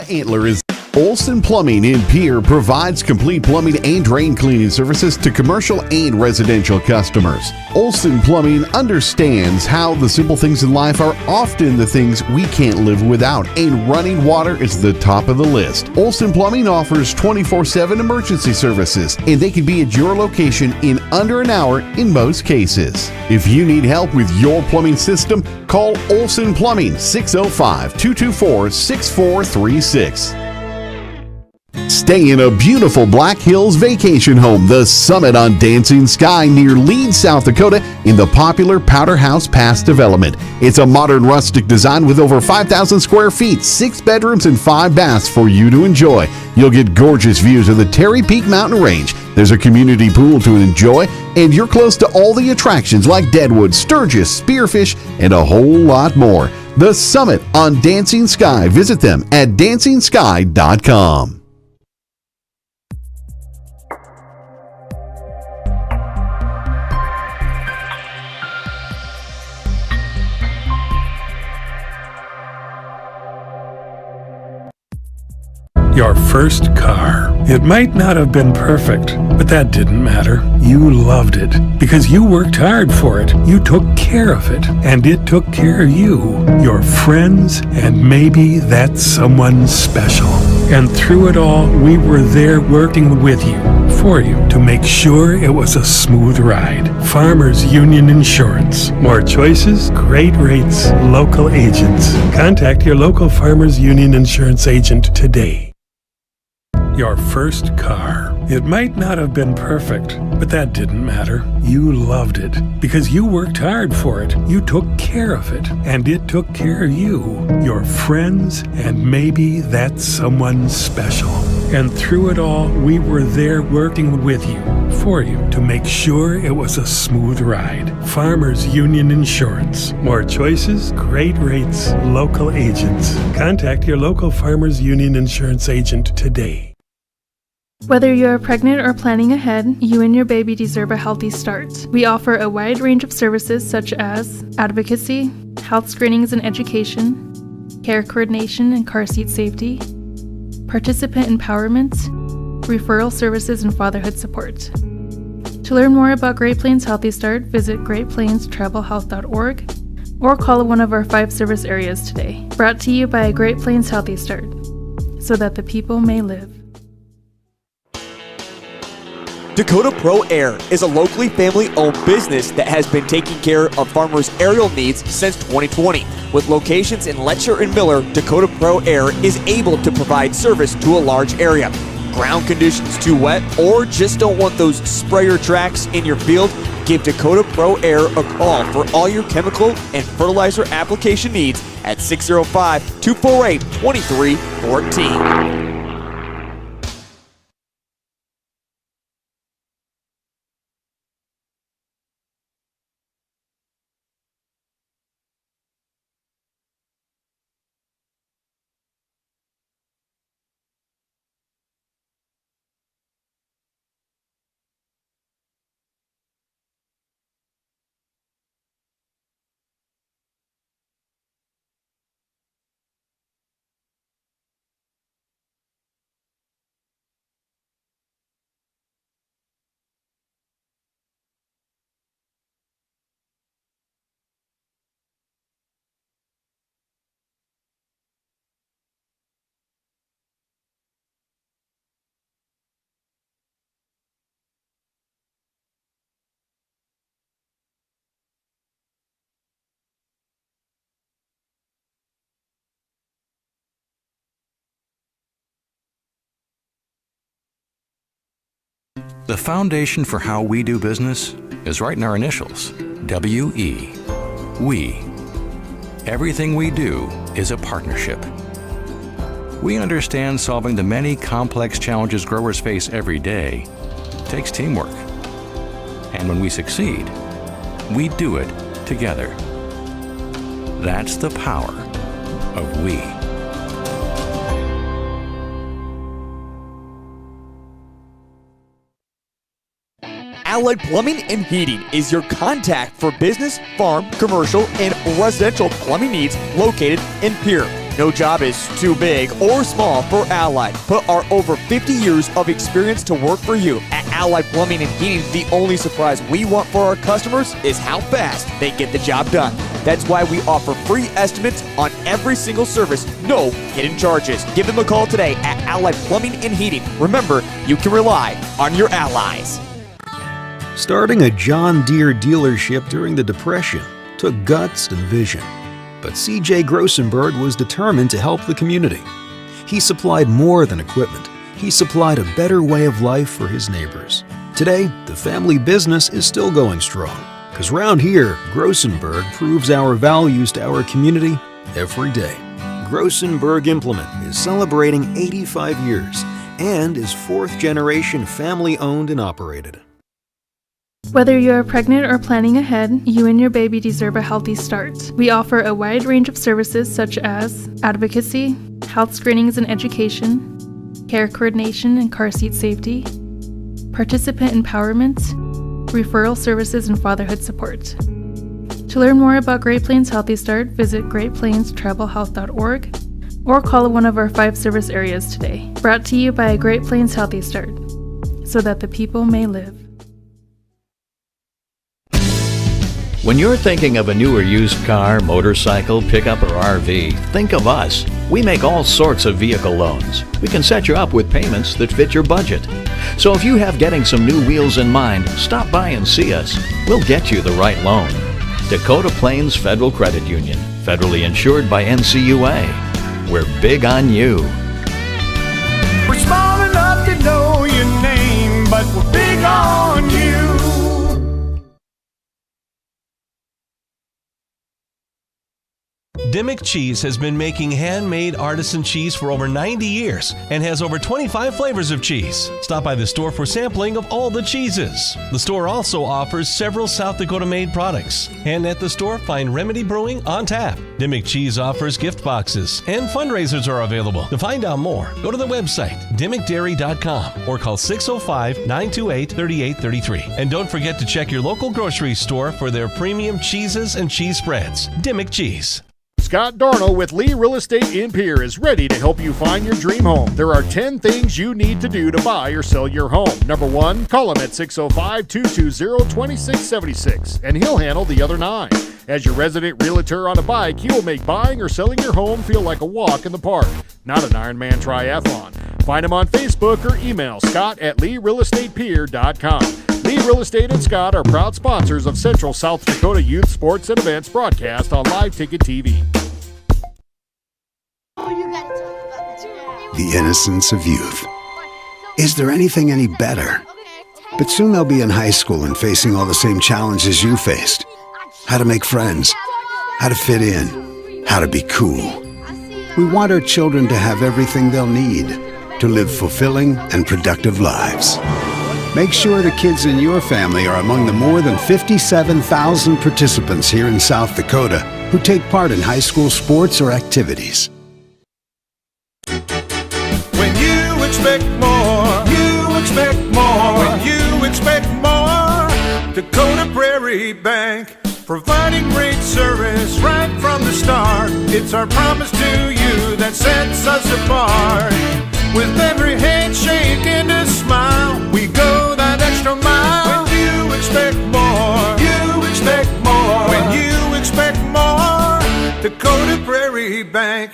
Dakota Antler is Olson Plumbing in Pierre provides complete plumbing and drain cleaning services to commercial and residential customers. Olson Plumbing understands how the simple things in life are often the things we can't live without, and running water is the top of the list. Olson Plumbing offers 24/7 emergency services, and they can be at your location in under an hour in most cases. If you need help with your plumbing system, call Olson Plumbing 605-224-6436. Stay in a beautiful Black Hills vacation home, the Summit on Dancing Sky near Leeds, South Dakota, in the popular Powder House Pass development. It's a modern rustic design with over 5,000 square feet, 6 bedrooms, and 5 baths for you to enjoy. You'll get gorgeous views of the Terry Peak Mountain Range. There's a community pool to enjoy, and you're close to all the attractions like Deadwood, Sturgis, Spearfish, and a whole lot more. The Summit on Dancing Sky. Visit them at DancingSky.com. Your first car. It might not have been perfect, but that didn't matter. You loved it because you worked hard for it. You took care of it, and it took care of you, your friends, and maybe that someone special. And through it all, we were there working with you, for you, to make sure it was a smooth ride. Farmers Union Insurance. More choices, great rates, local agents. Contact your local Farmers Union Insurance agent today. Your first car. It might not have been perfect, but that didn't matter. You loved it because you worked hard for it. You took care of it, and it took care of you, your friends, and maybe that someone special. And through it all, we were there working with you, for you, to make sure it was a smooth ride. Farmers Union Insurance. More choices, great rates, local agents. Contact your local Farmers Union Insurance agent today. Whether you're pregnant or planning ahead, you and your baby deserve a healthy start. We offer a wide range of services such as advocacy, health screenings and education, care coordination and car seat safety, participant empowerment, referral services, and fatherhood support. To learn more about Great Plains Healthy Start, visit greatplainstravelhealth.org or call one of our 5 service areas today. Brought to you by Great Plains Healthy Start, so that the people may live. Dakota Pro Air is a locally family-owned business that has been taking care of farmers' aerial needs since 2020. With locations in Letcher and Miller, Dakota Pro Air is able to provide service to a large area. Ground conditions too wet, or just don't want those sprayer tracks in your field? Give Dakota Pro Air a call for all your chemical and fertilizer application needs at 605-248-2314. The foundation for how we do business is right in our initials, W-E. We. Everything we do is a partnership. We understand solving the many complex challenges growers face every day takes teamwork. And when we succeed, we do it together. That's the power of we. Allied Plumbing and Heating is your contact for business, farm, commercial, and residential plumbing needs located in Pierre. No job is too big or small for Allied. Put our over 50 years of experience to work for you. At Allied Plumbing and Heating, the only surprise we want for our customers is how fast they get the job done. That's why we offer free estimates on every single service, no hidden charges. Give them a call today at Allied Plumbing and Heating. Remember, you can rely on your allies. Starting a John Deere dealership during the Depression took guts and vision. But C.J. Grossenberg was determined to help the community. He supplied more than equipment. He supplied a better way of life for his neighbors. Today, the family business is still going strong. Because round here, Grossenberg proves our values to our community every day. Grossenberg Implement is celebrating 85 years and is fourth-generation family-owned and operated. Whether you're pregnant or planning ahead, you and your baby deserve a healthy start. We offer a wide range of services such as advocacy, health screenings and education, care coordination and car seat safety, participant empowerment, referral services, and fatherhood support. To learn more about Great Plains Healthy Start, visit greatplainstravelhealth.org or call one of our 5 service areas today. Brought to you by Great Plains Healthy Start, so that the people may live. When you're thinking of a new or used car, motorcycle, pickup, or RV, think of us. We make all sorts of vehicle loans. We can set you up with payments that fit your budget. So if you have getting some new wheels in mind, stop by and see us. We'll get you the right loan. Dakota Plains Federal Credit Union, federally insured by NCUA. We're big on you. We're small enough to know your name, but we're big on you. Dimmick Cheese has been making handmade artisan cheese for over 90 years and has over 25 flavors of cheese. Stop by the store for sampling of all the cheeses. The store also offers several South Dakota made products. And at the store, find Remedy Brewing on tap. Dimmick Cheese offers gift boxes and fundraisers are available. To find out more, go to the website dimmickdairy.com or call 605-928-3833. And don't forget to check your local grocery store for their premium cheeses and cheese spreads. Dimmick Cheese. Scott Darnell with Lee Real Estate in Pierre is ready to help you find your dream home. There are 10 things you need to do to buy or sell your home. Number 1, call him at 605-220-2676, and he'll handle the other 9. As your resident realtor on a bike, he will make buying or selling your home feel like a walk in the park, not an Ironman triathlon. Find him on Facebook or email scott@LeeRealEstatePierre.com. Lee Real Estate and Scott are proud sponsors of Central South Dakota Youth Sports and Events broadcast on Live Ticket TV. The innocence of youth. Is there anything any better? But soon they'll be in high school and facing all the same challenges you faced. How to make friends, how to fit in, how to be cool. We want our children to have everything they'll need to live fulfilling and productive lives. Make sure the kids in your family are among the more than 57,000 participants here in South Dakota who take part in high school sports or activities. When you expect more, you expect more. When you expect more, Dakota Prairie Bank, providing great service right from the start. It's our promise to you that sets us apart. With every handshake and a smile, we go that extra mile. When you expect more, you expect more. When you expect more, Dakota Prairie Bank.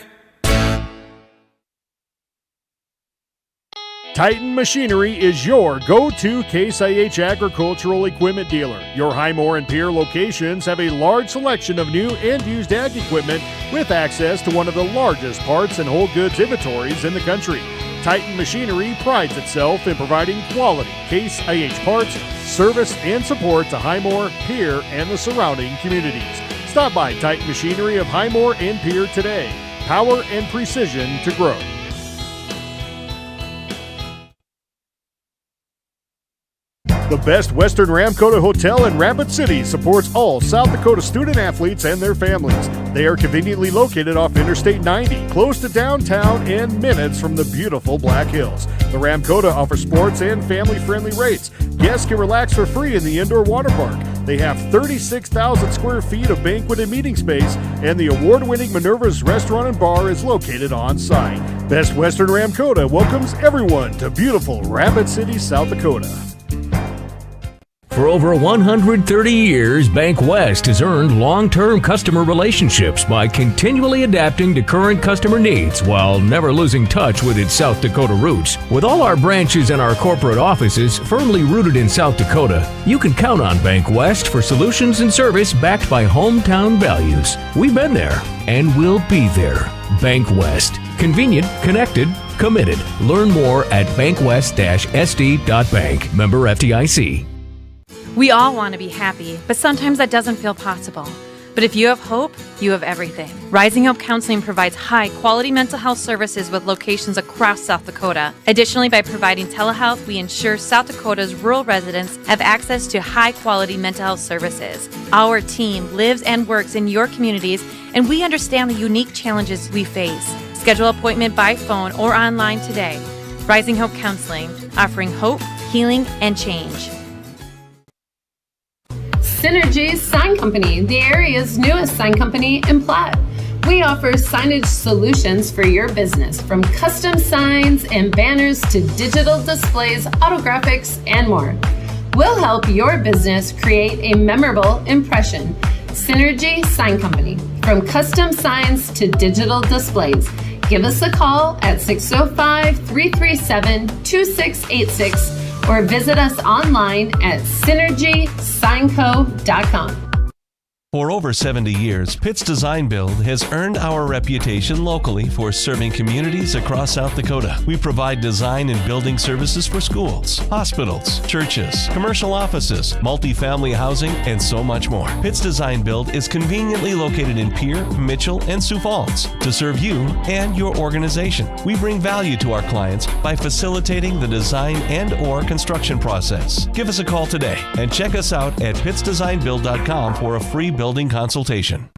Titan Machinery is your go-to Case IH agricultural equipment dealer. Your Highmore and Pierre locations have a large selection of new and used ag equipment with access to one of the largest parts and whole goods inventories in the country. Titan Machinery prides itself in providing quality Case IH parts, service, and support to Highmore, Pierre, and the surrounding communities. Stop by Titan Machinery of Highmore and Pierre today. Power and precision to grow. The Best Western Ramkota Hotel in Rapid City supports all South Dakota student athletes and their families. They are conveniently located off Interstate 90, close to downtown and minutes from the beautiful Black Hills. The Ramkota offers sports and family-friendly rates. Guests can relax for free in the indoor water park. They have 36,000 square feet of banquet and meeting space, and the award-winning Minerva's Restaurant and Bar is located on site. Best Western Ramkota welcomes everyone to beautiful Rapid City, South Dakota. For over 130 years, Bank West has earned long-term customer relationships by continually adapting to current customer needs while never losing touch with its South Dakota roots. With all our branches and our corporate offices firmly rooted in South Dakota, you can count on Bank West for solutions and service backed by hometown values. We've been there and we'll be there. Bank West. Convenient, connected, committed. Learn more at bankwest-sd.bank. Member FDIC. We all want to be happy, but sometimes that doesn't feel possible. But if you have hope, you have everything. Rising Hope Counseling provides high-quality mental health services with locations across South Dakota. Additionally, by providing telehealth, we ensure South Dakota's rural residents have access to high-quality mental health services. Our team lives and works in your communities, and we understand the unique challenges we face. Schedule an appointment by phone or online today. Rising Hope Counseling, offering hope, healing, and change. Synergy Sign Company, the area's newest sign company in Platte. We offer signage solutions for your business, from custom signs and banners to digital displays, autographics, and more. We'll help your business create a memorable impression. Synergy Sign Company, from custom signs to digital displays. Give us a call at 605-337-2686 or visit us online at synergysignco.com. For over 70 years, Pitt's Design Build has earned our reputation locally for serving communities across South Dakota. We provide design and building services for schools, hospitals, churches, commercial offices, multifamily housing, and so much more. Pitt's Design Build is conveniently located in Pierre, Mitchell, and Sioux Falls to serve you and your organization. We bring value to our clients by facilitating the design and/or construction process. Give us a call today and check us out at pittsdesignbuild.com for a free building consultation.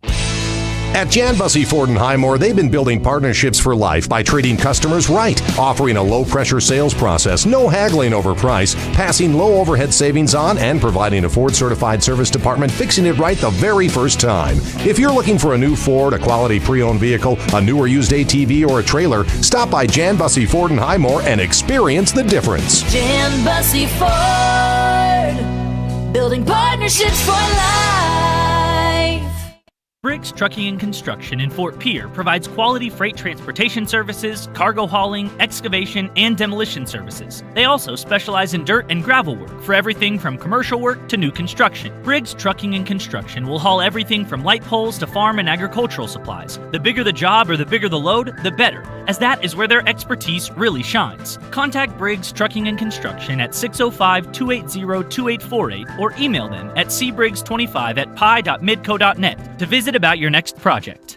At Jan Bussey Ford and Highmore, they've been building partnerships for life by treating customers right, offering a low-pressure sales process, no haggling over price, passing low overhead savings on, and providing a Ford-certified service department fixing it right the very first time. If you're looking for a new Ford, a quality pre-owned vehicle, a new or used ATV, or a trailer, stop by Jan Bussey Ford and Highmore and experience the difference. Jan Bussey Ford, building partnerships for life. Briggs Trucking and Construction in Fort Pierre provides quality freight transportation services, cargo hauling, excavation, and demolition services. They also specialize in dirt and gravel work for everything from commercial work to new construction. Briggs Trucking and Construction will haul everything from light poles to farm and agricultural supplies. The bigger the job or the bigger the load, the better, as that is where their expertise really shines. Contact Briggs Trucking and Construction at 605-280-2848 or email them at cbriggs25@pi.midco.net to visit about your next project.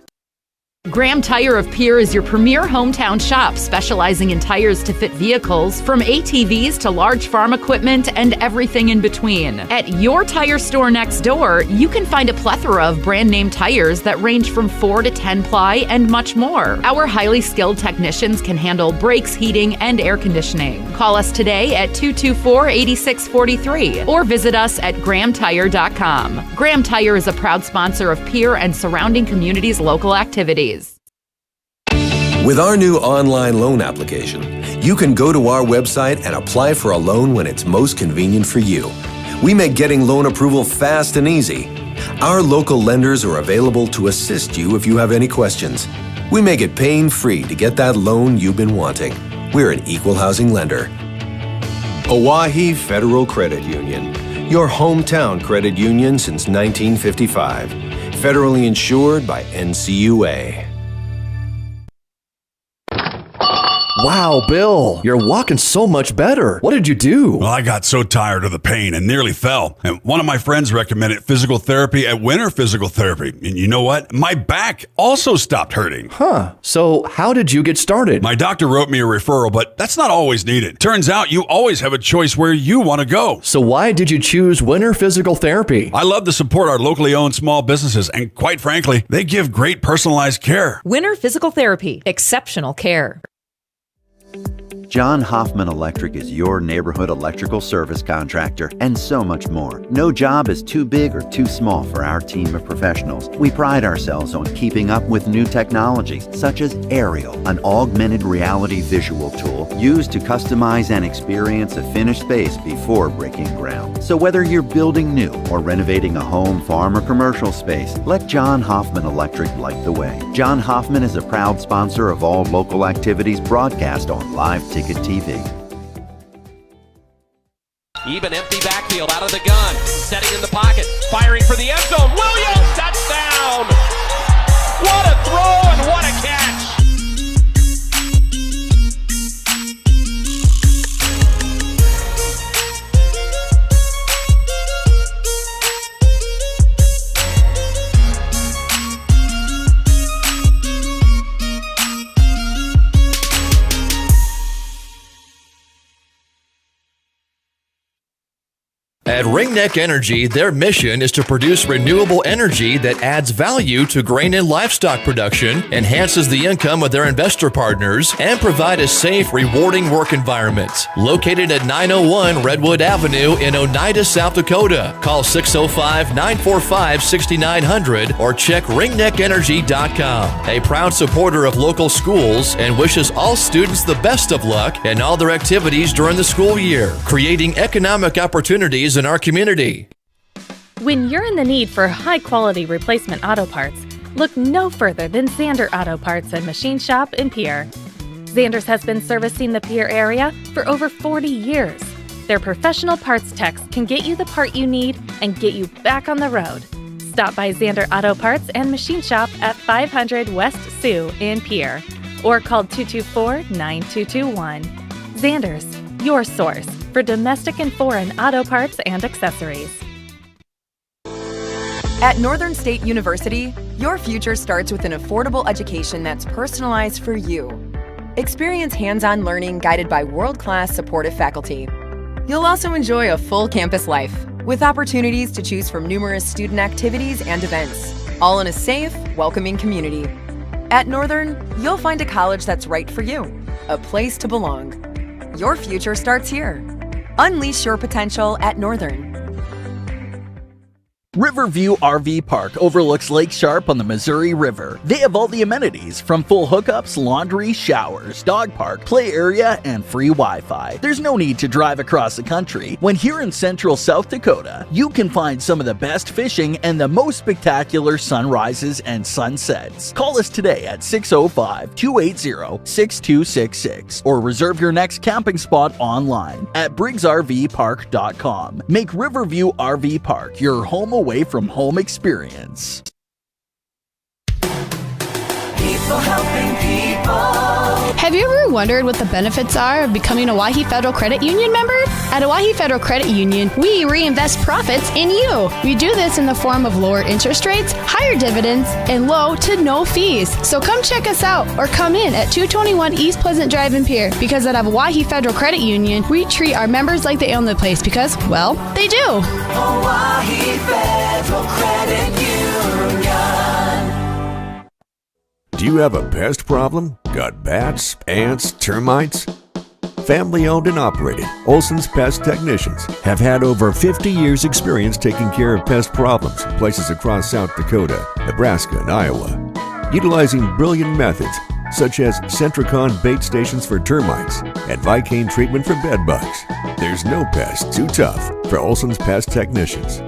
Graham Tire of Pierre is your premier hometown shop, specializing in tires to fit vehicles, from ATVs to large farm equipment and everything in between. At your tire store next door, you can find a plethora of brand name tires that range from 4 to 10 ply and much more. Our highly skilled technicians can handle brakes, heating, and air conditioning. Call us today at 224-8643 or visit us at grahamtire.com. Graham Tire is a proud sponsor of Pierre and surrounding communities' local activities. With our new online loan application, you can go to our website and apply for a loan when it's most convenient for you. We make getting loan approval fast and easy. Our local lenders are available to assist you if you have any questions. We make it pain-free to get that loan you've been wanting. We're an equal housing lender. Oahe Federal Credit Union, your hometown credit union since 1955. Federally insured by NCUA. Wow, Bill, you're walking so much better. What did you do? Well, I got so tired of the pain and nearly fell. And one of my friends recommended physical therapy at Winter Physical Therapy. And you know what? My back also stopped hurting. Huh. So how did you get started? My doctor wrote me a referral, but that's not always needed. Turns out you always have a choice where you want to go. So why did you choose Winter Physical Therapy? I love to support our locally owned small businesses. And quite frankly, they give great personalized care. Winter Physical Therapy. Exceptional care. John Hoffman Electric is your neighborhood electrical service contractor, and so much more. No job is too big or too small for our team of professionals. We pride ourselves on keeping up with new technologies, such as Aerial, an augmented reality visual tool used to customize and experience a finished space before breaking ground. So whether you're building new or renovating a home, farm, or commercial space, let John Hoffman Electric light the way. John Hoffman is a proud sponsor of all local activities broadcast on Live Ticket TV. Even empty backfield out of the gun. Setting in the pocket. Firing for the end zone. Williams, touchdown! What a throw and what a catch! At Ringneck Energy, their mission is to produce renewable energy that adds value to grain and livestock production, enhances the income of their investor partners, and provide a safe, rewarding work environment. Located at 901 Redwood Avenue in Oneida, South Dakota. Call 605-945-6900 or check ringneckenergy.com. A proud supporter of local schools and wishes all students the best of luck in all their activities during the school year, creating economic opportunities in our community. When you're in the need for high-quality replacement auto parts, look no further than Zander Auto Parts and Machine Shop in Pierre. Zander's has been servicing the Pierre area for over 40 years. Their professional parts techs can get you the part you need and get you back on the road. Stop by Zander Auto Parts and Machine Shop at 500 West Sioux in Pierre or call 224-9221. Zander's, your source for domestic and foreign auto parts and accessories. At Northern State University, your future starts with an affordable education that's personalized for you. Experience hands-on learning guided by world-class supportive faculty. You'll also enjoy a full campus life with opportunities to choose from numerous student activities and events, all in a safe, welcoming community. At Northern, you'll find a college that's right for you, a place to belong. Your future starts here. Unleash your potential at Northern. Riverview RV Park overlooks Lake Sharp on the Missouri River. They have all the amenities from full hookups, laundry, showers, dog park, play area, and free Wi-Fi. There's no need to drive across the country. When here in central South Dakota, you can find some of the best fishing and the most spectacular sunrises and sunsets. Call us today at 605-280-6266 or reserve your next camping spot online at briggsrvpark.com. Make Riverview RV Park your home away from home experience. People helping people. Have you ever wondered what the benefits are of becoming a Owyhee Federal Credit Union member? At Owyhee Federal Credit Union, we reinvest profits in you. We do this in the form of lower interest rates, higher dividends, and low to no fees. So come check us out or come in at 221 East Pleasant Drive in Pierre, because at Owyhee Federal Credit Union, we treat our members like they own the place because, well, they do. Owyhee Federal Credit Union. Do you have a pest problem? Got bats, ants, termites? Family owned and operated, Olson's Pest Technicians have had over 50 years experience taking care of pest problems in places across South Dakota, Nebraska, and Iowa. Utilizing brilliant methods such as Centricon bait stations for termites and Vicane treatment for bed bugs. There's no pest too tough for Olson's Pest Technicians.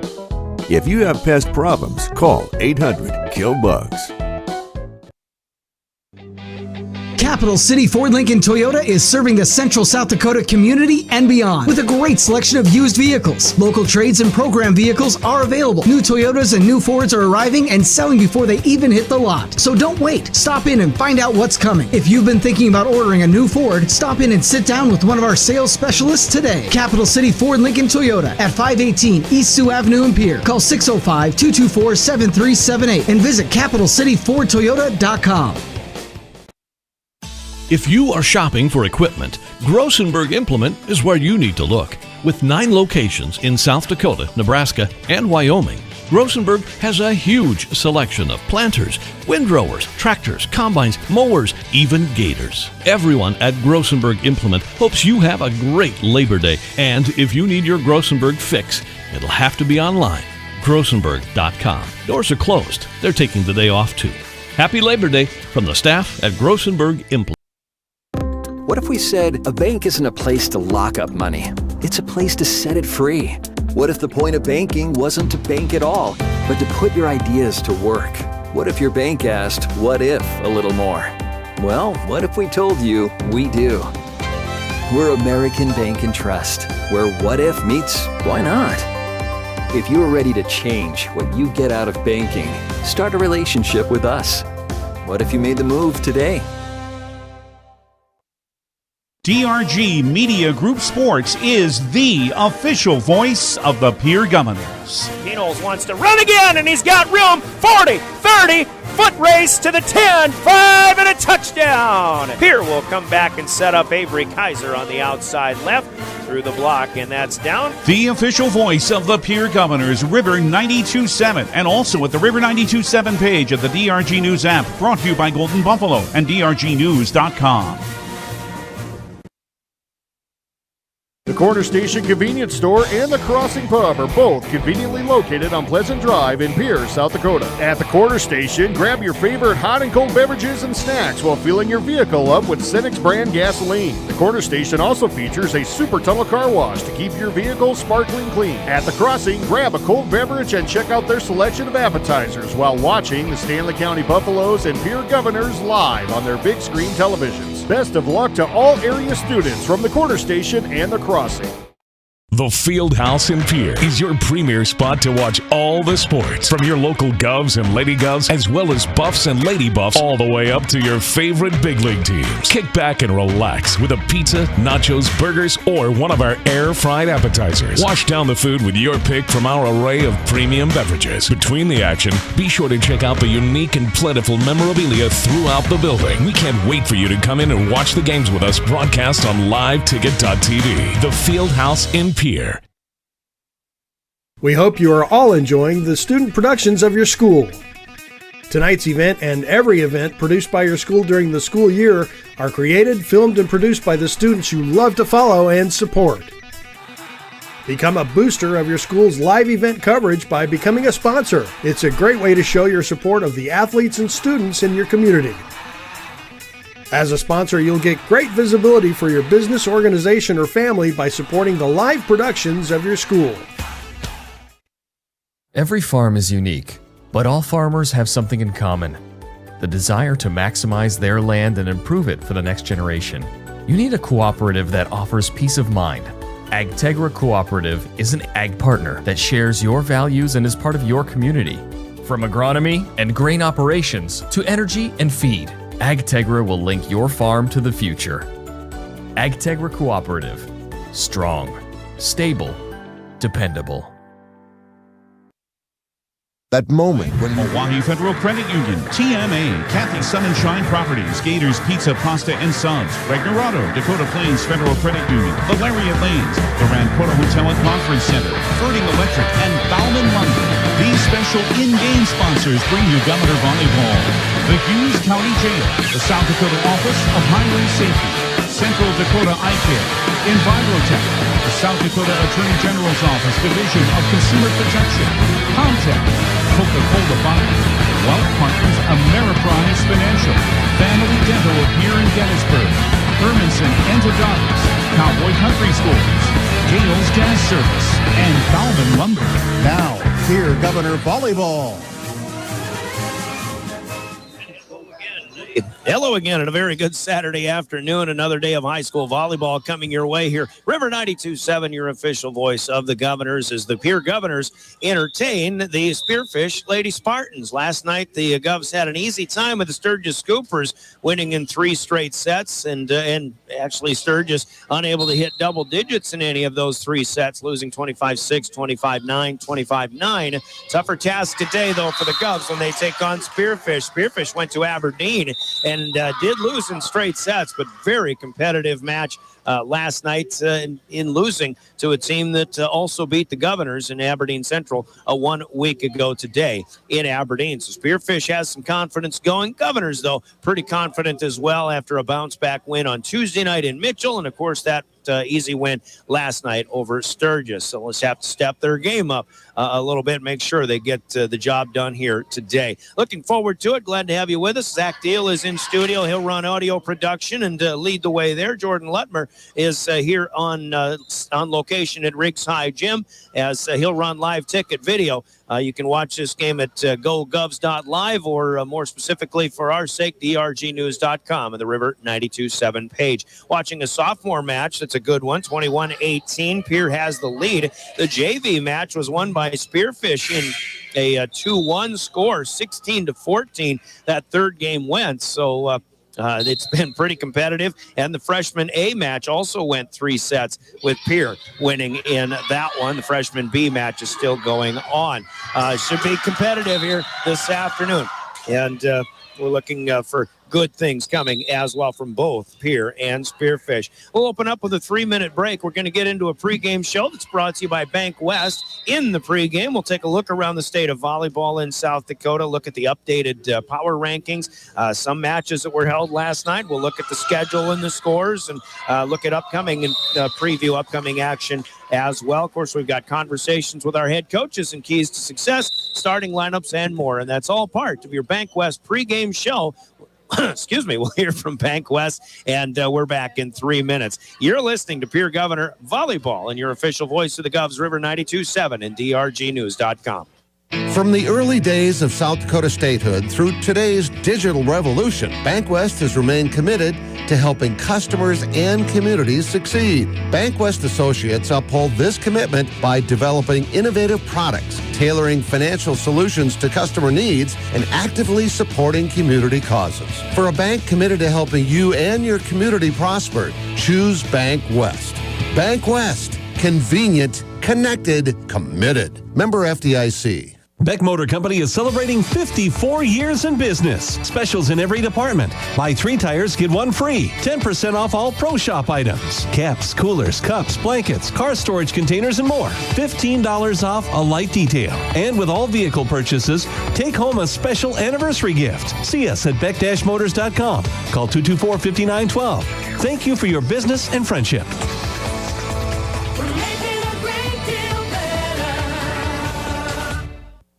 If you have pest problems, call 800-KILL-BUGS. Capital City Ford Lincoln Toyota is serving the central South Dakota community and beyond with a great selection of used vehicles. Local trades and program vehicles are available. New Toyotas and new Fords are arriving and selling before they even hit the lot. So don't wait. Stop in and find out what's coming. If you've been thinking about ordering a new Ford, stop in and sit down with one of our sales specialists today. Capital City Ford Lincoln Toyota at 518 East Sioux Avenue in Pierre. Call 605-224-7378 and visit CapitalCityFordToyota.com. If you are shopping for equipment, Grossenberg Implement is where you need to look. With 9 locations in South Dakota, Nebraska, and Wyoming, Grossenberg has a huge selection of planters, windrowers, tractors, combines, mowers, even gators. Everyone at Grossenberg Implement hopes you have a great Labor Day. And if you need your Grossenberg fix, it'll have to be online. Grossenberg.com. Doors are closed. They're taking the day off too. Happy Labor Day from the staff at Grossenberg Implement. What if we said a bank isn't a place to lock up money? It's a place to set it free. What if the point of banking wasn't to bank at all, but to put your ideas to work? What if your bank asked, what if, a little more? Well, what if we told you we do? We're American Bank and Trust, where what if meets why not? If you're ready to change what you get out of banking, start a relationship with us. What if you made the move today? DRG Media Group Sports is the official voice of the Pierre Governors. Knowles wants to run again, and he's got room. 40, 30, foot race to the 10, 5, and a touchdown. Pierre will come back and set up Avery Kaiser on the outside left through the block, and that's down. The official voice of the Pierre Governors, River 92.7, and also at the River 92.7 page of the DRG News app, brought to you by Golden Buffalo and DRGnews.com. The Corner Station Convenience Store and the Crossing Pub are both conveniently located on Pleasant Drive in Pierre, South Dakota. At the Corner Station, grab your favorite hot and cold beverages and snacks while filling your vehicle up with Cenex brand gasoline. The Corner Station also features a super tunnel car wash to keep your vehicle sparkling clean. At the Crossing, grab a cold beverage and check out their selection of appetizers while watching the Stanley County Buffaloes and Pierre Governors live on their big screen televisions. Best of luck to all area students from the Corner Station and the Crossing. The Fieldhouse in Pierre is your premier spot to watch all the sports, from your local Govs and Lady Govs, as well as Buffs and Lady Buffs, all the way up to your favorite big league teams. Kick back and relax with a pizza, nachos, burgers, or one of our air-fried appetizers. Wash down the food with your pick from our array of premium beverages. Between the action, be sure to check out the unique and plentiful memorabilia throughout the building. We can't wait for you to come in and watch the games with us broadcast on liveticket.tv. The Fieldhouse in Pierre. We hope you are all enjoying the student productions of your school. Tonight's event and every event produced by your school during the school year are created, filmed, and produced by the students you love to follow and support. Become a booster of your school's live event coverage by becoming a sponsor. It's a great way to show your support of the athletes and students in your community. As a sponsor, you'll get great visibility for your business, organization, or family by supporting the live productions of your school. Every farm is unique, but all farmers have something in common: the desire to maximize their land and improve it for the next generation. You need a cooperative that offers peace of mind. AgTegra Cooperative is an ag partner that shares your values and is part of your community. From agronomy and grain operations to energy and feed, AgTegra will link your farm to the future. AgTegra Cooperative. Strong, stable, dependable. That moment when Hawaii Federal Credit Union, TMA, Kathy Sun and Shine Properties, Gators Pizza, Pasta, and Subs, Ragnarado, Dakota Plains Federal Credit Union, the Lariat Lanes, the Ranpota Hotel and Conference Center, Ferding Electric, and Bauman Lumber. These special in-game sponsors bring you Governor Volleyball, the Hughes County Jail, the South Dakota Office of Highway Safety, Central Dakota Eye Care, Envirotech, the South Dakota Attorney General's Office Division of Consumer Protection, Comtech, Coca-Cola Bottle, Wealth Partners, Ameriprise Financial, Family Dental of here in Gettysburg, Hermanson Endodontics, Cowboy Country Schools, Gales Gas Service, and Bauman Lumber. now, Pierre Governor Volleyball. Hello again, and a very good Saturday afternoon. Another day of high school volleyball coming your way here. River 92.7, your official voice of the Governors, as the Pierre Governors entertain the Spearfish Lady Spartans. Last night, the Govs had an easy time with the Sturgis Scoopers, winning in 3 straight sets, and actually Sturgis unable to hit double digits in any of those 3 sets, losing 25-6, 25-9, 25-9. Tougher task today, though, for the Govs when they take on Spearfish. Spearfish went to Aberdeen and did lose in straight sets, but very competitive match last night in losing to a team that also beat the Governors in Aberdeen Central 1 week ago today in Aberdeen. So Spearfish has some confidence going. Governors, though, pretty confident as well after a bounce-back win on Tuesday night in Mitchell, and, of course, that easy win last night over Sturgis. So let's have to step their game up a little bit, make sure they get the job done here today. Looking forward to it. Glad to have you with us. Zach Deal is in studio. He'll run audio production and lead the way there. Jordan Lutmer is here on location at Riggs High Gym as he'll run live ticket video. You can watch this game at gogovs.live or more specifically for our sake, drgnews.com and the River 92.7 page. Watching a sophomore match, that's a good one, 21-18. Pierre has the lead. The JV match was won by Spearfish in a 2-1 score, 16-14. That third game went, so it's been pretty competitive. And the freshman A match also went 3 sets with Pierre winning in that one. The freshman B match is still going on. Should be competitive here this afternoon. And we're looking for good things coming as well from both Pierre and Spearfish. We'll open up with a 3-minute break. We're going to get into a pregame show that's brought to you by Bank West. In the pregame, we'll take a look around the state of volleyball in South Dakota, look at the updated power rankings, some matches that were held last night. We'll look at the schedule and the scores and look at upcoming and preview upcoming action as well. Of course, we've got conversations with our head coaches and keys to success, starting lineups, and more. And that's all part of your Bank West pregame show. Excuse me, we'll hear from Bank West, and we're back in 3 minutes. You're listening to Pierre Governor Volleyball and your official voice of the Govs, River 92.7 and drgnews.com. From the early days of South Dakota statehood through today's digital revolution, Bank West has remained committed to helping customers and communities succeed. Bank West Associates uphold this commitment by developing innovative products, tailoring financial solutions to customer needs, and actively supporting community causes. For a bank committed to helping you and your community prosper, choose Bank West. Bank West. Convenient, connected, committed. Member FDIC. Beck Motor Company is celebrating 54 years in business. Specials in every department. Buy 3 tires, get 1 free. 10% off all Pro Shop items. Caps, coolers, cups, blankets, car storage containers, and more. $15 off a light detail. And with all vehicle purchases, take home a special anniversary gift. See us at beck-motors.com. Call 224-5912. Thank you for your business and friendship.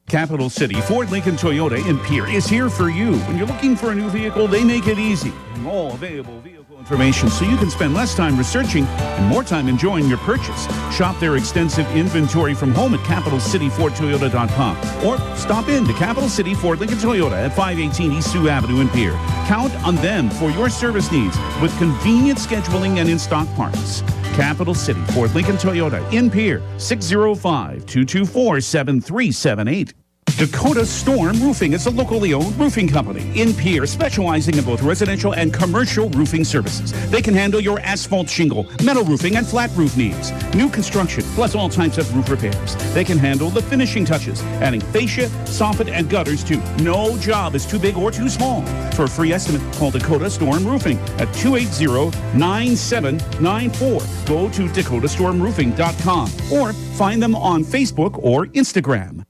Capital City Ford Lincoln Toyota in Pierre is here for you. When you're looking for a new vehicle, they make it easy. All available vehicle information so you can spend less time researching and more time enjoying your purchase. Shop their extensive inventory from home at capitalcityfordtoyota.com or stop in to Capital City Ford Lincoln Toyota at 518 East Sioux Avenue in Pierre. Count on them for your service needs with convenient scheduling and in-stock parts. Capital City Ford Lincoln Toyota in Pierre, 605-224-7378. Dakota Storm Roofing is a locally owned roofing company in Pierre, specializing in both residential and commercial roofing services. They can handle your asphalt shingle, metal roofing, and flat roof needs. New construction, plus all types of roof repairs. They can handle the finishing touches, adding fascia, soffit, and gutters too. No job is too big or too small. For a free estimate, call Dakota Storm Roofing at 280-9794. Go to dakotastormroofing.com or find them on Facebook or Instagram.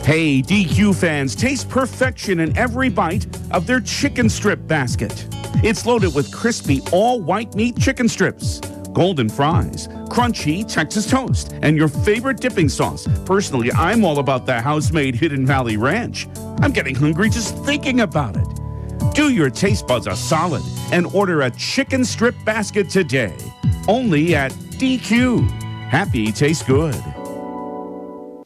Hey, DQ fans, taste perfection in every bite of their chicken strip basket. It's loaded with crispy, all-white meat chicken strips, golden fries, crunchy Texas toast, and your favorite dipping sauce. Personally, I'm all about the house-made Hidden Valley Ranch. I'm getting hungry just thinking about it. Do your taste buds a solid and order a chicken strip basket today. Only at DQ. Happy tastes good.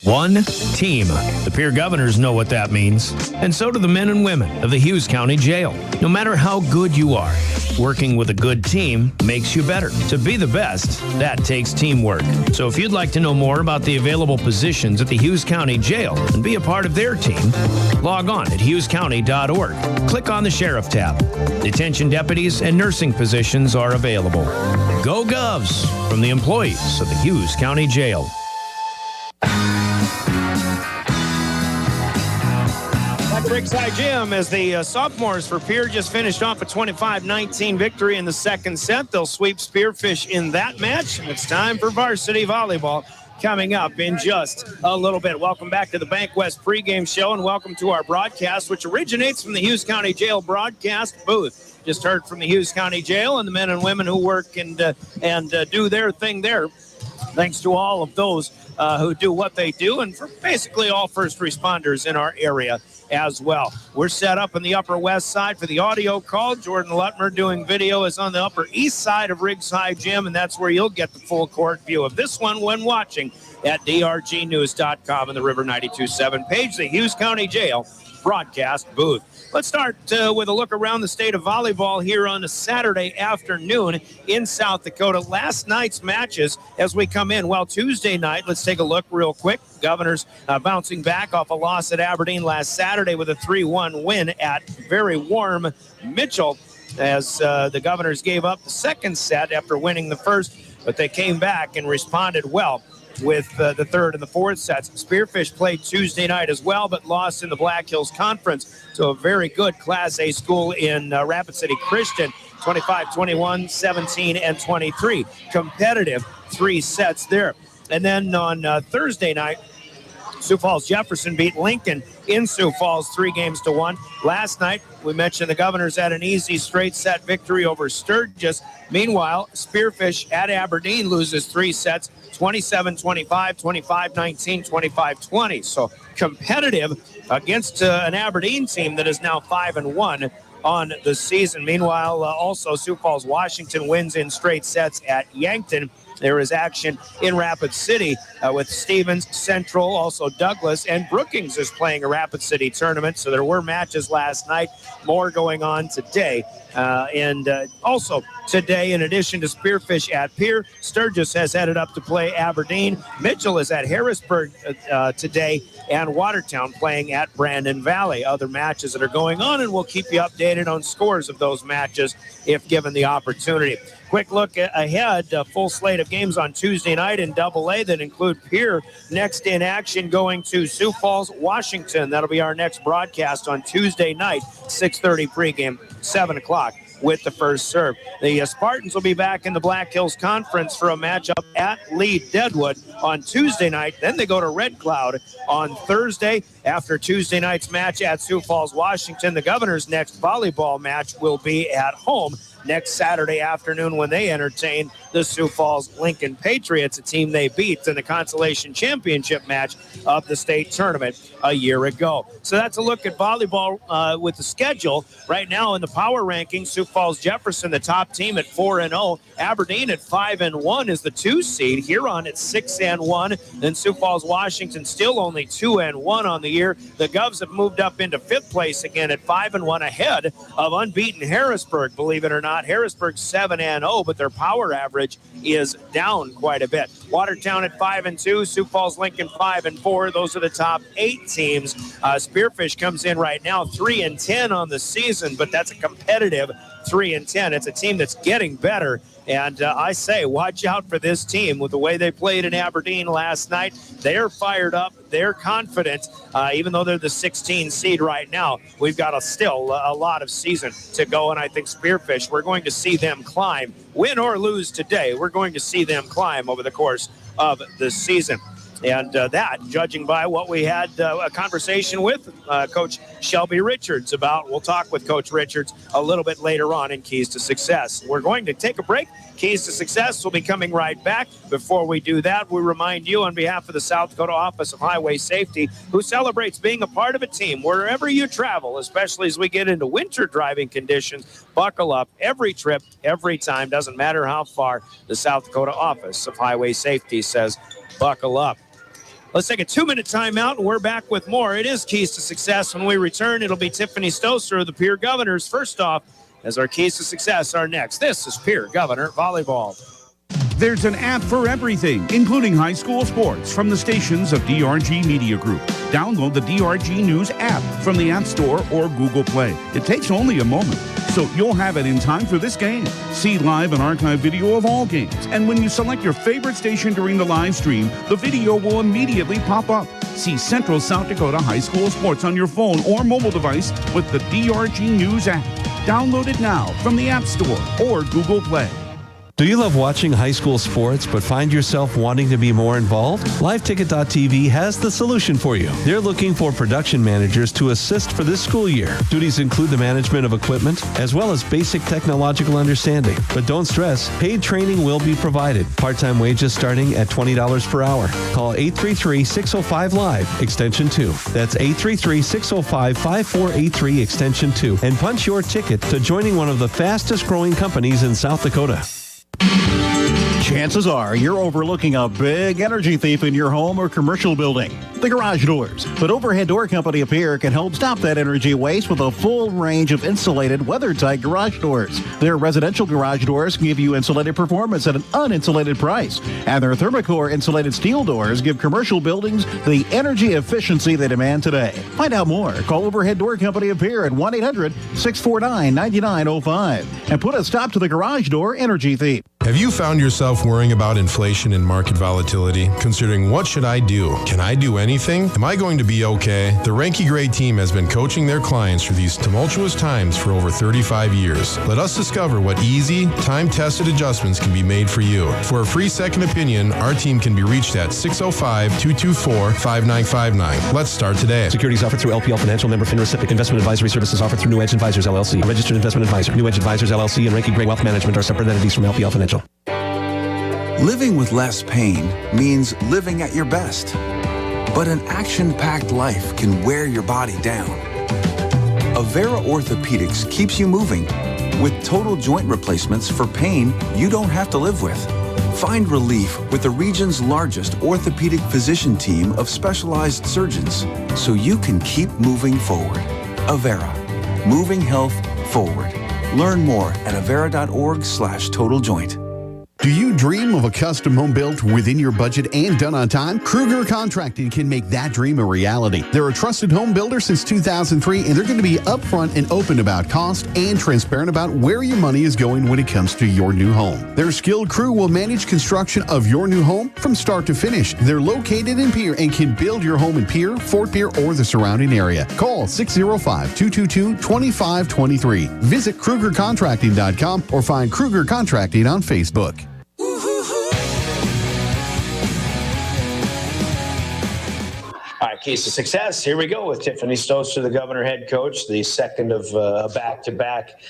One team. The Pierre Governors know what that means, and so do the men and women of the Hughes County Jail. No matter how good you are, working with a good team makes you better. To be the best, that takes teamwork. So if you'd like to know more about the available positions at the Hughes County Jail and be a part of their team, log on at hughescounty.org. Click on the Sheriff tab. Detention deputies and nursing positions are available. Go Govs from the employees of the Hughes County Jail. Back Briggs High Gym as the sophomores for Pierre just finished off a 25-19 victory in the second set. They'll sweep Spearfish in that match. It's time for varsity volleyball coming up in just a little bit. Welcome back to the Bank West pregame show, and welcome to our broadcast, which originates from the Hughes County Jail broadcast booth. Just heard from the Hughes County Jail and the men and women who work and do their thing there. Thanks to all of those who do what they do, and for basically all first responders in our area as well. We're set up on the Upper West Side for the audio call. Jordan Lutmer doing video is on the Upper East Side of Riggs High Gym, and that's where you'll get the full court view of this one when watching at drgnews.com and the River 92.7 page, the Hughes County Jail broadcast booth. Let's start with a look around the state of volleyball here on a Saturday afternoon in South Dakota. Last night's matches as we come in. Well, Tuesday night, let's take a look real quick. Governors bouncing back off a loss at Aberdeen last Saturday with a 3-1 win at very warm Mitchell as the Governors gave up the second set after winning the first, but they came back and responded well with the third and the fourth sets. Spearfish played Tuesday night as well, but lost in the Black Hills Conference to a very good Class A school in Rapid City Christian, 25-21, 17, and 23. Competitive 3 sets there. And then on Thursday night, Sioux Falls Jefferson beat Lincoln in Sioux Falls 3-1. Last night, we mentioned the Governors had an easy straight set victory over Sturgis. Meanwhile, Spearfish at Aberdeen loses 3 sets, 27-25, 25-19, 25-20. So competitive against an Aberdeen team that is now 5-1 on the season. Meanwhile, also Sioux Falls Washington wins in straight sets at Yankton. There is action in Rapid City with Stevens, Central, also Douglas, and Brookings is playing a Rapid City tournament. So there were matches last night, more going on today. And also today, in addition to Spearfish at Pierre, Sturgis has headed up to play Aberdeen. Mitchell is at Harrisburg today, and Watertown playing at Brandon Valley. Other matches that are going on, and we'll keep you updated on scores of those matches if given the opportunity. Quick look ahead, a full slate of games on Tuesday night in AA that include Pierre next in action going to Sioux Falls, Washington. That'll be our next broadcast on Tuesday night, 6:30 pregame, 7 o'clock with the first serve. The Spartans will be back in the Black Hills Conference for a matchup at Lee Deadwood on Tuesday night. Then they go to Red Cloud on Thursday. After Tuesday night's match at Sioux Falls, Washington, the Governors' next volleyball match will be at home next Saturday afternoon when they entertain the Sioux Falls Lincoln Patriots, a team they beat in the consolation championship match of the state tournament a year ago. So that's a look at volleyball with the schedule. Right now in the power rankings, Sioux Falls Jefferson, the top team at 4-0. Aberdeen at 5-1 is the 2 seed. Huron at 6-1. Then Sioux Falls Washington still only 2-1 on the year. The Govs have moved up into 5th place again at 5-1 ahead of unbeaten Harrisburg, believe it or not. Harrisburg 7-0, but their power average is down quite a bit. Watertown at 5-2, Sioux Falls Lincoln 5-4. Those are the top 8 teams. Spearfish comes in right now 3-10 on the season, but that's a competitive 3-10. It's a team that's getting better. And I say, watch out for this team with the way they played in Aberdeen last night. They're fired up. They're confident. Even though they're the 16 seed right now, we've got still a lot of season to go. And I think Spearfish, we're going to see them climb. Win or lose today, we're going to see them climb over the course of the season. And that, judging by what we had a conversation with Coach Shelby Richards about, we'll talk with Coach Richards a little bit later on in Keys to Success. We're going to take a break. Keys to Success will be coming right back. Before we do that, we remind you on behalf of the South Dakota Office of Highway Safety, who celebrates being a part of a team wherever you travel, especially as we get into winter driving conditions. Buckle up every trip, every time, doesn't matter how far. The South Dakota Office of Highway Safety says, buckle up. Let's take a 2-minute timeout, and we're back with more. It is Keys to Success. When we return, it'll be Tiffany Stoser of the Pierre Governors. First off, as our Keys to Success are next. This is Pierre Governor Volleyball. There's an app for everything, including high school sports, from the stations of DRG Media Group. Download the DRG News app from the App Store or Google Play. It takes only a moment, so you'll have it in time for this game. See live and archive video of all games. And when you select your favorite station during the live stream, the video will immediately pop up. See Central South Dakota High School Sports on your phone or mobile device with the DRG News app. Download it now from the App Store or Google Play. Do you love watching high school sports but find yourself wanting to be more involved? LiveTicket.tv has the solution for you. They're looking for production managers to assist for this school year. Duties include the management of equipment as well as basic technological understanding. But don't stress, paid training will be provided. Part-time wages starting at $20 per hour. Call 833-605-LIVE, extension 2. That's 833-605-5483, extension 2. And punch your ticket to joining one of the fastest growing companies in South Dakota. Chances are you're overlooking a big energy thief in your home or commercial building, the garage doors. But Overhead Door Company of Pierre can help stop that energy waste with a full range of insulated, weather-tight garage doors. Their residential garage doors give you insulated performance at an uninsulated price. And their Thermocore insulated steel doors give commercial buildings the energy efficiency they demand today. Find out more. Call Overhead Door Company of Pierre at 1-800-649-9905 and put a stop to the garage door energy thief. Have you found yourself worrying about inflation and market volatility? Considering, what should I do? Can I do anything? Am I going to be okay? The Ranky Gray team has been coaching their clients through these tumultuous times for over 35 years. Let us discover what easy, time-tested adjustments can be made for you. For a free second opinion, our team can be reached at 605-224-5959. Let's start today. Securities offered through LPL Financial, member FINRA SIPC. Investment advisory services offered through New Edge Advisors, LLC. A registered investment advisor. New Edge Advisors, LLC and Ranky Gray Wealth Management are separate entities from LPL Financial. Living with less pain means living at your best. But an action-packed life can wear your body down. Avera Orthopedics keeps you moving with total joint replacements for pain you don't have to live with. Find relief with the region's largest orthopedic physician team of specialized surgeons so you can keep moving forward. Avera, moving health forward. Learn more at avera.org/totaljoint. Do you dream of a custom home built within your budget and done on time? Kruger Contracting can make that dream a reality. They're a trusted home builder since 2003, and they're going to be upfront and open about cost and transparent about where your money is going when it comes to your new home. Their skilled crew will manage construction of your new home from start to finish. They're located in Pierre and can build your home in Pierre, Fort Pierre, or the surrounding area. Call 605-222-2523. Visit KrugerContracting.com or find Kruger Contracting on Facebook. All right, Case of Success. Here we go with Tiffany Stoster, the Governor head coach, the second of back-to-back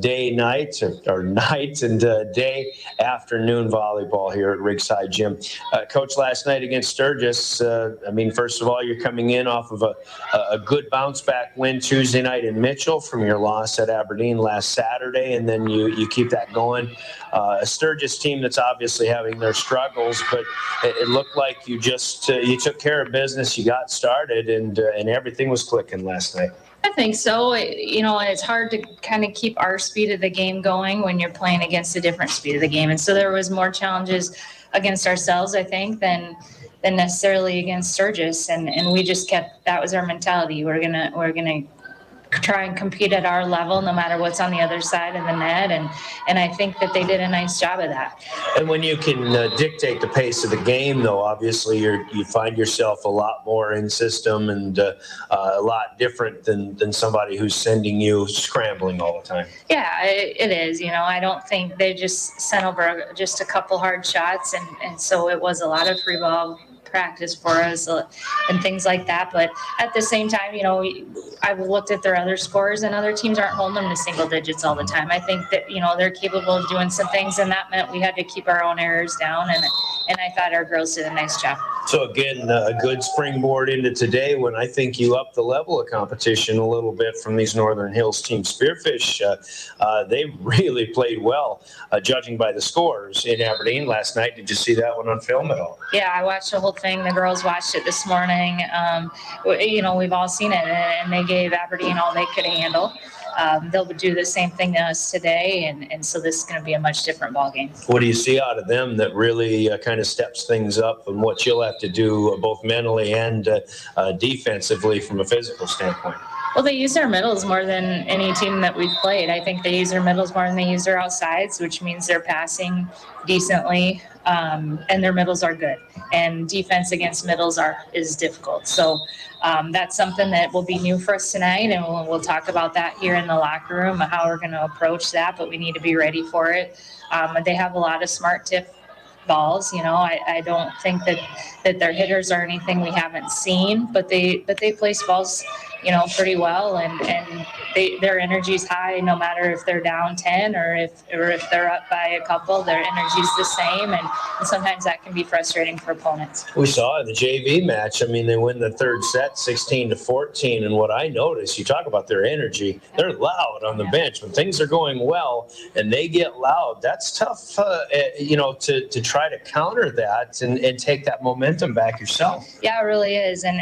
day nights or night and day afternoon volleyball here at Rigside Gym. Coach, last night against Sturgis, first of all, you're coming in off of a good bounce-back win Tuesday night in Mitchell from your loss at Aberdeen last Saturday, and then you keep that going. A Sturgis team that's obviously having their struggles, but it looked like you just you took care of business. You got started, and everything was clicking last night. I think so. It's hard to kind of keep our speed of the game going when you're playing against a different speed of the game, and so there was more challenges against ourselves, I think, than necessarily against Sturgis, and we just kept, that was our mentality. We're gonna try and compete at our level no matter what's on the other side of the net, and I think that they did a nice job of that. And when you can dictate the pace of the game, though, obviously you find yourself a lot more in system and a lot different than somebody who's sending you scrambling all the time. Yeah, it is. I don't think they just sent over just a couple hard shots, and so it was a lot of free ball practice for us and things like that. But at the same time, I've looked at their other scores, and other teams aren't holding them to single digits all the time. I think that, they're capable of doing some things, and that meant we had to keep our own errors down, and I thought our girls did a nice job. So again, a good springboard into today when I think you up the level of competition a little bit from these Northern Hills teams. Spearfish, they really played well, judging by the scores in Aberdeen last night. Did you see that one on film at all? Yeah, I watched the whole thing. The girls watched it this morning. We've all seen it, and they gave Aberdeen all they could handle. they'll do the same thing to us today, and so this is going to be a much different ball game. What do you see out of them that really kind of steps things up, and what you'll have to do both mentally and defensively from a physical standpoint? Well, they use their middles more than any team that we've played. I think they use their middles more than they use their outsides, which means they're passing decently, and their middles are good. And defense against middles is difficult. So that's something that will be new for us tonight, and we'll talk about that here in the locker room, how we're going to approach that, but we need to be ready for it. They have a lot of smart tip balls. I don't think that their hitters are anything we haven't seen, but they place balls pretty well, and their energy's high no matter if they're down 10 or if they're up by a couple. Their energy's the same, and sometimes that can be frustrating for opponents. We saw in the JV match, they win the third set 16-14, and what I noticed, you talk about their energy, they're loud on the bench. When things are going well and they get loud, that's tough to try to counter that and take that momentum back yourself. Yeah, it really is, and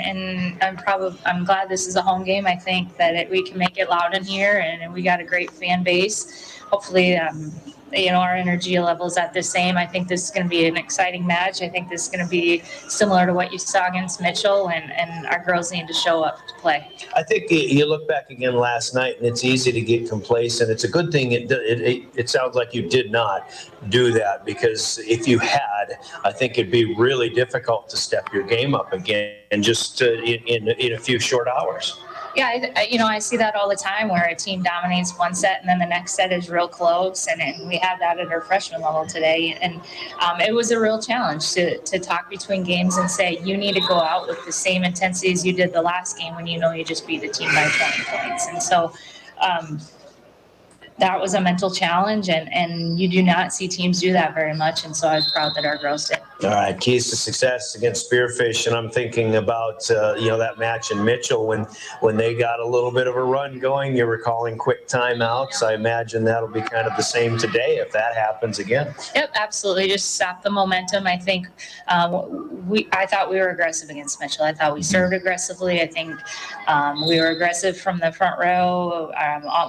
I'm glad this is a home game. I think that we can make it loud in here, and we got a great fan base. Hopefully, our energy level is at the same. I think this is going to be an exciting match. I think this is going to be similar to what you saw against Mitchell, and our girls need to show up to play. I think you look back again last night, and it's easy to get complacent. It's a good thing it sounds like you did not do that, because if you had, I think it'd be really difficult to step your game up again and just in a few short hours. Yeah, I see that all the time where a team dominates one set and then the next set is real close, and we had that at our freshman level today. And it was a real challenge to talk between games and say, you need to go out with the same intensity as you did the last game when you just beat the team by 20 points. And so that was a mental challenge, and you do not see teams do that very much, and so I was proud that our girls did. All right, keys to success against Spearfish, and I'm thinking about that match in Mitchell when they got a little bit of a run going. You were calling quick timeouts. I imagine that'll be kind of the same today if that happens again. Yep, absolutely. Just stop the momentum. I think I thought we were aggressive against Mitchell. I thought we served aggressively. I think we were aggressive from the front row.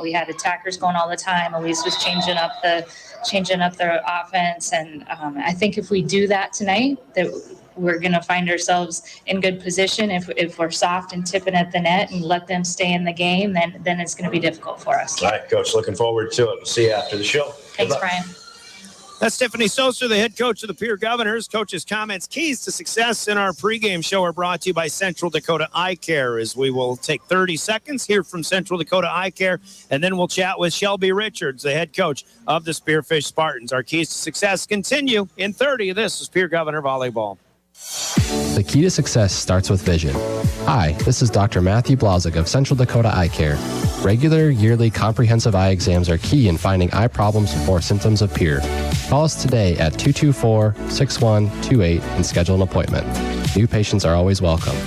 We had attackers going all the time. Elise was changing up the offense, and I think if we do that tonight, that we're going to find ourselves in good position. If we're soft and tipping at the net and let them stay in the game, then it's going to be difficult for us. All right, Coach, looking forward to it. We'll see you after the show. Thanks, Brian. That's Tiffany Soser, the head coach of the Pierre Governors. Coach's comments, keys to success in our pregame show are brought to you by Central Dakota Eye Care, as we will take 30 seconds, hear from Central Dakota Eye Care, and then we'll chat with Shelby Richards, the head coach of the Spearfish Spartans. Our keys to success continue in 30. This is Pierre Governor Volleyball. The key to success starts with vision. Hi, this is Dr. Matthew Blazek of Central Dakota Eye Care. Regular, yearly, comprehensive eye exams are key in finding eye problems or symptoms of Pierre. Call us today at 224-6128 and schedule an appointment. New patients are always welcome.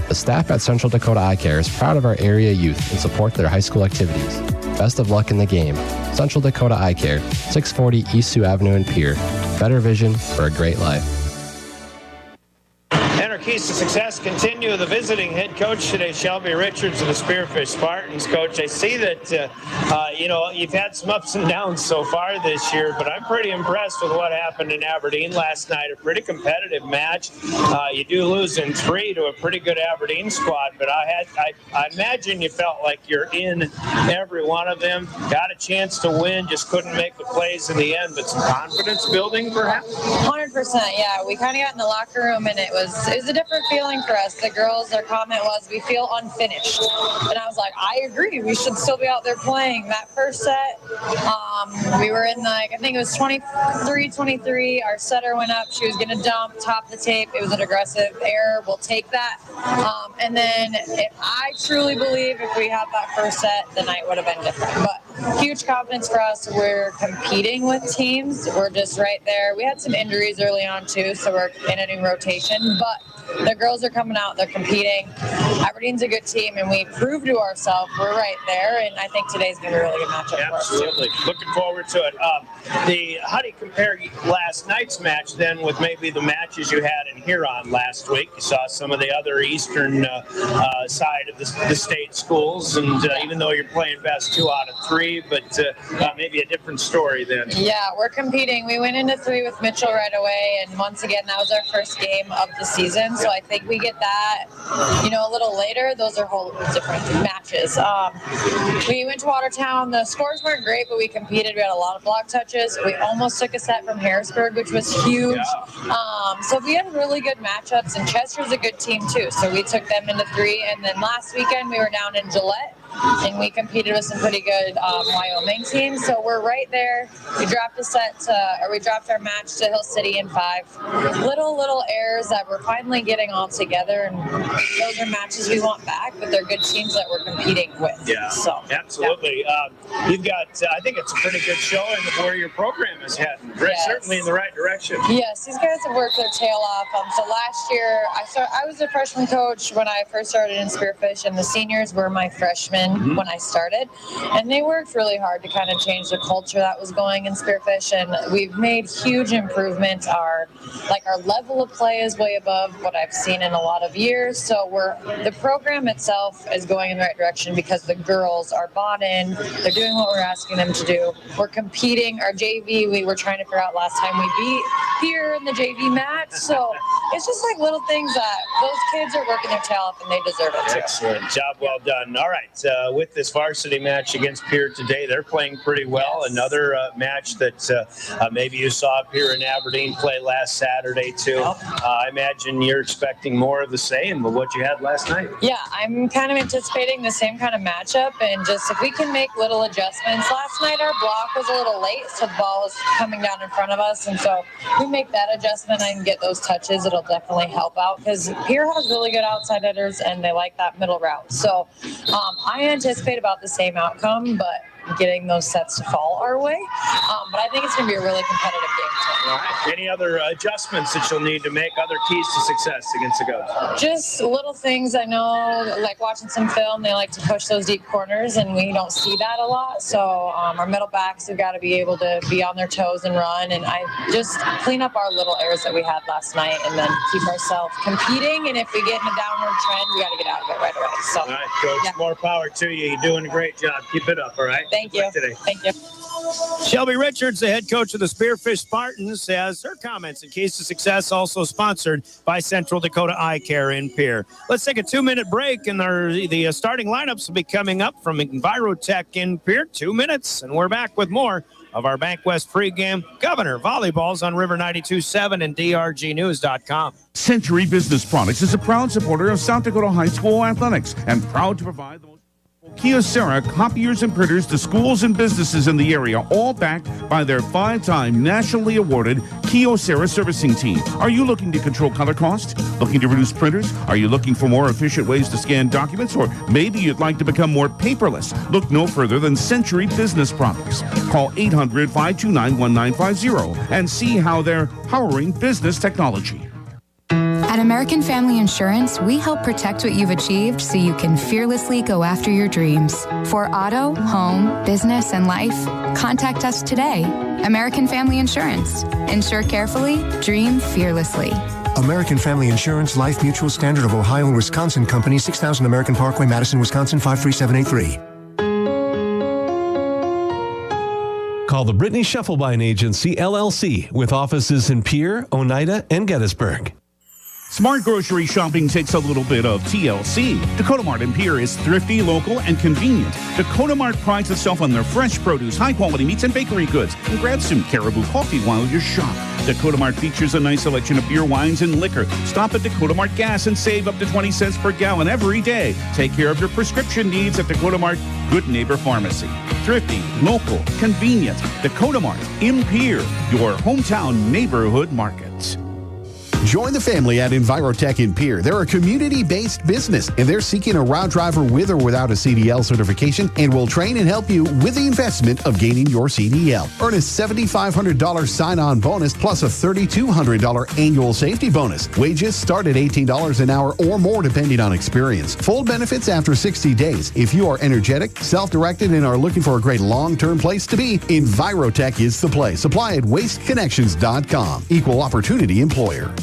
The staff at Central Dakota Eye Care is proud of our area youth and support their high school activities. Best of luck in the game. Central Dakota Eye Care, 640 East Sioux Avenue in Pierre. Better vision for a great life. And our keys to success continue. The visiting head coach today, Shelby Richards of the Spearfish Spartans. Coach, I see that, you've had some ups and downs so far this year, but I'm pretty impressed with what happened in Aberdeen last night. A pretty competitive match. You do lose in 3 to a pretty good Aberdeen squad, but I imagine you felt like you're in every one of them. Got a chance to win, just couldn't make the plays in the end, but some confidence building perhaps? 100%, yeah. We kind of got in the locker room, and it was a different feeling for us. The girls, their comment was, we feel unfinished. And I was like, I agree. We should still be out there playing. That first set, we were in I think it was 23-23. Our setter went up. She was going to dump, top the tape. It was an aggressive error. We'll take that. And then I truly believe if we had that first set, the night would have been different. But huge confidence for us. We're competing with teams. We're just right there. We had some injuries early on too, so we're in a new rotation, but the girls are coming out, they're competing. Aberdeen's a good team, and we proved to ourselves we're right there, and I think today's going to be a really good matchup for us. Absolutely. Looking forward to it. How do you compare last night's match then with maybe the matches you had in Huron last week? You saw some of the other eastern side of the state schools, and even though you're playing best 2 out of 3, but maybe a different story then. Yeah, we're competing. We went into 3 with Mitchell right away, and once again, that was our first game of the season. So I think we get that, a little later. Those are whole different matches. We went to Watertown. The scores weren't great, but we competed. We had a lot of block touches. We almost took a set from Harrisburg, which was huge. So we had really good matchups, and Chester's a good team too. So we took them into 3. And then last weekend we were down in Gillette, and we competed with some pretty good Wyoming teams. So we're right there. We dropped our match to Hill City in 5. Little errors that we're finally getting all together, and those are matches we want back, but they're good teams that we're competing with. Yeah, so absolutely. Yeah. You've got, I think it's a pretty good showing of where your program is heading. Certainly in the right direction. Yes, these guys have worked their tail off. So last year, I was a freshman coach when I first started in Spearfish, and the seniors were my freshmen when I started, and they worked really hard to kind of change the culture that was going in Spearfish, and we've made huge improvements. Our level of play is way above what I've seen in a lot of years, so the program itself is going in the right direction because the girls are bought in. They're doing what we're asking them to do. We're competing. Our JV, we were trying to figure out last time we beat here in the JV match, so it's just like little things that those kids are working their tail off, and they deserve it too. Excellent job, well done. All right, with this varsity match against Pierre today, they're playing pretty well. Yes. Another match that maybe you saw Pierre and Aberdeen play last Saturday too. I imagine you're expecting more of the same of what you had last night. Yeah, I'm kind of anticipating the same kind of matchup, and just if we can make little adjustments. Last night our block was a little late, so the ball was coming down in front of us, and so if we make that adjustment and get those touches, it'll definitely help out because Pierre has really good outside hitters and they like that middle route. So I anticipate about the same outcome, but getting those sets to fall our way. But I think it's going to be a really competitive game today. All right. Any other adjustments that you'll need to make, other keys to success against the Govs? Just little things. I know, like watching some film, they like to push those deep corners, and we don't see that a lot. So our middle backs have got to be able to be on their toes and run, and I just clean up our little errors that we had last night and then keep ourselves competing. And if we get in a downward trend, we got to get out of it right away. So, all right, Coach, more power to you. You're doing a great job. Keep it up, all right? Thank you. Thank you. Shelby Richards, the head coach of the Spearfish Spartans, has her comments in Case of Success, also sponsored by Central Dakota Eye Care in Pierre. Let's take a 2-minute break, and the starting lineups will be coming up from Envirotech in Pierre. 2 minutes, and we're back with more of our Bank West pregame. Governor Volleyballs on River 92.7 and drgnews.com. Century Business Products is a proud supporter of South Dakota High School athletics and proud to provide the Kyocera copiers and printers to schools and businesses in the area, all backed by their 5-time nationally awarded Kyocera servicing team. Are you looking to control color cost? Looking to reduce printers? Are you looking for more efficient ways to scan documents? Or maybe you'd like to become more paperless? Look no further than Century Business Products. Call 800-529-1950 and see how they're powering business technology. At American Family Insurance, we help protect what you've achieved so you can fearlessly go after your dreams. For auto, home, business, and life, contact us today. American Family Insurance. Insure carefully, dream fearlessly. American Family Insurance, Life Mutual, Standard of Ohio and Wisconsin Company, 6000 American Parkway, Madison, Wisconsin, 53783. Call the Brittany Scheffelbein Agency, LLC, with offices in Pierre, Oneida, and Gettysburg. Smart grocery shopping takes a little bit of TLC. Dakota Mart in Pierre is thrifty, local, and convenient. Dakota Mart prides itself on their fresh produce, high-quality meats, and bakery goods. And grab some Caribou coffee while you shop. Dakota Mart features a nice selection of beer, wines, and liquor. Stop at Dakota Mart Gas and save up to 20 cents per gallon every day. Take care of your prescription needs at Dakota Mart Good Neighbor Pharmacy. Thrifty, local, convenient. Dakota Mart in Pierre, your hometown neighborhood market. Join the family at Envirotech in Pierre. They're a community-based business, and they're seeking a route driver with or without a CDL certification and will train and help you with the investment of gaining your CDL. Earn a $7,500 sign-on bonus plus a $3,200 annual safety bonus. Wages start at $18 an hour or more depending on experience. Full benefits after 60 days. If you are energetic, self-directed, and are looking for a great long-term place to be, Envirotech is the place. Apply at wasteconnections.com. Equal opportunity employer.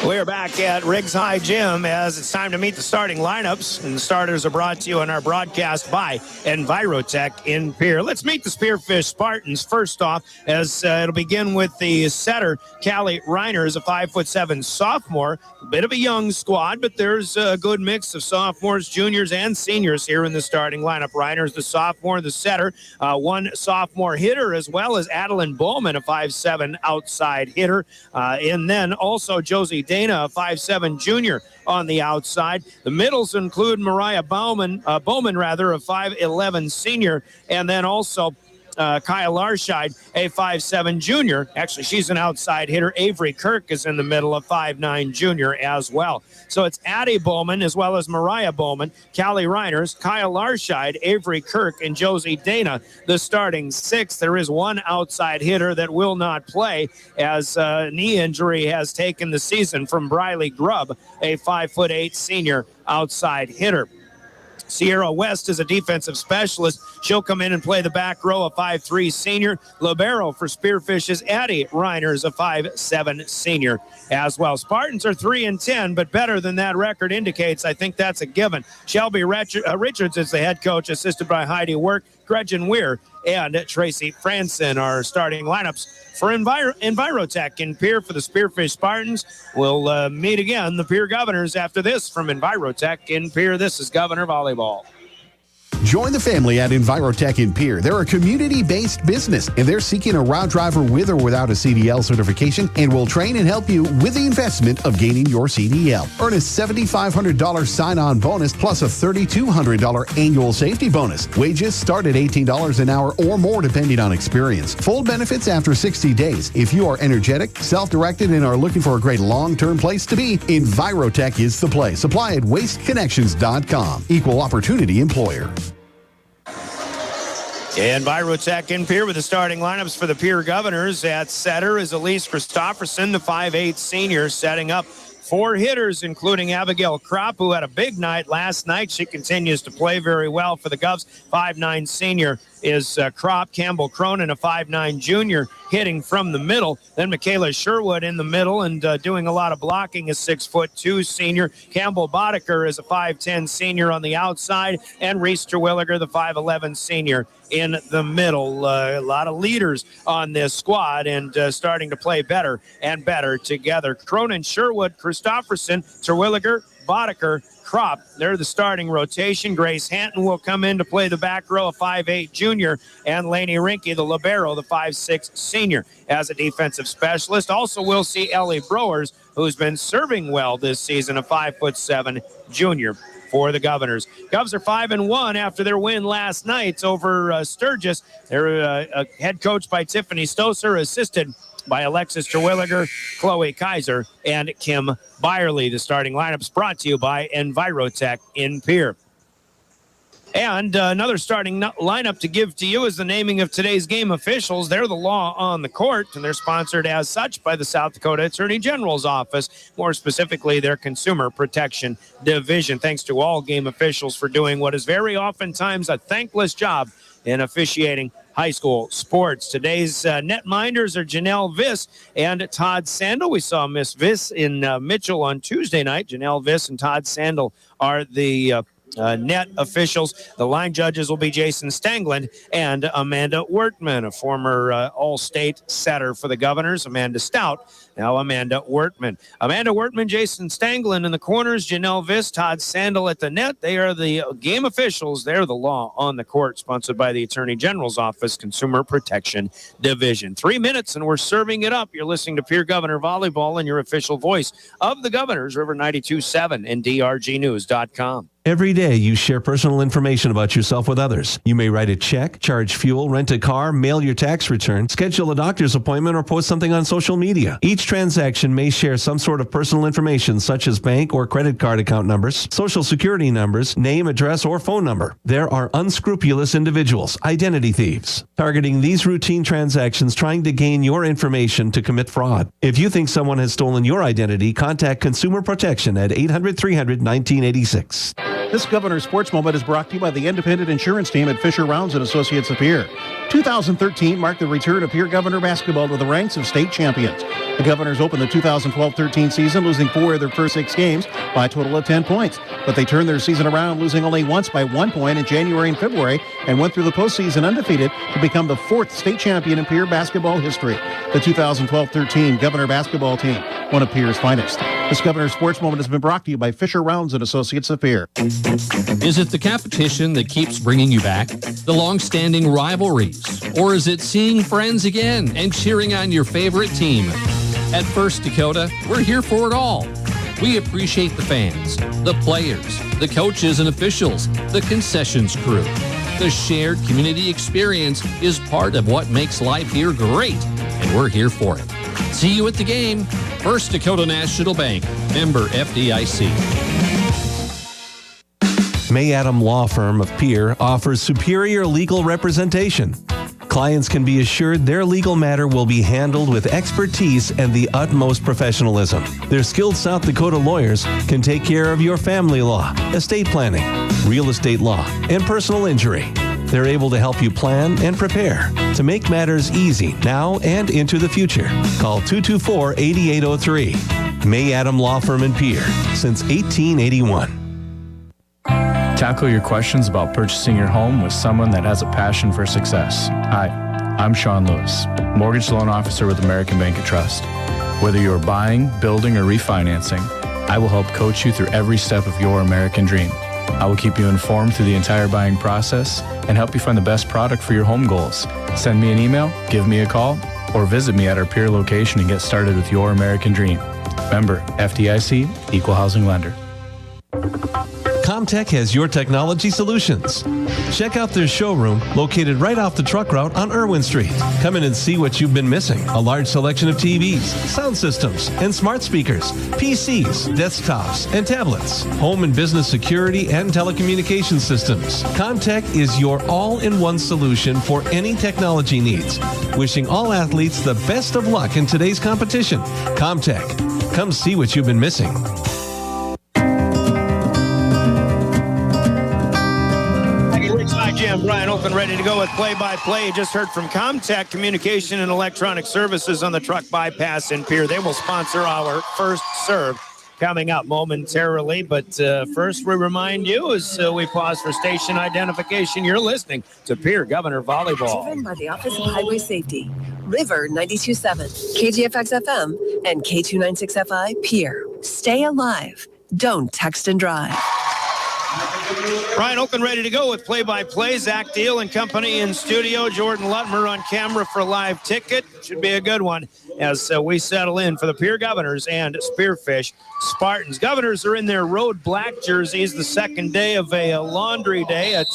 We're back at Riggs High Gym as it's time to meet the starting lineups. And the starters are brought to you on our broadcast by Envirotech in Pierre. Let's meet the Spearfish Spartans first off, as it'll begin with the setter, Callie Reiner, is a 5'7" sophomore. A bit of a young squad, but there's a good mix of sophomores, juniors, and seniors here in the starting lineup. Reiner's the sophomore, the setter, one sophomore hitter, as well as Adeline Bowman, a 5'7" outside hitter. And then also Josie Dana, a 5'7" junior on the outside. The middles include Mariah Bowman, a 5'11" senior, and then also Kaya Larscheid, a 5'7" junior. Actually, she's an outside hitter. Avery Kirk is in the middle, of 5'9" junior as well. So it's Addie Bowman as well as Mariah Bowman, Callie Reiners, Kaya Larscheid, Avery Kirk, and Josie Dana, the starting six. There is one outside hitter that will not play as a knee injury has taken the season from Briley Grubb, a 5'8" senior outside hitter. Sierra West is a defensive specialist. She'll come in and play the back row, a 5'3" senior. Libero for Spearfish is Addie Reiners, a 5'7" senior as well. Spartans are 3-10, but better than that record indicates. I think that's a given. Shelby Richards is the head coach, assisted by Heidi Work, Gretchen Weir, and Tracy Franson are starting lineups for Envirotech in Pierre for the Spearfish Spartans. We'll meet again the Pierre Governors after this from Envirotech in Pierre. This is Governor Volleyball. Join the family at Envirotech in Pierre. They're a community-based business, and they're seeking a route driver with or without a CDL certification and will train and help you with the investment of gaining your CDL. Earn a $7,500 sign-on bonus plus a $3,200 annual safety bonus. Wages start at $18 an hour or more depending on experience. Full benefits after 60 days. If you are energetic, self-directed, and are looking for a great long-term place to be, Envirotech is the place. Apply at wasteconnections.com. Equal opportunity employer. Envirotech in Pierre with the starting lineups for the Pierre Governors. At setter is Elise Christofferson, the 5'8" senior, setting up four hitters, including Abigail Kropp, who had a big night last night. She continues to play very well for the Govs. 5'9" senior is Kropp. Campbell Cronin, a 5'9" junior, hitting from the middle. Then Michaela Sherwood in the middle and doing a lot of blocking, a 6'2" senior. Campbell Boddicker is a 5'10" senior on the outside, and Reese Terwilliger, the 5'11" senior, in the middle. A lot of leaders on this squad and starting to play better and better together. Cronin, Sherwood, Christofferson, Terwilliger, Boddicker, Kropp. They're the starting rotation. Grace Hanton will come in to play the back row, a 5'8" junior, and Lainey Rinke, the libero, the 5'6" senior, as a defensive specialist. Also, we'll see Ellie Browers, who's been serving well this season, a 5'7" junior for the Governors. Govs are 5-1 after their win last night over Sturgis. They're head coached by Tiffany Stoser, assisted by Alexis Terwilliger, Chloe Kaiser, and Kim Byerly. The starting lineups brought to you by Envirotech in Pierre. And another starting lineup to give to you is the naming of today's game officials. They're the law on the court, and they're sponsored as such by the South Dakota Attorney General's office, more specifically their Consumer Protection Division. Thanks to all game officials for doing what is very oftentimes a thankless job in officiating high school sports. Today's netminders are Janelle Viss and Todd Sandel. We saw Miss Viss in Mitchell on Tuesday night. Janelle Viss and Todd Sandel are the net officials. The line judges will be Jason Stanglin and Amanda Wertman, a former All-State setter for the Governors. Amanda Stout Now Amanda Wertman. Amanda Wertman, Jason Stanglin in the corners, Janelle Viss, Todd Sandel at the net. They are the game officials. They're the law on the court, sponsored by the Attorney General's Office Consumer Protection Division. 3 minutes, and we're serving it up. You're listening to Pierre Governor Volleyball and your official voice of the Governors, River 92.7 and drgnews.com. Every day, you share personal information about yourself with others. You may write a check, charge fuel, rent a car, mail your tax return, schedule a doctor's appointment, or post something on social media. Each transaction may share some sort of personal information, such as bank or credit card account numbers, social security numbers, name, address, or phone number. There are unscrupulous individuals, identity thieves, targeting these routine transactions, trying to gain your information to commit fraud. If you think someone has stolen your identity, contact Consumer Protection at 800-300-1986. This Governor Sports Moment is brought to you by the independent insurance team at Fisher Rounds and Associates of Pierre. 2013 marked the return of Pierre Governor basketball to the ranks of state champions. The Governors opened the 2012-13 season losing 4 of their first 6 games by a total of 10 points. But they turned their season around, losing only once by 1 point in January and February, and went through the postseason undefeated to become the 4th state champion in Pierre basketball history. The 2012-13 Governor basketball team, one of Pierre's finest. This Governor Sports Moment has been brought to you by Fisher Rounds and Associates of Pierre. Is it the competition that keeps bringing you back? The long-standing rivalries? Or is it seeing friends again and cheering on your favorite team? At First Dakota, we're here for it all. We appreciate the fans, the players, the coaches and officials, the concessions crew. The shared community experience is part of what makes life here great, and we're here for it. See you at the game. First Dakota National Bank, member FDIC. May Adam Law Firm of Pierre offers superior legal representation. Clients can be assured their legal matter will be handled with expertise and the utmost professionalism. Their skilled South Dakota lawyers can take care of your family law, estate planning, real estate law, and personal injury. They're able to help you plan and prepare to make matters easy now and into the future. Call 224-8803. May Adam Law Firm in Pierre since 1881. Tackle your questions about purchasing your home with someone that has a passion for success. Hi, I'm Sean Lewis, Mortgage Loan Officer with American Bank and Trust. Whether you're buying, building, or refinancing, I will help coach you through every step of your American dream. I will keep you informed through the entire buying process and help you find the best product for your home goals. Send me an email, give me a call, or visit me at our Pierre location and get started with your American dream. Member, FDIC, Equal Housing Lender. Comtech has your technology solutions. Check out their showroom located right off the truck route on Irwin Street. Come in and see what you've been missing. A large selection of TVs, sound systems, and smart speakers, PCs, desktops, and tablets, home and business security and telecommunication systems. Comtech is your all-in-one solution for any technology needs. Wishing all athletes the best of luck in today's competition. Comtech. Come see what you've been missing. Jim Brian Oakland ready to go with play-by-play. Just heard from Comtech Communication and Electronic Services on the truck bypass in Pierre. They will sponsor our first serve coming up momentarily. But first, we remind you as we pause for station identification, you're listening to Pierre Governor Volleyball. Driven by the Office of Highway Safety, River 92.7, KGFX FM, and K296FI Pierre. Stay alive. Don't text and drive. Ryan Oakland ready to go with play-by-play. Zach Deal and company in studio. Jordan Lutmer on camera for live ticket. Should be a good one as we settle in for the Pierre Governors and Spearfish Spartans. Governors are in their road black jerseys. The second day of a laundry day, a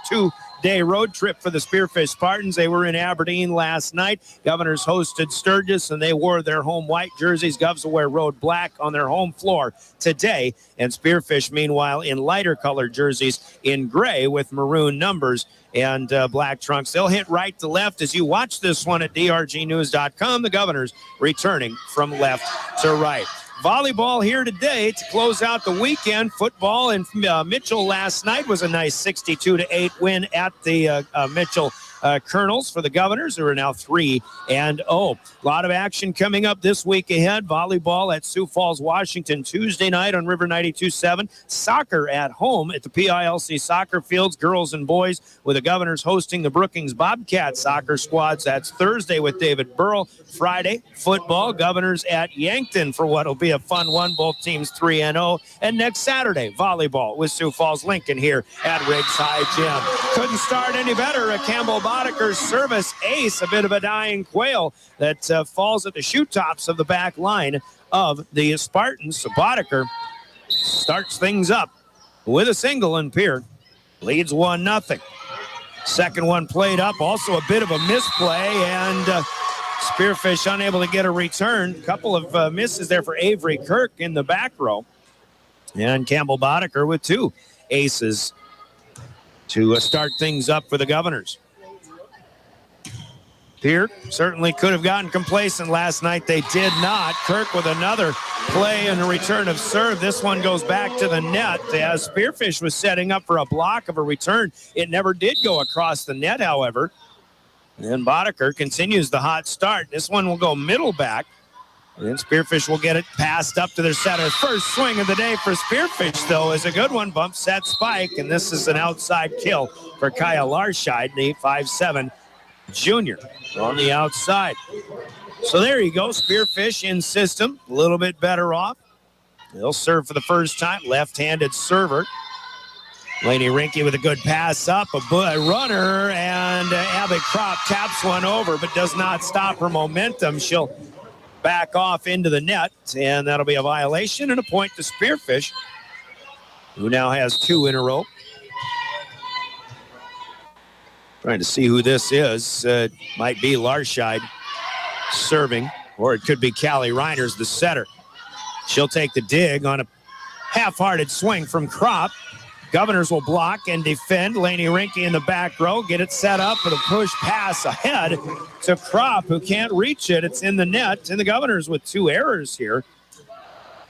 two-day road trip for the Spearfish Spartans. They were in Aberdeen last night. Governors hosted Sturgis, and they wore their home white jerseys. Govs will wear road black on their home floor today. And Spearfish, meanwhile, in lighter colored jerseys in gray with maroon numbers and black trunks. They'll hit right to left as you watch this one at drgnews.com. The Governors returning from left to right. Volleyball here today to close out the weekend. Football in Mitchell last night was a nice 62-8 win at the Mitchell Colonels for the Governors, who are now 3-0. A lot of action coming up this week ahead. Volleyball at Sioux Falls, Washington, Tuesday night on River 92.7. Soccer at home at the PILC soccer fields, girls and boys, with the Governors hosting the Brookings Bobcat soccer squads. That's Thursday with David Burrell. Friday, football, Governors at Yankton for what will be a fun one. Both teams 3-0. And next Saturday, volleyball with Sioux Falls Lincoln here at Riggs High Gym. Couldn't start any better. A Campbell Bodeker's service ace, a bit of a dying quail that falls at the shoe tops of the back line of the Spartans. So Bodeker starts things up with a single, and Pierre leads 1-0. Second one played up, also a bit of a misplay, and Spearfish unable to get a return. A couple of misses there for Avery Kirk in the back row. And Campbell Bodeker with 2 aces to start things up for the Governors. Pierre certainly could have gotten complacent last night. They did not. Kirk with another play and a return of serve. This one goes back to the net as Spearfish was setting up for a block of a return. It never did go across the net, however. And Bodeker continues the hot start. This one will go middle back. And then Spearfish will get it passed up to their center. First swing of the day for Spearfish, though, is a good one. Bump set spike, and this is an outside kill for Kyle Larscheid, the 5'7" junior on the outside. So there you go. Spearfish in system, a little bit better off. They'll serve for the first time. Left-handed server. Laney Rinke with a good pass up, a runner, and Abby Kropp taps one over, but does not stop her momentum. She'll back off into the net, and that'll be a violation and a point to Spearfish, who now has 2 in a row. Trying to see who this is. Might be Larscheid serving, or it could be Callie Reiners, the setter. She'll take the dig on a half-hearted swing from Kropp. Governors will block and defend. Laney Rinke in the back row. Get it set up for the push pass ahead to Kropp, who can't reach it. It's in the net. And the Governors, with 2 errors here,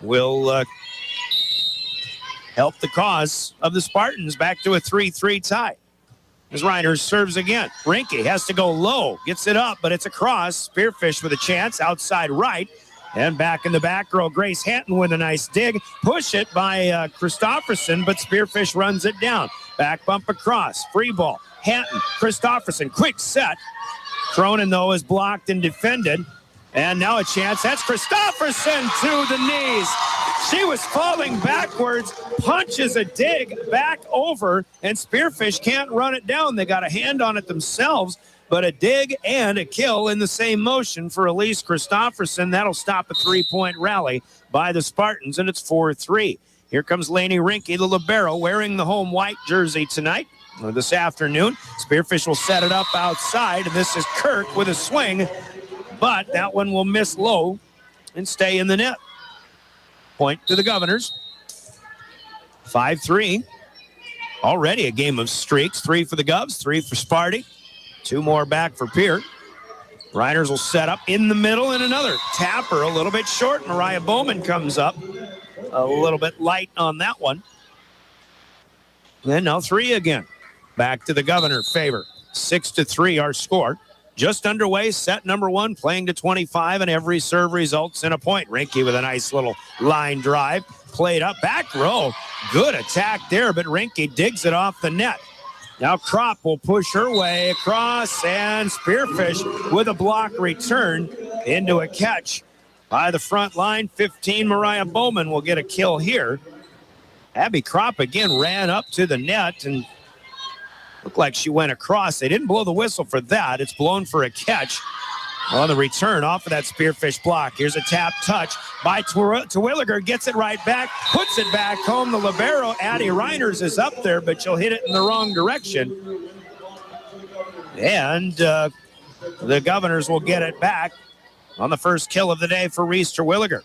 will help the cause of the Spartans back to a 3-3 tie. As Reiners serves again. Rinke has to go low. Gets it up, but it's a cross. Spearfish with a chance outside right. And back in the back row, Grace Hatton with a nice dig. Push it by Christofferson, but Spearfish runs it down. Back bump across. Free ball. Hatton, Christofferson, quick set. Cronin, though, is blocked and defended. And now a chance. That's Christofferson to the knees. She was falling backwards, punches a dig back over, and Spearfish can't run it down. They got a hand on it themselves. But a dig and a kill in the same motion for Elise Christofferson. That'll stop a 3-point rally by the Spartans, and it's 4-3. Here comes Laney Rinke, the libero, wearing the home white jersey tonight, or this afternoon. Spearfish will set it up outside, and this is Kirk with a swing, but that one will miss low and stay in the net. Point to the Governors. 5-3. Already a game of streaks. 3 for the Govs, 3 for Sparty. 2 more back for Pierre. Reiners will set up in the middle, and another tapper, a little bit short. Mariah Bowman comes up a little bit light on that one. Then now 3 again. Back to the Governor favor. 6-3 our score. Just underway, set number 1, playing to 25, and every serve results in a point. Rinke with a nice little line drive. Played up, back row. Good attack there, but Rinke digs it off the net. Now Kropp will push her way across, and Spearfish with a block return into a catch by the front line. 15, Mariah Bowman will get a kill here. Abby Kropp again ran up to the net and looked like she went across. They didn't blow the whistle for that. It's blown for a catch on the return off of that Spearfish block. Here's a tap touch by Terwilliger. Gets it right back, puts it back home. The libero, Addie Reiners, is up there, but she'll hit it in the wrong direction. And the Governors will get it back on the first kill of the day for Reese Terwilliger.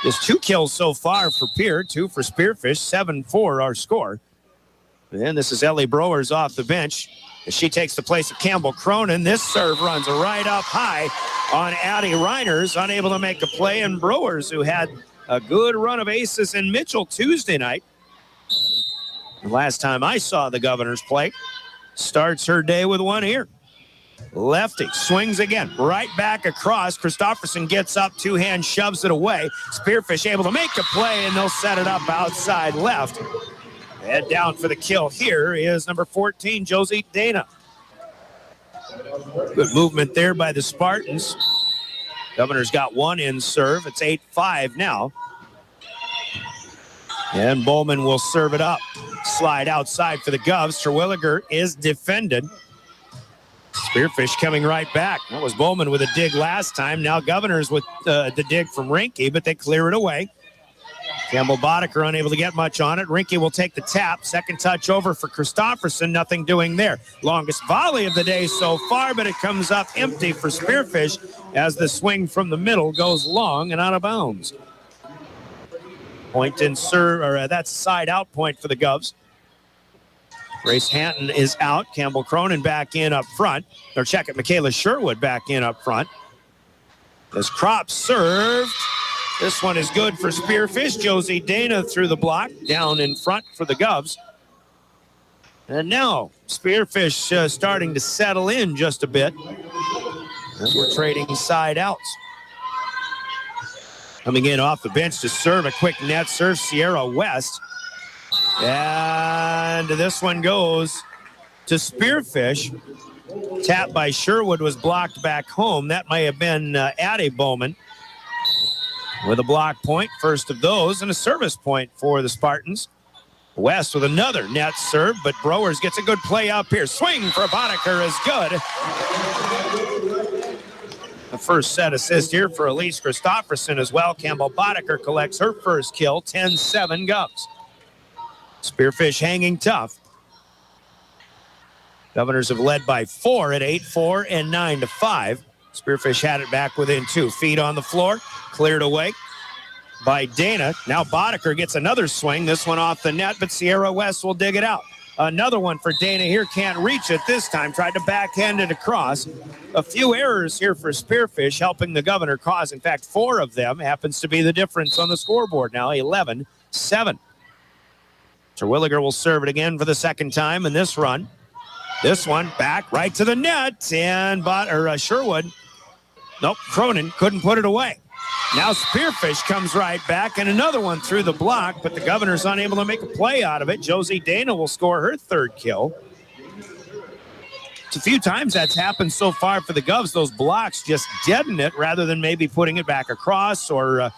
Just 2 kills so far for Pierre, 2 for Spearfish, 7-4 our score. And this is Ellie Browers off the bench as she takes the place of Campbell Cronin. This serve runs right up high on Addie Reiners, unable to make a play. And Brewers, who had a good run of aces in Mitchell Tuesday night. The last time I saw the Governors play, starts her day with one here. Lefty swings again, right back across. Christofferson gets up, two-hand shoves it away. Spearfish able to make a play, and they'll set it up outside left. Head down for the kill here is number 14, Josie Dana. Good movement there by the Spartans. Governors got one in serve. It's 8-5 now. And Bowman will serve it up. Slide outside for the Govs. Terwilliger is defended. Spearfish coming right back. That was Bowman with a dig last time. Now Governors with the dig from Rinke, but they clear it away. Campbell Boddicker unable to get much on it. Rinke will take the tap. Second touch over for Christofferson. Nothing doing there. Longest volley of the day so far, but it comes up empty for Spearfish as the swing from the middle goes long and out of bounds. Point in serve, or that's side out point for the Govs. Grace Hanton is out. Campbell Cronin back in up front. Or check it, Michaela Sherwood back in up front. As Kropp served. This one is good for Spearfish. Josie Dana through the block. Down in front for the Govs. And now Spearfish starting to settle in just a bit. As we're trading side outs. Coming in off the bench to serve a quick net serve, Sierra West. And this one goes to Spearfish. Tap by Sherwood was blocked back home. That may have been Addie Bowman with a block point, first of those, and a service point for the Spartans. West with another net serve, but Browers gets a good play up here. Swing for Boddicker is good. The first set assist here for Elise Christofferson as well. Campbell Boddicker collects her first kill, 10-7 Govs. Spearfish hanging tough. Governors have led by 4 at 8-4 and 9-5. Spearfish had it back within 2. Feet on the floor, cleared away by Dana. Now Boddicker gets another swing. This one off the net, but Sierra West will dig it out. Another one for Dana here. Can't reach it this time. Tried to backhand it across. A few errors here for Spearfish, helping the Governor cause. In fact, 4 of them happens to be the difference on the scoreboard now, 11-7. Terwilliger will serve it again for the second time in this run. This one back right to the net, and Sherwood. Nope, Cronin couldn't put it away. Now Spearfish comes right back, and another one through the block, but the Governor's unable to make a play out of it. Josie Dana will score her third kill. It's a few times that's happened so far for the Govs. Those blocks just deaden it rather than maybe putting it back across or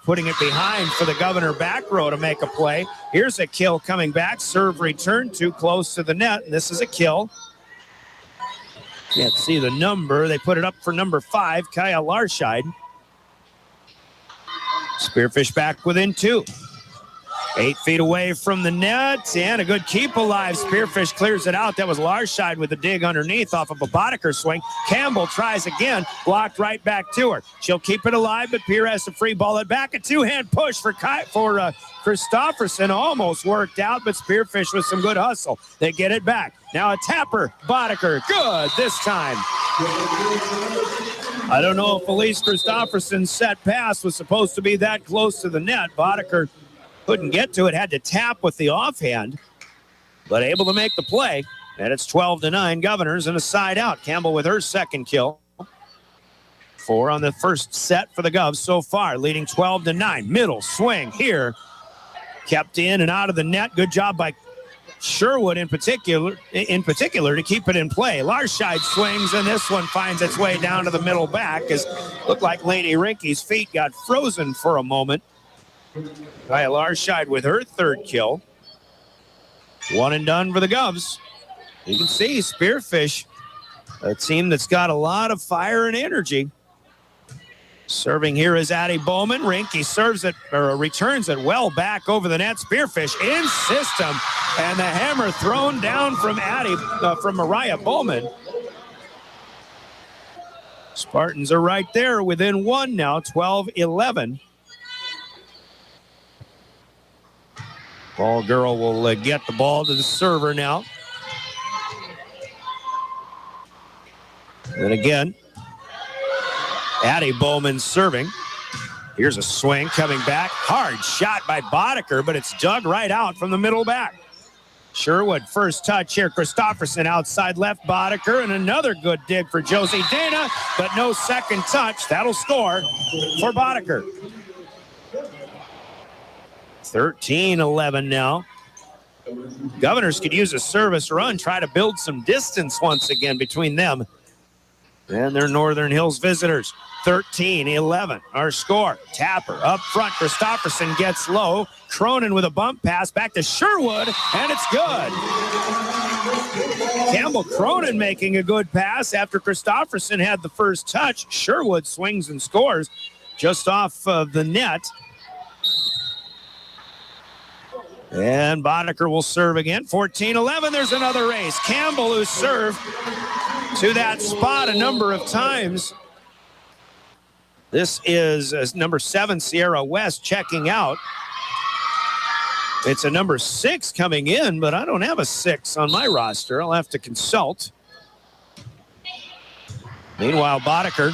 putting it behind for the Governor back row to make a play. Here's a kill coming back. Serve return too close to the net, and this is a kill. Can't see the number. They put it up for number 5, Kaya Larscheid. Spearfish back within 2. 8 feet away from the net, and a good keep alive. Spearfish clears it out. That was Larscheid with a dig underneath off of a Boddicker swing. Campbell tries again, blocked right back to her. She'll keep it alive, but Pierre has to free ball it back. A two-hand push for Christofferson. Almost worked out, but Spearfish with some good hustle. They get it back. Now a tapper, Boddicker. Good this time. I don't know if Elise Christofferson's set pass was supposed to be that close to the net. Boddicker couldn't get to it, had to tap with the offhand, but able to make the play. And it's 12-9 Governors and a side out. Campbell with her second kill. 4 on the first set for the Govs so far, leading 12-9. Middle swing here. Kept in and out of the net. Good job by Sherwood in particular to keep it in play. Larscheid swings, and this one finds its way down to the middle back as looked like Lady Rinke's feet got frozen for a moment. Kaya Larscheid with her third kill. 1 and done for the Govs. You can see Spearfish, a team that's got a lot of fire and energy. Serving here is Addie Bowman. Rinke serves it, or returns it well back over the net. Spearfish in system, and the hammer thrown down from Mariah Bowman. Spartans are right there within 1 now, 12-11. Ball girl will get the ball to the server now. And again, Addie Bowman serving. Here's a swing coming back. Hard shot by Boddicker, but it's dug right out from the middle back. Sherwood, first touch here. Christofferson outside left, Boddicker, and another good dig for Josie Dana, but no second touch. That'll score for Boddicker. 13-11 now. Governors could use a service run, try to build some distance once again between them and their Northern Hills visitors. 13-11, our score. Tapper up front. Christofferson gets low. Cronin with a bump pass back to Sherwood, and it's good. Campbell Cronin making a good pass after Christofferson had the first touch. Sherwood swings and scores just off of the net. And Boddicker will serve again. 14-11, there's another race. Campbell, who served to that spot a number of times. This is number 7, Sierra West, checking out. It's a number 6 coming in, but I don't have a 6 on my roster. I'll have to consult. Meanwhile, Boddicker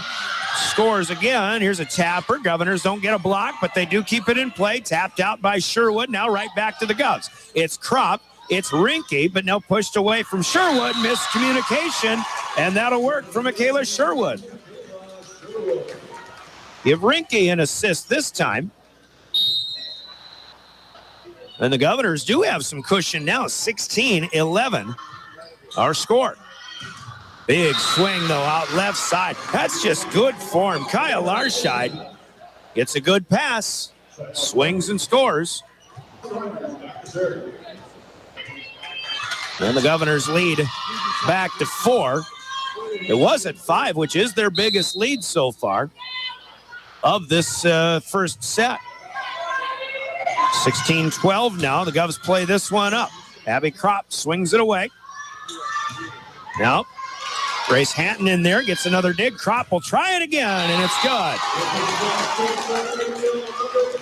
scores again. Here's a tapper. Governors don't get a block, but they do keep it in play. Tapped out by Sherwood. Now right back to the Govs. It's Kropp. It's Rinke, but now pushed away from Sherwood. Miscommunication, and that'll work for Michaela Sherwood. Give Rinke an assist this time. And the Governors do have some cushion now. 16-11, our score. Big swing, though, out left side. That's just good form. Kyle Larscheid gets a good pass, swings and scores. And the Governors lead back to 4. It was at 5, which is their biggest lead so far of this first set. 16-12 now. The Govs play this one up. Abby Kropp swings it away. Now, Grace Hatton in there, gets another dig. Kropp will try it again, and it's good.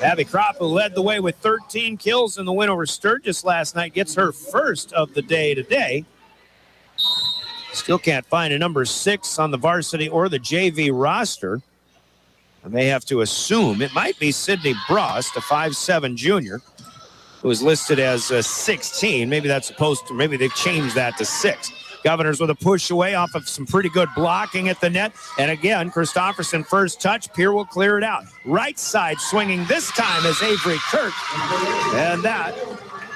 Abby Kropp, who led the way with 13 kills in the win over Sturgis last night, gets her first of the day today. Still can't find a number 6 on the varsity or the JV roster. I may have to assume it might be Sydney Brost, a 5'7" junior, who is listed as 16. Maybe that's supposed to, maybe they've changed that to 6. Governors with a push away off of some pretty good blocking at the net. And again, Christofferson first touch. Pierre will clear it out. Right side swinging this time is Avery Kirk. And that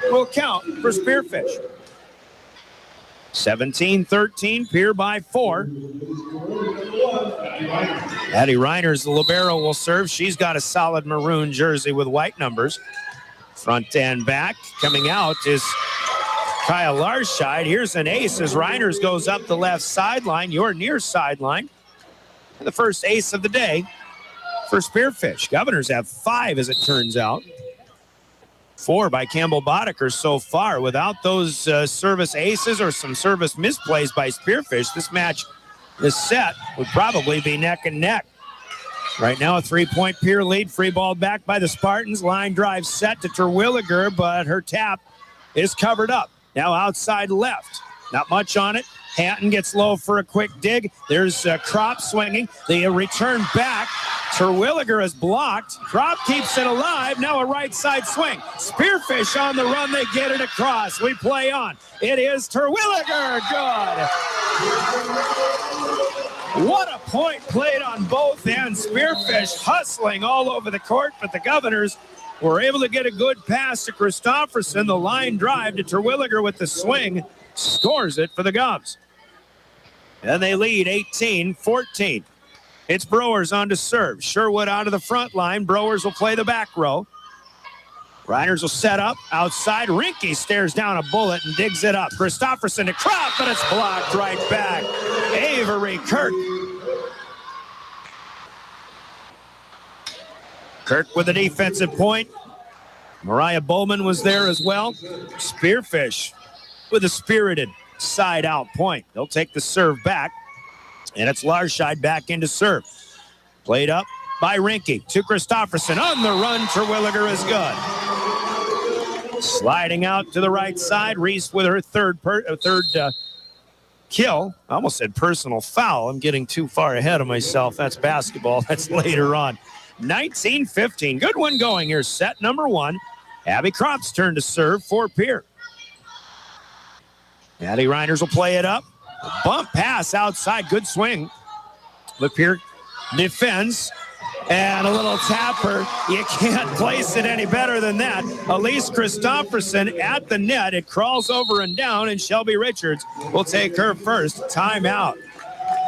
will count for Spearfish. 17-13, Pierre by 4. Addie Reiners, the libero, will serve. She's got a solid maroon jersey with white numbers. Front and back. Coming out is Kyle Larscheid. Here's an ace as Reiners goes up the left sideline, your near sideline. The first ace of the day for Spearfish. Governors have 5, as it turns out. 4 by Campbell Boddicker so far. Without those service aces or some service misplays by Spearfish, this match, this set, would probably be neck and neck. Right now, a 3-point Pierre lead. Free ball back by the Spartans. Line drive set to Terwilliger, but her tap is covered up. Now outside left. Not much on it. Hatton gets low for a quick dig. There's Kropp swinging. The return back. Terwilliger is blocked. Kropp keeps it alive. Now a right side swing. Spearfish on the run. They get it across. We play on. It is Terwilliger. Good. What a point played on both ends. Spearfish hustling all over the court, but the Governors were able to get a good pass to Christofferson. The line drive to Terwilliger with the swing. Scores it for the Govs. And they lead 18-14. It's Brewers on to serve. Sherwood out of the front line. Brewers will play the back row. Reiners will set up outside. Rinke stares down a bullet and digs it up. Christofferson to Kropp, but it's blocked right back. Avery Kirk. Kirk with a defensive point. Mariah Bowman was there as well. Spearfish with a spirited side-out point. They'll take the serve back, and it's Larscheid back into serve. Played up by Rinke to Christofferson. On the run, Terwilliger is good. Sliding out to the right side, Reese with her third kill. I almost said personal foul. I'm getting too far ahead of myself. That's basketball. That's later on. 19-15. Good one going here. Set number 1. Abby Kropp's turn to serve for Pierre. Addie Reiners will play it up. Bump pass outside. Good swing. But Pierre defends. And a little tapper. You can't place it any better than that. Elise Christopherson at the net. It crawls over and down, and Shelby Richards will take her first timeout.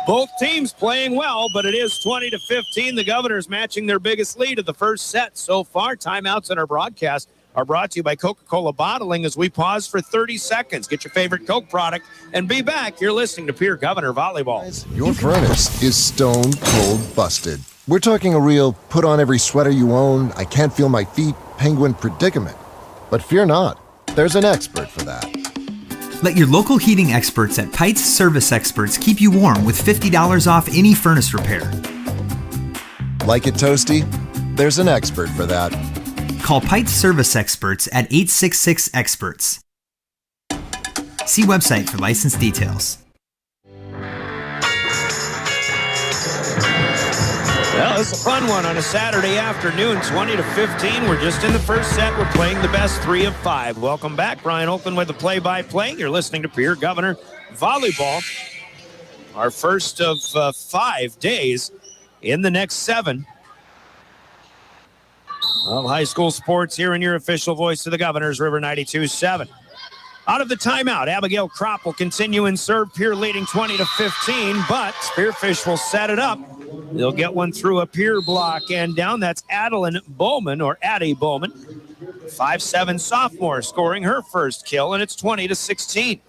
Both teams playing well, but it is 20-15. The Governors matching their biggest lead of the first set so far. Timeouts in our broadcast are brought to you by Coca-Cola Bottling as we pause for 30 seconds. Get your favorite Coke product and be back. You're listening to Pierre Governor Volleyball. Your furnace is stone cold busted. We're talking a real put on every sweater you own, I can't feel my feet, penguin predicament. But fear not, there's an expert for that. Let your local heating experts at Pites Service Experts keep you warm with $50 off any furnace repair. Like it toasty? There's an expert for that. Call Pites Service Experts at 866-EXPERTS. See website for license details. Well, it's a fun one on a Saturday afternoon, 20-15. We're just in the first set. We're playing the best 3 of 5. Welcome back. Brian Oakland with the play-by-play. You're listening to Pierre Governor Volleyball. Our first of 5 days in the next 7 of high school sports here in your official voice of the Governors, River 92.7. Out of the timeout, Abigail Kropp will continue in serve. Pierre leading 20-15, but Spearfish will set it up. They'll get one through a Pierre block and down. That's Adeline Bowman, or Addie Bowman, 5'7" sophomore, scoring her first kill, and it's 20-16.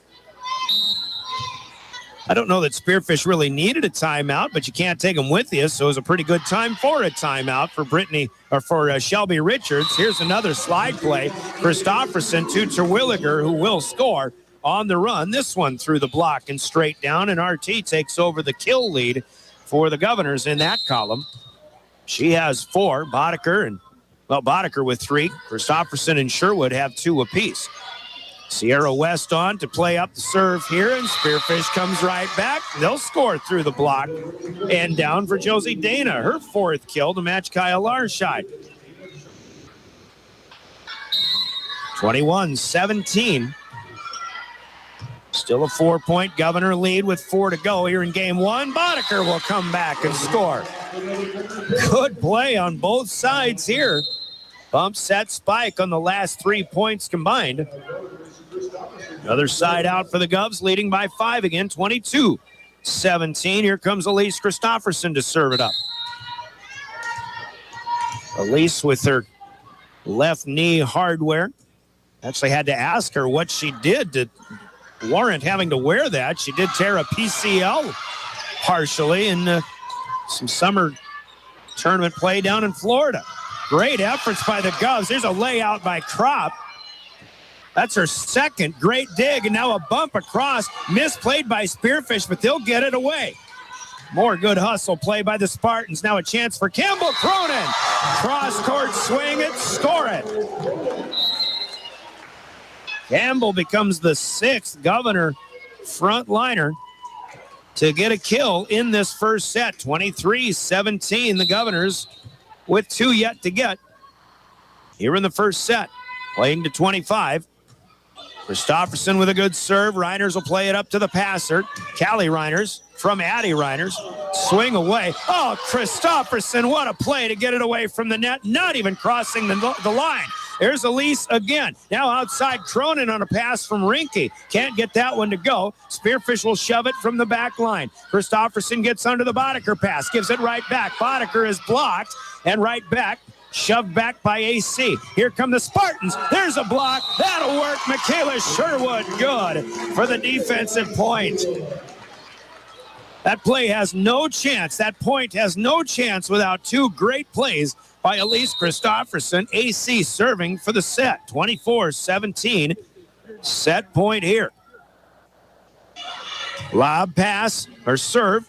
I don't know that Spearfish really needed a timeout, but you can't take them with you, so it was a pretty good time for a timeout for Shelby Richards. Here's another slide play. Christopherson to Terwilliger, who will score on the run. This one through the block and straight down, and RT takes over the kill lead for the Governors in that column. She has 4. Boddicker with 3. Christopherson and Sherwood have 2 apiece. Sierra West on to play up the serve here, and Spearfish comes right back. They'll score through the block and down for Josie Dana, her 4th kill to match Kyle Larscheid. 21-17. Still a 4-point Governor lead with 4 to go here in game 1. Boddicker will come back and score. Good play on both sides here. Bump, set, spike on the last 3 points combined. Another side out for the Govs, leading by 5 again, 22-17. Here comes Elise Christopherson to serve it up. Elise with her left knee hardware. Actually had to ask her what she did to warrant having to wear that. She did tear a PCL partially in some summer tournament play down in Florida. Great efforts by the Govs. There's a layout by Kropp. That's her 2nd. Great dig, and now a bump across. Misplayed by Spearfish, but they'll get it away. More good hustle play by the Spartans. Now a chance for Campbell Cronin. Cross-court swing it, score it. Campbell becomes the 6th Governor frontliner to get a kill in this first set. 23-17, the Governors with 2 yet to get here in the first set. Playing to 25. Christopherson with a good serve. Reiners will play it up to the passer. Callie Reiners from Addie Reiners. Swing away. Oh, Christopherson, what a play to get it away from the net. Not even crossing the line. There's Elise again. Now outside Cronin on a pass from Rinke. Can't get that one to go. Spearfish will shove it from the back line. Christopherson gets under the Boddicker pass. Gives it right back. Boddicker is blocked and right back. Shoved back by AC. Here come the Spartans. There's a block. That'll work. Michaela Sherwood, good for the defensive point. That play has no chance. That point has no chance without 2 great plays by Elise Christopherson. AC serving for the set. 24-17. Set point here. Lob pass or serve.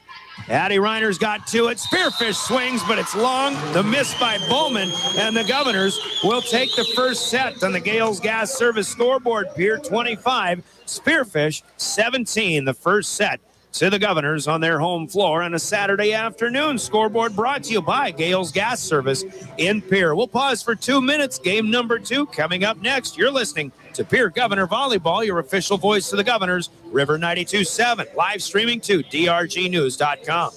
Addie Reiners got to it. Spearfish swings, but it's long. The miss by Bowman, and the Governors will take the first set on the Gales Gas Service scoreboard. Pierre 25, Spearfish 17. The first set to the Governors on their home floor on a Saturday afternoon. Scoreboard brought to you by Gale's Gas Service in Pierre. We'll pause for 2 minutes. Game number 2 coming up next. You're listening to Pierre Governor Volleyball, your official voice of the Governors, River 92.7, live streaming to drgnews.com.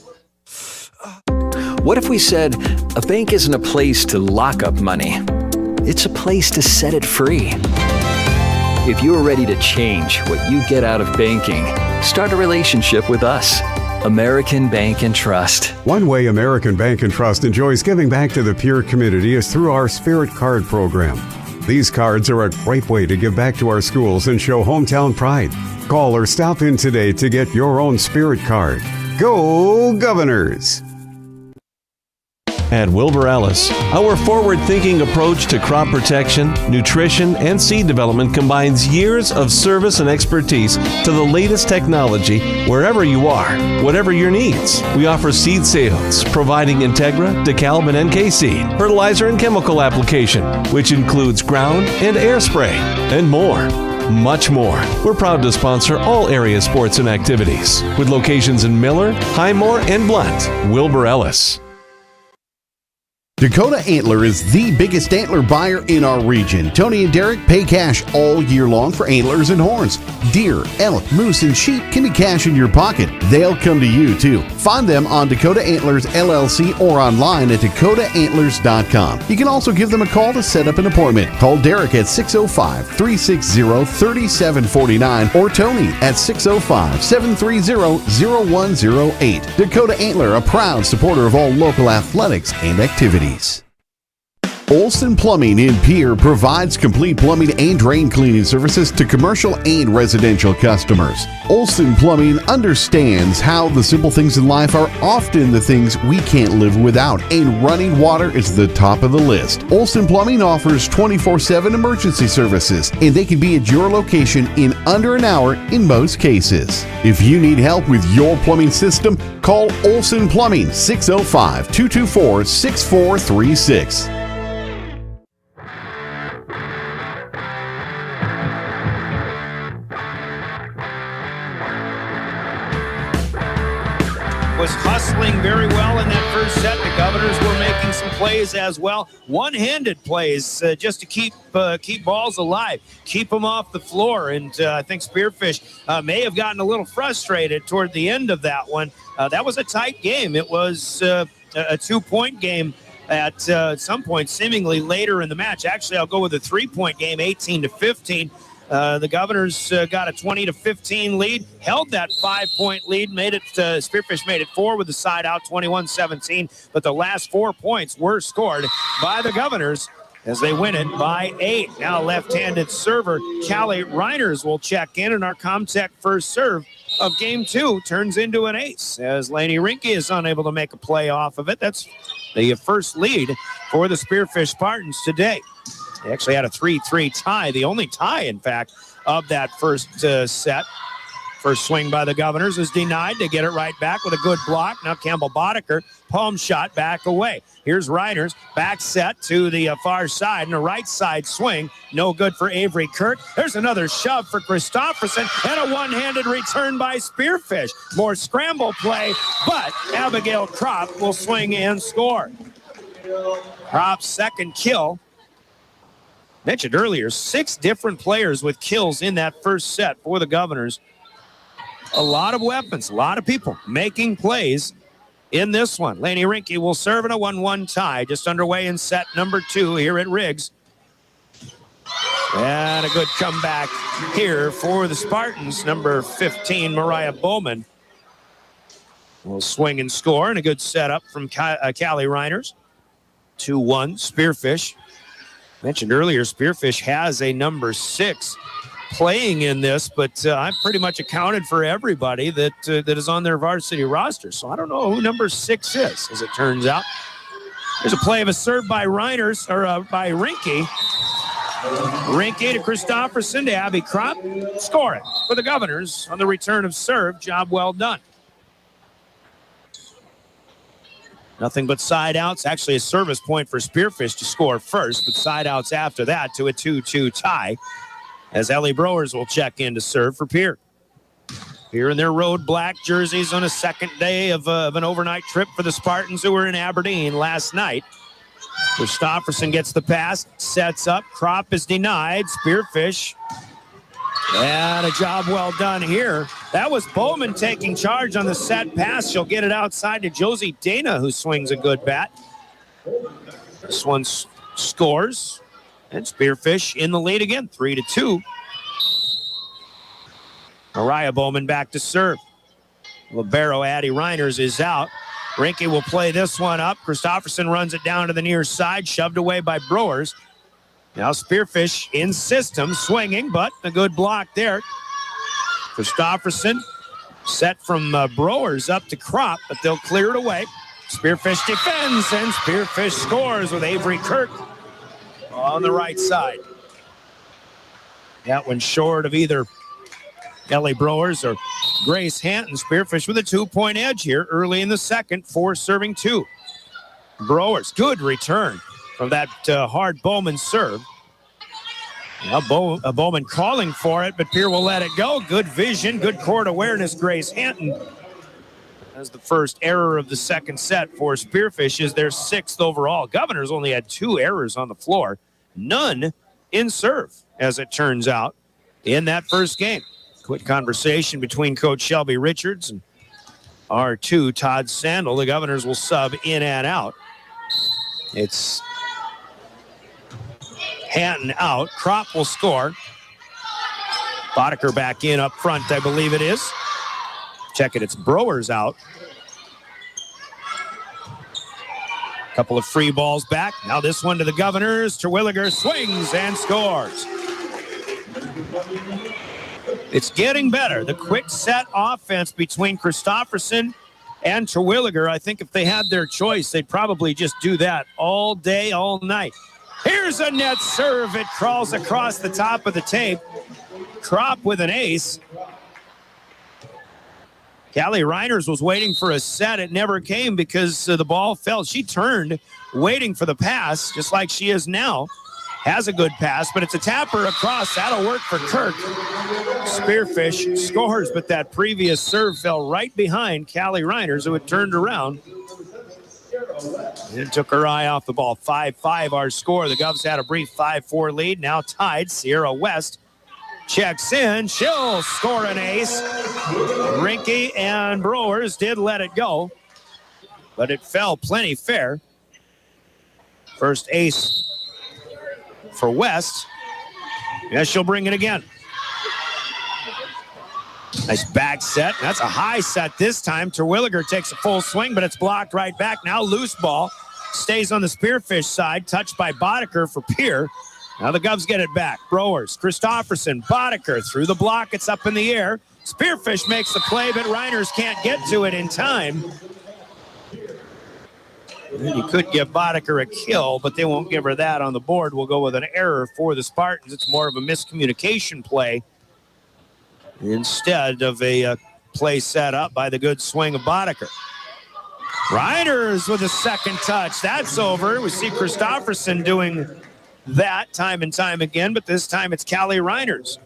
What if we said a bank isn't a place to lock up money? It's a place to set it free. If you're ready to change what you get out of banking, start a relationship with us. American Bank and Trust. One way American Bank and Trust enjoys giving back to the Pierre community is through our Spirit Card program. These cards are a great way to give back to our schools and show hometown pride. Call or stop in today to get your own Spirit Card. Go Governors! At Wilbur Ellis, our forward-thinking approach to crop protection, nutrition, and seed development combines years of service and expertise to the latest technology wherever you are, whatever your needs. We offer seed sales, providing Integra, DeKalb, and NK seed, fertilizer and chemical application, which includes ground and air spray, and more. Much more. We're proud to sponsor all area sports and activities, with locations in Miller, Highmore, and Blunt. Wilbur Ellis. Dakota Antler is the biggest antler buyer in our region. Tony and Derek pay cash all year long for antlers and horns. Deer, elk, moose, and sheep can be cash in your pocket. They'll come to you, too. Find them on Dakota Antlers LLC or online at dakotaantlers.com. You can also give them a call to set up an appointment. Call Derek at 605-360-3749 or Tony at 605-730-0108. Dakota Antler, a proud supporter of all local athletics and activities. Olson Plumbing in Pierre provides complete plumbing and drain cleaning services to commercial and residential customers. Olson Plumbing understands how the simple things in life are often the things we can't live without, and running water is the top of the list. Olson Plumbing offers 24/7 emergency services, and they can be at your location in under an hour in most cases. If you need help with your plumbing system, call Olson Plumbing 605-224-6436. Was hustling very well in that first set. The Governors were making some plays as well, one-handed plays just to keep balls alive, keep them off the floor. And I think Spearfish may have gotten a little frustrated toward the end of that one. That was a tight game. It was a 2-point game at some point, seemingly later in the match. Actually, I'll go with a 3-point game, 18-15. The Governors got a 20-15 lead, held that 5-point lead, made it. Spearfish made it 4 with the side out, 21-17. But the last 4 points were scored by the Governors as they win it by 8. Now left-handed server Callie Reiners will check in, and our Comtech first serve of Game 2 turns into an ace as Lainey Rinke is unable to make a play off of it. That's the first lead for the Spearfish Spartans today. They actually had a 3-3 tie, the only tie, in fact, of that first set. First swing by the Governors is denied. They get it right back with a good block. Now Campbell Boddicker, palm shot back away. Here's Reiners, back set to the far side, and a right side swing. No good for Avery Kirk. There's another shove for Christofferson, and a one-handed return by Spearfish. More scramble play, but Abigail Kropp will swing and score. Kropp's second kill. Mentioned earlier, 6 different players with kills in that first set for the Governors. A lot of weapons, a lot of people making plays in this one. Lainey Rinke will serve in a 1-1 tie, just underway in set number 2 here at Riggs. And a good comeback here for the Spartans. Number 15, Mariah Bowman, will swing and score, and a good setup from Callie Reiners. 2-1, Spearfish. Mentioned earlier, Spearfish has a number 6 playing in this, but I've pretty much accounted for everybody that is on their varsity roster. So I don't know who number 6 is, as it turns out. There's a play of a serve by Reiners, or by Rinke. Rinke to Christofferson to Abby Kropp. Score it for the Governors on the return of serve. Job well done. Nothing but side outs. Actually, a service point for Spearfish to score first, but side outs after that to a 2-2 tie as Ellie Browers will check in to serve for Pierre. here in their road black jerseys on a second day of an overnight trip for the Spartans, who were in Aberdeen last night. Christopherson gets the pass, sets up. Kropp is denied. Spearfish. And a job well done here. That was Bowman taking charge on the set pass. She'll get it outside to Josie Dana, who swings a good bat. This one scores. And Spearfish in the lead again, 3-2. Mariah Bowman back to serve. Libero Addie Reiners is out. Rinke will play this one up. Christopherson runs it down to the near side, shoved away by Brewers. Now Spearfish in system, swinging, but a good block there. Christopherson set from Brewers up to Kropp, but they'll clear it away. Spearfish defends, and Spearfish scores with Avery Kirk on the right side. That one short of either Ellie Brewers or Grace Hanton. Spearfish with a 2-point edge here early in the second, 4 serving 2. Brewers, good return from that hard Bowman serve. Now Bowman calling for it, but Pierre will let it go. Good vision, good court awareness. Grace Hanton as the first error of the second set for Spearfish is their 6th overall. Governors only had 2 errors on the floor, none in serve, as it turns out, in that first game. Quick conversation between Coach Shelby Richards and R2 Todd Sandel. The Governors will sub in and out. It's Hanton out. Kropp will score. Boddicker back in up front, I believe it is. Check it, it's Brewers out. Couple of free balls back. Now this one to the Governors. Terwilliger swings and scores. It's getting better. The quick set offense between Christopherson and Terwilliger. I think if they had their choice, they'd probably just do that all day, all night. Here's a net serve. It crawls across the top of the tape. Kropp with an ace. Callie Reiners was waiting for a set. It never came because the ball fell. She turned, waiting for the pass, just like she is now. Has a good pass, but it's a tapper across. That'll work for Kirk. Spearfish scores, but that previous serve fell right behind Callie Reiners, who had turned around and took her eye off the ball. 5-5 our score. The Govs had a brief 5-4 lead, now tied. Sierra West checks in. She'll score an ace. Rinke and Brewers did let it go, but it fell plenty fair. First ace for West. Yes, she'll bring it again. Nice back set. That's a high set this time. Terwilliger takes a full swing, but it's blocked right back. Now loose ball. Stays on the Spearfish side. Touched by Boddicker for Pierre. Now the Govs get it back. Brewers, Christopherson, Boddicker through the block. It's up in the air. Spearfish makes the play, but Reiners can't get to it in time. And you could give Boddicker a kill, but they won't give her that on the board. We'll go with an error for the Spartans. It's more of a miscommunication play instead of a play set up by the good swing of Boddicker. Reiners with a second touch. That's over. We see Christopherson doing that time and time again, but this time it's Callie Reiners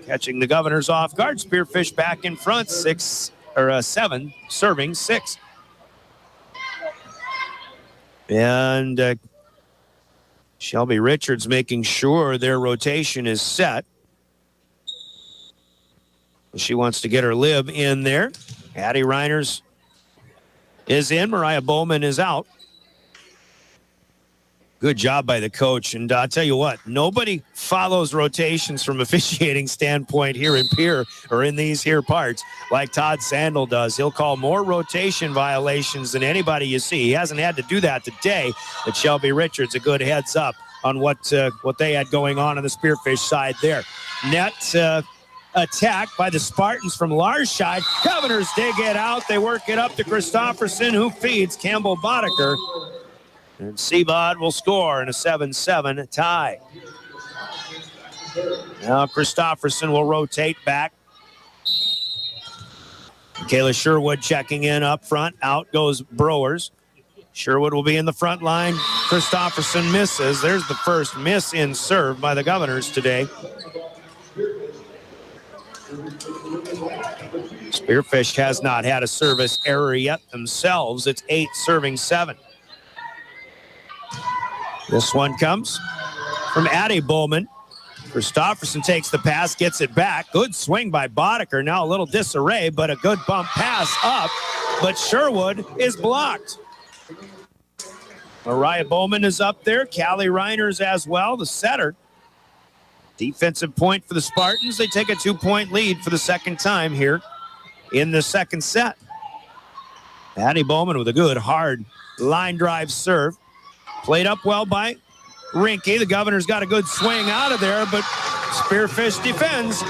catching the Governors off guard. Spearfish back in front, 7 serving 6. And Shelby Richards making sure their rotation is set. She wants to get her lib in there. Addie Reiners is in. Mariah Bowman is out. Good job by the coach. And I'll tell you what, nobody follows rotations from officiating standpoint here in Pierre or in these here parts like Todd Sandel does. He'll call more rotation violations than anybody you see. He hasn't had to do that today, but Shelby Richards, a good heads up on what they had going on the Spearfish side there. Net attack by the Spartans from Larscheid. Governors dig it out. They work it up to Christopherson, who feeds Campbell Boddicker. And Seabod will score in a 7-7 tie. Now Christopherson will rotate back. Kayla Sherwood checking in up front. Out goes Brewers. Sherwood will be in the front line. Christopherson misses. There's the first miss in serve by the Governors today. Spearfish has not had a service error yet themselves. It's 8 serving 7. This one comes from Addie Bowman. Christofferson takes the pass, gets it back. Good swing by Boddicker. Now a little disarray, but a good bump pass up. But Sherwood is blocked. Mariah Bowman is up there. Callie Reiners as well, the setter. Defensive point for the Spartans. They take a 2-point lead for the second time here in the second set. Addie Bowman with a good, hard line drive serve. Played up well by Rinke. The Governors got a good swing out of there, but Spearfish defends,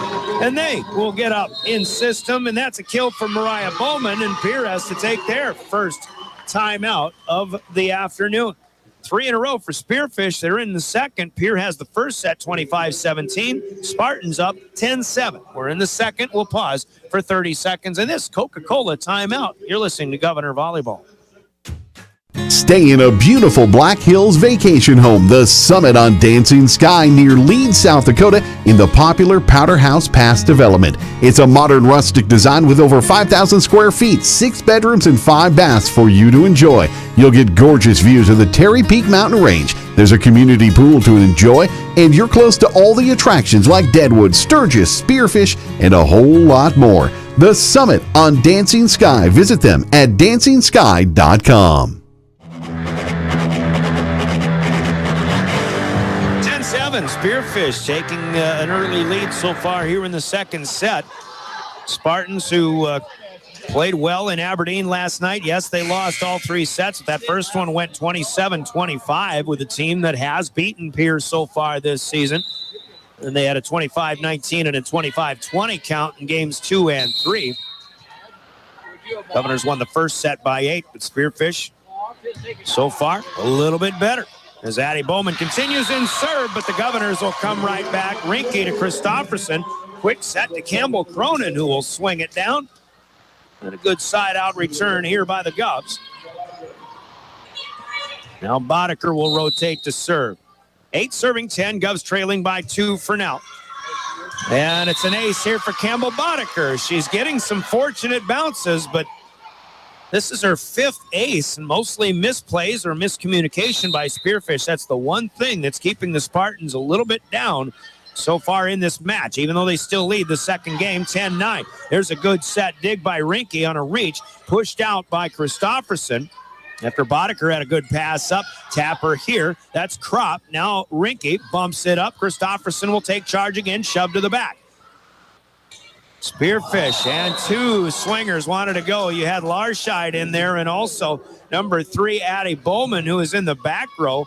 and they will get up in system, and that's a kill for Mariah Bowman, and Pierre has to take their first timeout of the afternoon. 3 in a row for Spearfish. They're in the second. Pierre has the first set, 25-17. Spartans up 10-7. We're in the second. We'll pause for 30 seconds, and this Coca-Cola timeout. You're listening to Governor Volleyball. Stay in a beautiful Black Hills vacation home, the Summit on Dancing Sky near Leeds, South Dakota, in the popular Powder House Pass development. It's a modern rustic design with over 5,000 square feet, 6 bedrooms, and 5 baths for you to enjoy. You'll get gorgeous views of the Terry Peak Mountain Range. There's a community pool to enjoy, and you're close to all the attractions like Deadwood, Sturgis, Spearfish, and a whole lot more. The Summit on Dancing Sky. Visit them at DancingSky.com. 10-7, Spearfish taking an early lead so far here in the second set. Spartans, who played well in Aberdeen last night. Yes, they lost all 3 sets. That first one went 27-25 with a team that has beaten Pierre so far this season. And they had a 25-19 and a 25-20 count in games 2 and 3. Governors won the first set by 8, but Spearfish so far a little bit better. As Addie Bowman continues in serve, but the Governors will come right back. Rinke to Christofferson. Quick set to Campbell Cronin, who will swing it down. And a good side-out return here by the Govs. Now Boddicker will rotate to serve. 8 serving 10, Govs trailing by 2 for now. And it's an ace here for Campbell Boddicker. She's getting some fortunate bounces, but this is her 5th ace, and mostly misplays or miscommunication by Spearfish. That's the one thing that's keeping the Spartans a little bit down so far in this match, even though they still lead the second game 10-9. There's a good set dig by Rinke on a reach, pushed out by Christofferson. After Boddicker had a good pass up, tapper here. That's Kropp. Now Rinke bumps it up. Christofferson will take charge again, shoved to the back. Spearfish and 2 swingers wanted to go. You had Larscheid in there, and also number 3, Addie Bowman, who is in the back row.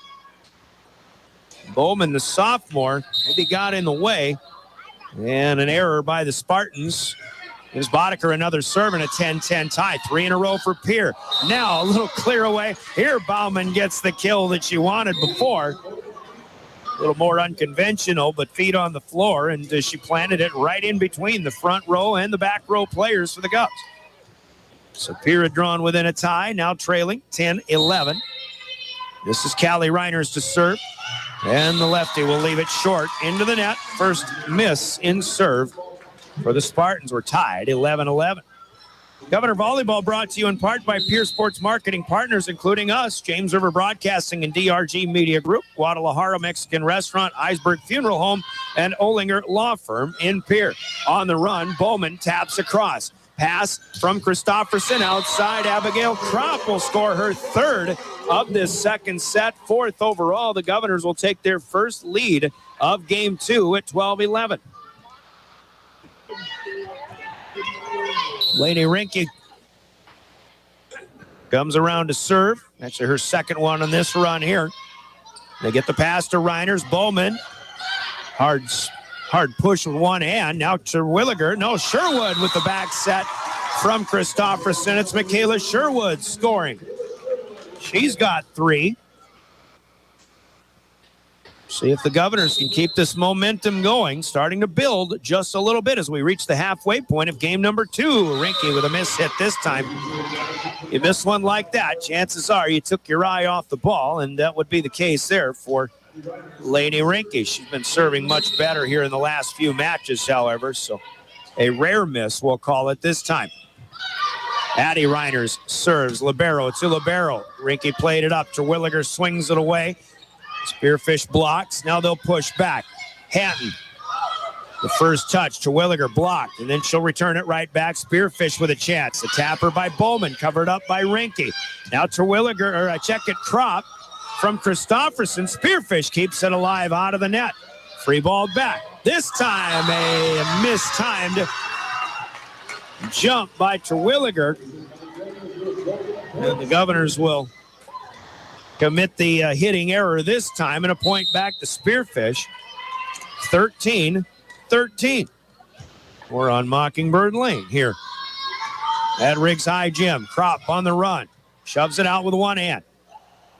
Bowman, the sophomore, maybe got in the way. And an error by the Spartans. Gives Boddicker another serve and a 10-10 tie. 3 in a row for Pierre. Now a little clear away. Here Bauman gets the kill that she wanted before. A little more unconventional, but feet on the floor, and she planted it right in between the front row and the back row players for the Govs. So Pierre had drawn within a tie, now trailing 10-11. This is Callie Reiners to serve, and the lefty will leave it short into the net. First miss in serve for the Spartans. We're tied 11-11. Governor Volleyball brought to you in part by Pierre Sports Marketing Partners, including us, James River Broadcasting and DRG Media Group, Guadalajara Mexican Restaurant, Iceberg Funeral Home, and Olinger Law Firm in Pierre. On the run, Bowman taps across. Pass from Christofferson outside. Abigail Kropp will score her 3rd of this second set. 4th overall. The Governors will take their first lead of game 2 at 12-11. Lady Rinke comes around to serve. Actually, her second one on this run here. They get the pass to Reiners. Bowman. Hard push with one hand. Now to Williger. No, Sherwood with the back set from Christofferson. It's Michaela Sherwood scoring. She's got 3. See if the Governors can keep this momentum going, starting to build just a little bit as we reach the halfway point of game number 2. Rinke with a miss hit this time. You miss one like that, chances are you took your eye off the ball, and that would be the case there for Lady Rinke. She's been serving much better here in the last few matches, however, so A rare miss, we'll call it this time. Addie Reiners serves. Libero to Libero. Rinky played it up. Terwilliger swings it away. Spearfish blocks. Now they'll push back. Hatton. The first touch. Terwilliger blocked, and then she'll return it right back. Spearfish with a chance. A tapper by Bowman, covered up by Rinky. Now Terwilliger, or a check it Trop from Christofferson. Spearfish keeps it alive out of the net. Free ball back. This time a mistimed jump by Terwilliger. And the Governors will commit the hitting error this time, and a point back to Spearfish. 13-13. We're on Mockingbird Lane here at Riggs High Gym. Kropp on the run. Shoves it out with one hand.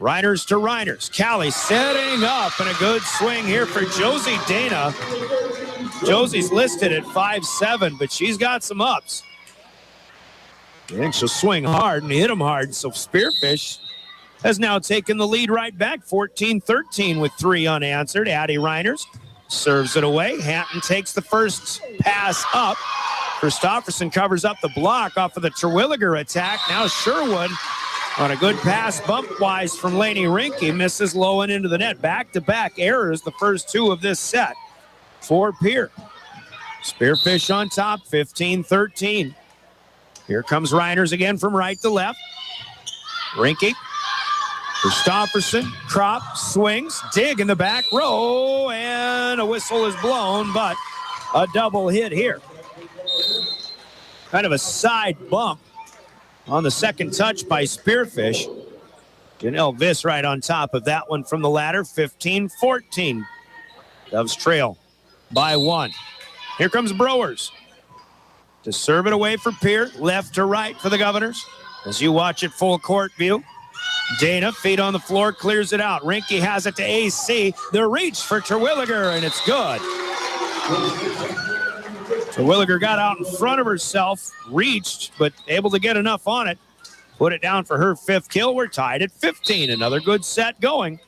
Reiners to Reiners. Callie setting up, and a good swing here for Josie Dana. Josie's listed at 5'7", but she's got some ups. I think she'll swing hard and hit them hard. So Spearfish has now taken the lead right back, 14-13 with 3 unanswered. Addie Reiners serves it away. Hatton takes the first pass up. Christofferson covers up the block off of the Terwilliger attack. Now Sherwood on a good pass bump-wise from Lainey Rinky misses low and into the net. Back-to-back errors, the first 2 of this set for Pierre. Spearfish on top, 15-13. Here comes Reiners again from right to left. Rinky. Christofferson, Kropp, swings, dig in the back row, and a whistle is blown, but a double hit here. Kind of a side bump on the second touch by Spearfish. Janelle Viss right on top of that one from the ladder, 15-14. Doves trail by 1. Here comes Brewers to serve it away for Pierre, left to right for the Governors. As you watch it full court view, Dana, feet on the floor, clears it out. Rinky has it to AC. The reach for Terwilliger, and it's good. Terwilliger got out in front of herself, reached, but able to get enough on it. Put it down for her 5th kill. We're tied at 15. Another good set going.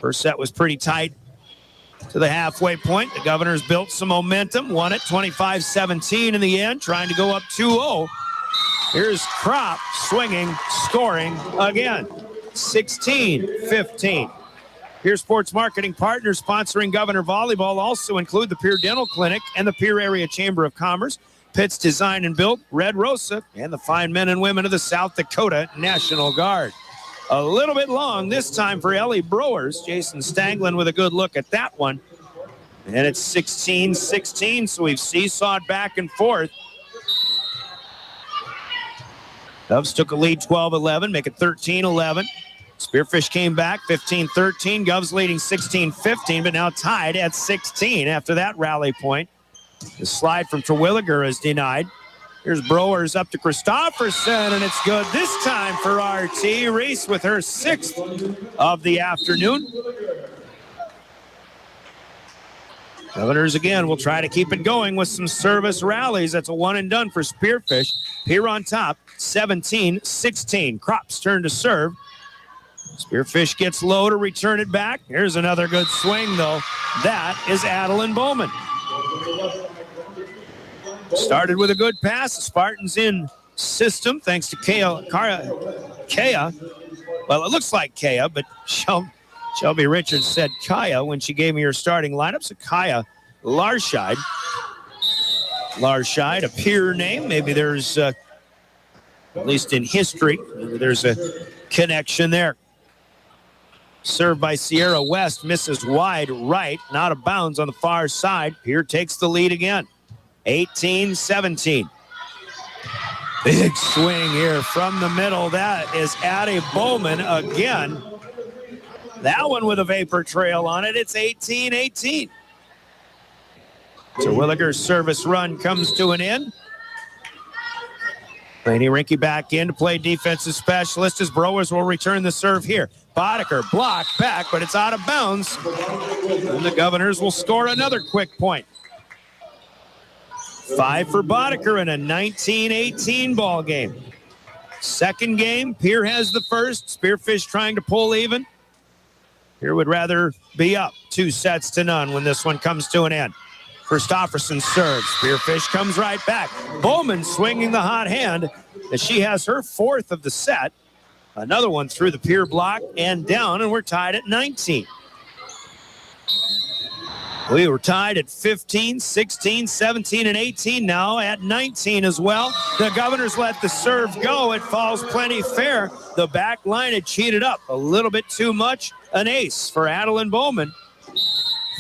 First set was pretty tight to the halfway point. The Governors built some momentum, won it 25-17 in the end, trying to go up 2-0. Here's Kropp swinging, scoring again. 16-15. Pierre Sports Marketing Partners sponsoring Governor Volleyball also include the Pierre Dental Clinic and the Pierre Area Chamber of Commerce, Pitt's Design and Build, Red Rosa, and the fine men and women of the South Dakota National Guard. A little bit long this time for Ellie Brewers. Jason Stanglin with a good look at that one. And it's 16-16, so we've seesawed back and forth. Doves took a lead 12-11, make it 13-11. Spearfish came back 15-13. Govs leading 16-15, but now tied at 16 after that rally point. The slide from Terwilliger is denied. Here's Brewers up to Christofferson, and it's good this time for RT. Reese with her 6th of the afternoon. Governors again will try to keep it going with some service rallies. That's a one and done for Spearfish. Here on top, 17-16. Kropp's turn to serve. Spearfish gets low to return it back. Here's another good swing, though. That is Adeline Bowman. Started with a good pass. The Spartans in system thanks to Kea. Well, it looks like Kea, but Shelby Richards said Kaya when she gave me her starting lineup. So Kaya Larscheid. Larscheid, a peer name. Maybe there's, at least in history, maybe there's a connection there. Served by Sierra West, misses wide right, not a bounds on the far side. Pierre takes the lead again. 18-17. Big swing here from the middle. That is Addie Bowman again. That one with a vapor trail on it. It's 18-18. Terwilliger's service run comes to an end. Lainey Rinky back in to play defensive specialist as Brewers will return the serve here. Boddicker blocked back, but it's out of bounds. And the Governors will score another quick point. 5 for Boddicker in a 19-18 ball game. Second game, Pierre has the first. Spearfish trying to pull even. Pierre would rather be up 2-0 when this one comes to an end. Christofferson serves. Spearfish comes right back. Bowman swinging the hot hand as she has her fourth of the set. Another one through the pier block and down, and we're tied at 19. We were tied at 15, 16, 17, and 18 now at 19 as well. The Governors let the serve go. It falls plenty fair. The back line had cheated up a little bit too much. An ace for Adeline Bowman.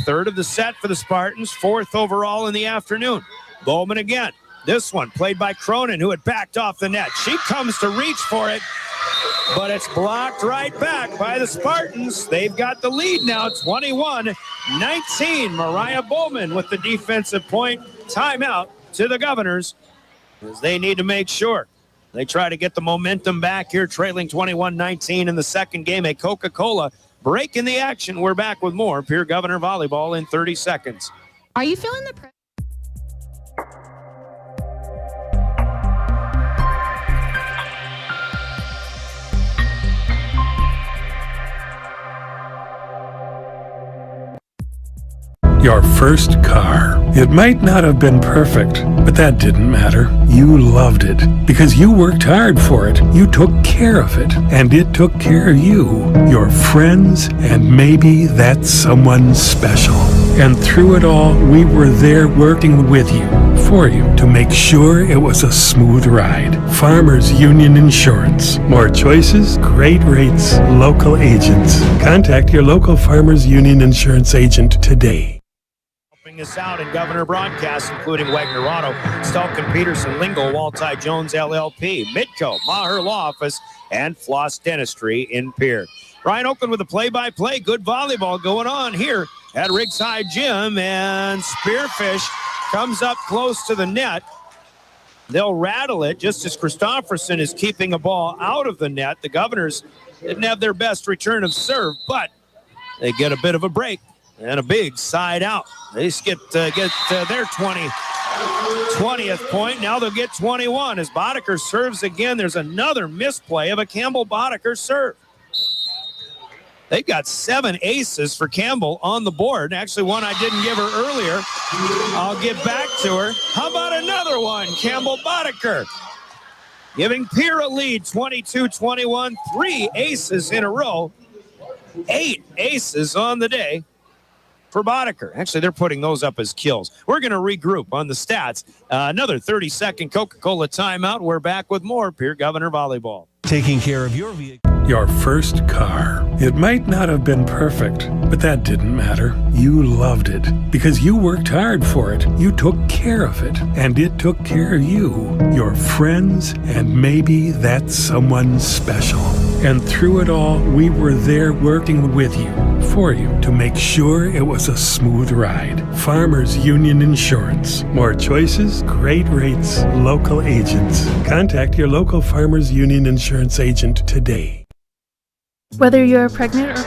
Third of the set for the Spartans, fourth overall in the afternoon. Bowman again. This one played by Cronin, who had backed off the net. She comes to reach for it, but it's blocked right back by the Spartans. They've got the lead now, 21-19. Mariah Bowman with the defensive point. Timeout to the Governors as they need to make sure they try to get the momentum back here, trailing 21-19 in the second game. A Coca-Cola break in the action. We're back with more Pierre Governor Volleyball in 30 seconds. Are you feeling the pressure? Your first car. It might not have been perfect, but that didn't matter. You loved it because you worked hard for it. You took care of it, and it took care of you, your friends, and maybe that someone special. And through it all, we were there working with you, for you, to make sure it was a smooth ride. Farmers Union Insurance. More choices, great rates, local agents. Contact your local Farmers Union Insurance agent today. Us out in Governor broadcasts, including Wagner Auto, Stalkin Peterson, Lingo, Walti Jones LLP, Midco, Maher Law Office, and Floss Dentistry in Pierre. Ryan Oakland with the play-by-play. Good volleyball going on here at Riggs High Gym, and Spearfish comes up close to the net. They'll rattle it just as Christofferson is keeping a ball out of the net. The Governors didn't have their best return of serve, but they get a bit of a break. And a big side out. They get their 20th point. Now they'll get 21 as Boddicker serves again. There's another misplay of a Campbell Boddicker serve. They've got 7 aces for Campbell on the board. Actually, one I didn't give her earlier. I'll get back to her. How about another one? Campbell Boddicker giving Pierre a lead, 22-21. 3 aces in a row. 8 aces on the day for Boddicker. Actually, they're putting those up as kills. We're going to regroup on the stats. Another 30-second Coca-Cola timeout. We're back with more Pierre Governor Volleyball. Taking care of your vehicle. Your first car. It might not have been perfect, but that didn't matter. You loved it because you worked hard for it. You took care of it, and it took care of you, your friends, and maybe that someone special. And through it all, we were there working with you, for you, to make sure it was a smooth ride. Farmers Union Insurance. More choices, great rates, local agents. Contact your local Farmers Union Insurance agent today. Whether you're pregnant or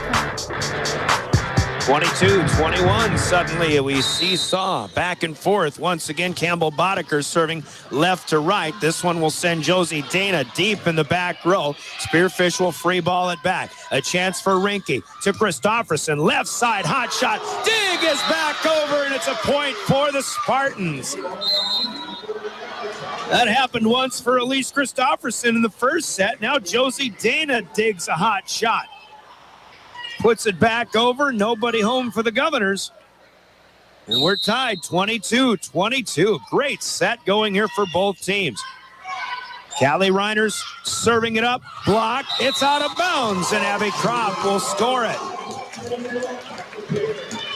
22-21. Suddenly we seesaw back and forth. Once again, Campbell Boddicker serving left to right. This one will send Josie Dana deep in the back row. Spearfish will free ball it back. A chance for Rinke to Christofferson. Left side, hot shot. Dig is back over, and it's a point for the Spartans. That happened once for Elise Christofferson in the first set. Now Josie Dana digs a hot shot. Puts it back over. Nobody home for the Governors. And we're tied 22-22. Great set going here for both teams. Callie Reiners serving it up. Block. It's out of bounds, and Abby Kropp will score it.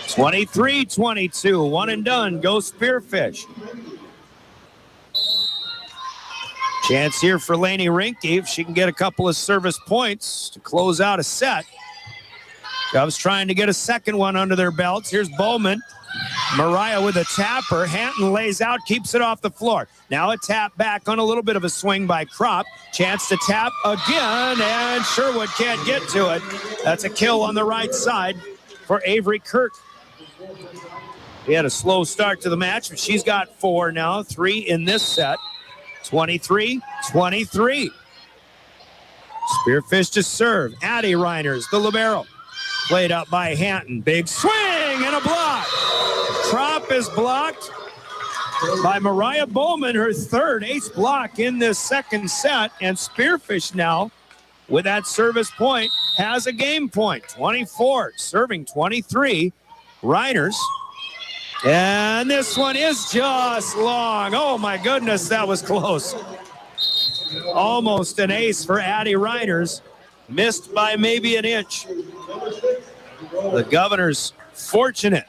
23-22. One and done. Go Spearfish. Chance here for Lainey Rinke if she can get a couple of service points to close out a set. Govs trying to get a second one under their belts. Here's Bowman. Mariah with a tapper. Hanton lays out, keeps it off the floor. Now a tap back on a little bit of a swing by Kropp. Chance to tap again, and Sherwood can't get to it. That's a kill on the right side for Avery Kirk. We had a slow start to the match, but she's got 4 now, 3 in this set. 23-23. Spearfish to serve. Addie Reiners, the libero. Played up by Hanton. Big swing swing and a block. Trop is blocked by Mariah Bowman, her third ace block in this second set. And Spearfish now, with that service point, has a game point. 24, serving 23. Reiners. And this one is just long. Oh, my goodness, that was close. Almost an ace for Addie Reiners. Missed by maybe an inch. The Governors fortunate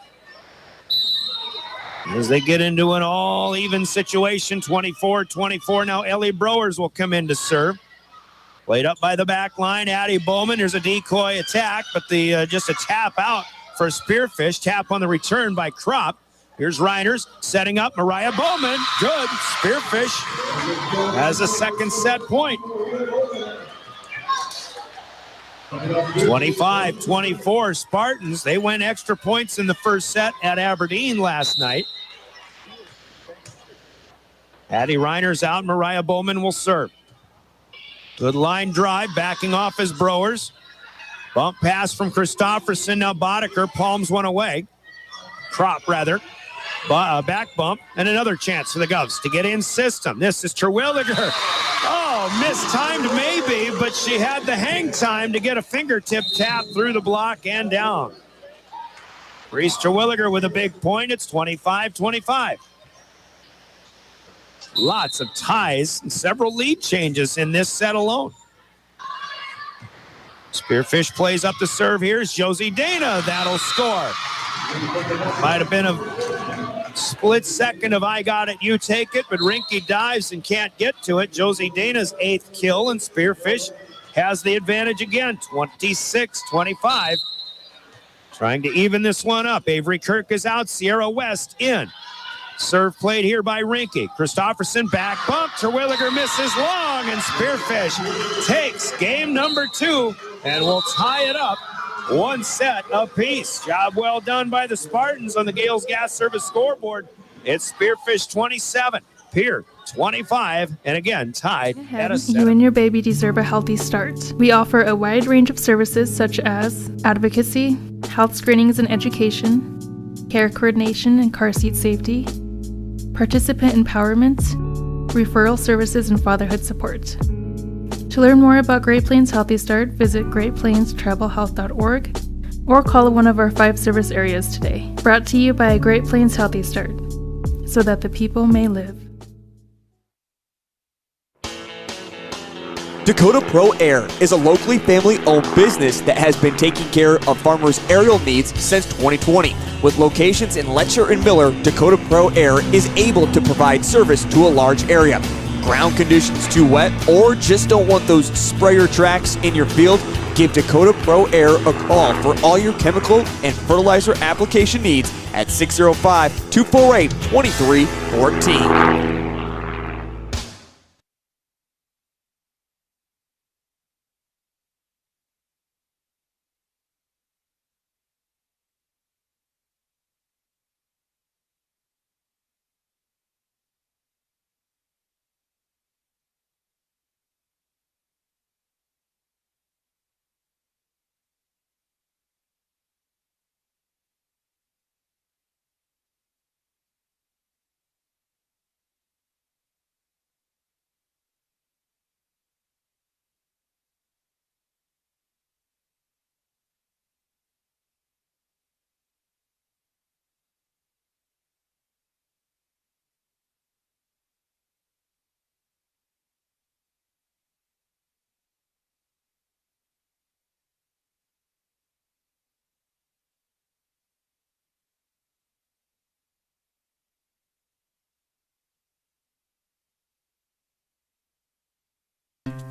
as they get into an all-even situation. 24-24. Now Ellie Browers will come in to serve. Played up by the back line. Addie Bowman. There's a decoy attack, but the just a tap out for Spearfish. Tap on the return by Kropp. Here's Reiners setting up Mariah Bowman. Good. Spearfish has a second set point. 25-24 Spartans. They went extra points in the first set at Aberdeen last night. Addie Reiners out. Mariah Bowman will serve. Good line drive. Backing off is Browers. Bump pass from Christofferson. Now Boddicker palms one away. Kropp, rather. Back bump. And another chance for the Govs to get in system. This is Terwilliger. Oh, mistimed maybe, but she had the hang time to get a fingertip tap through the block and down. Reese Terwilliger with a big point. It's 25-25. Lots of ties and several lead changes in this set alone. Spearfish plays up the serve. Here's Josie Dana. That'll score. Might have been a split second of I got it, you take it, but Rinky dives and can't get to it. Josie Dana's 8th kill, and Spearfish has the advantage again. 26-25. Trying to even this one up. Avery Kirk is out. Sierra West in. Serve played here by Rinky. Christofferson back bump. Terwilliger misses long, and Spearfish takes game number 2 and will tie it up 1 set apiece. Job well done by the Spartans on the Gales Gas Service scoreboard. It's Spearfish 27, Pierre 25, and again tied at a 7. You and your baby deserve a healthy start. We offer a wide range of services such as advocacy, health screenings and education, care coordination and car seat safety, participant empowerment, referral services, and fatherhood support. To learn more about Great Plains Healthy Start, visit greatplainstravelhealth.org or call one of our 5 service areas today. Brought to you by Great Plains Healthy Start, so that the people may live. Dakota Pro Air is a locally family-owned business that has been taking care of farmers' aerial needs since 2020. With locations in Letcher and Miller, Dakota Pro Air is able to provide service to a large area. Ground conditions too wet, or just don't want those sprayer tracks in your field? Give Dakota Pro Air a call for all your chemical and fertilizer application needs at 605-248-2314.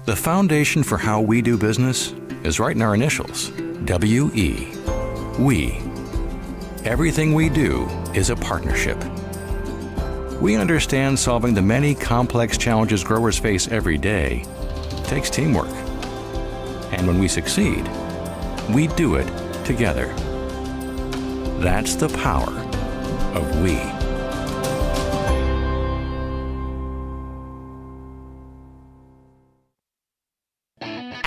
The foundation for how we do business is right in our initials, W-E. We. Everything we do is a partnership. We understand solving the many complex challenges growers face every day takes teamwork. And when we succeed, we do it together. That's the power of we.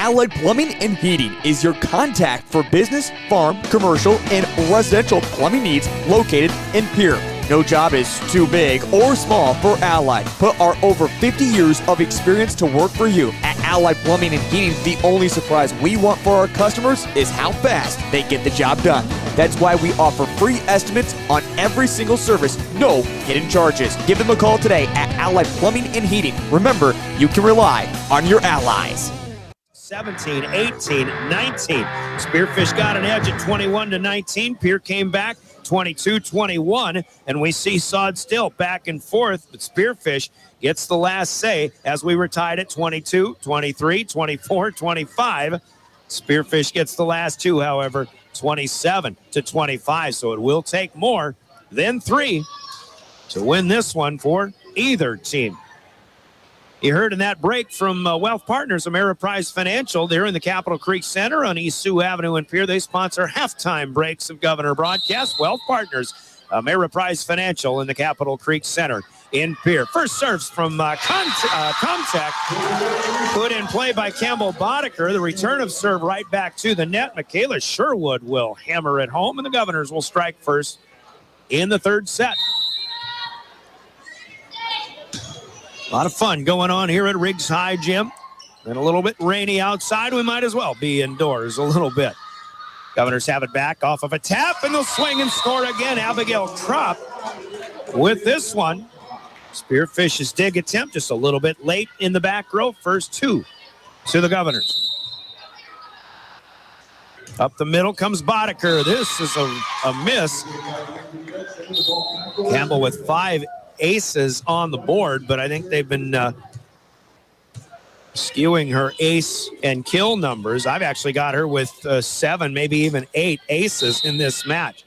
Allied Plumbing and Heating is your contact for business, farm, commercial, and residential plumbing needs located in Pierre. No job is too big or small for Allied. Put our over 50 years of experience to work for you. At Allied Plumbing and Heating, the only surprise we want for our customers is how fast they get the job done. That's why we offer free estimates on every single service, no hidden charges. Give them a call today at Allied Plumbing and Heating. Remember, you can rely on your allies. 17, 18, 19. Spearfish got an edge at 21-19. Pierre came back 22-21, and we see Sod still back and forth, but Spearfish gets the last say as we were tied at 22, 23, 24, 25. Spearfish gets the last two, however, 27-25, so it will take more than 3 to win this one for either team. You heard in that break from Wealth Partners, Ameriprise Financial. They're in the Capitol Creek Center on East Sioux Avenue in Pierre. They sponsor halftime breaks of Governor broadcast. Wealth Partners, Ameriprise Financial in the Capitol Creek Center in Pierre. First serves from Comtech. Put in play by Campbell Boddicker. The return of serve right back to the net. Michaela Sherwood will hammer it home, and the Governors will strike first in the third set. A lot of fun going on here at Riggs High Gym. And a little bit rainy outside. We might as well be indoors a little bit. Governors have it back off of a tap, and they'll swing and score again. Abigail Kropp with this one. Spearfish's dig attempt just a little bit late in the back row. First 2 to the Governors. Up the middle comes Boddicker. This is a miss. Campbell with 5 aces on the board, but I think they've been skewing her ace and kill numbers. I've actually got her with 7, maybe even 8 aces in this match.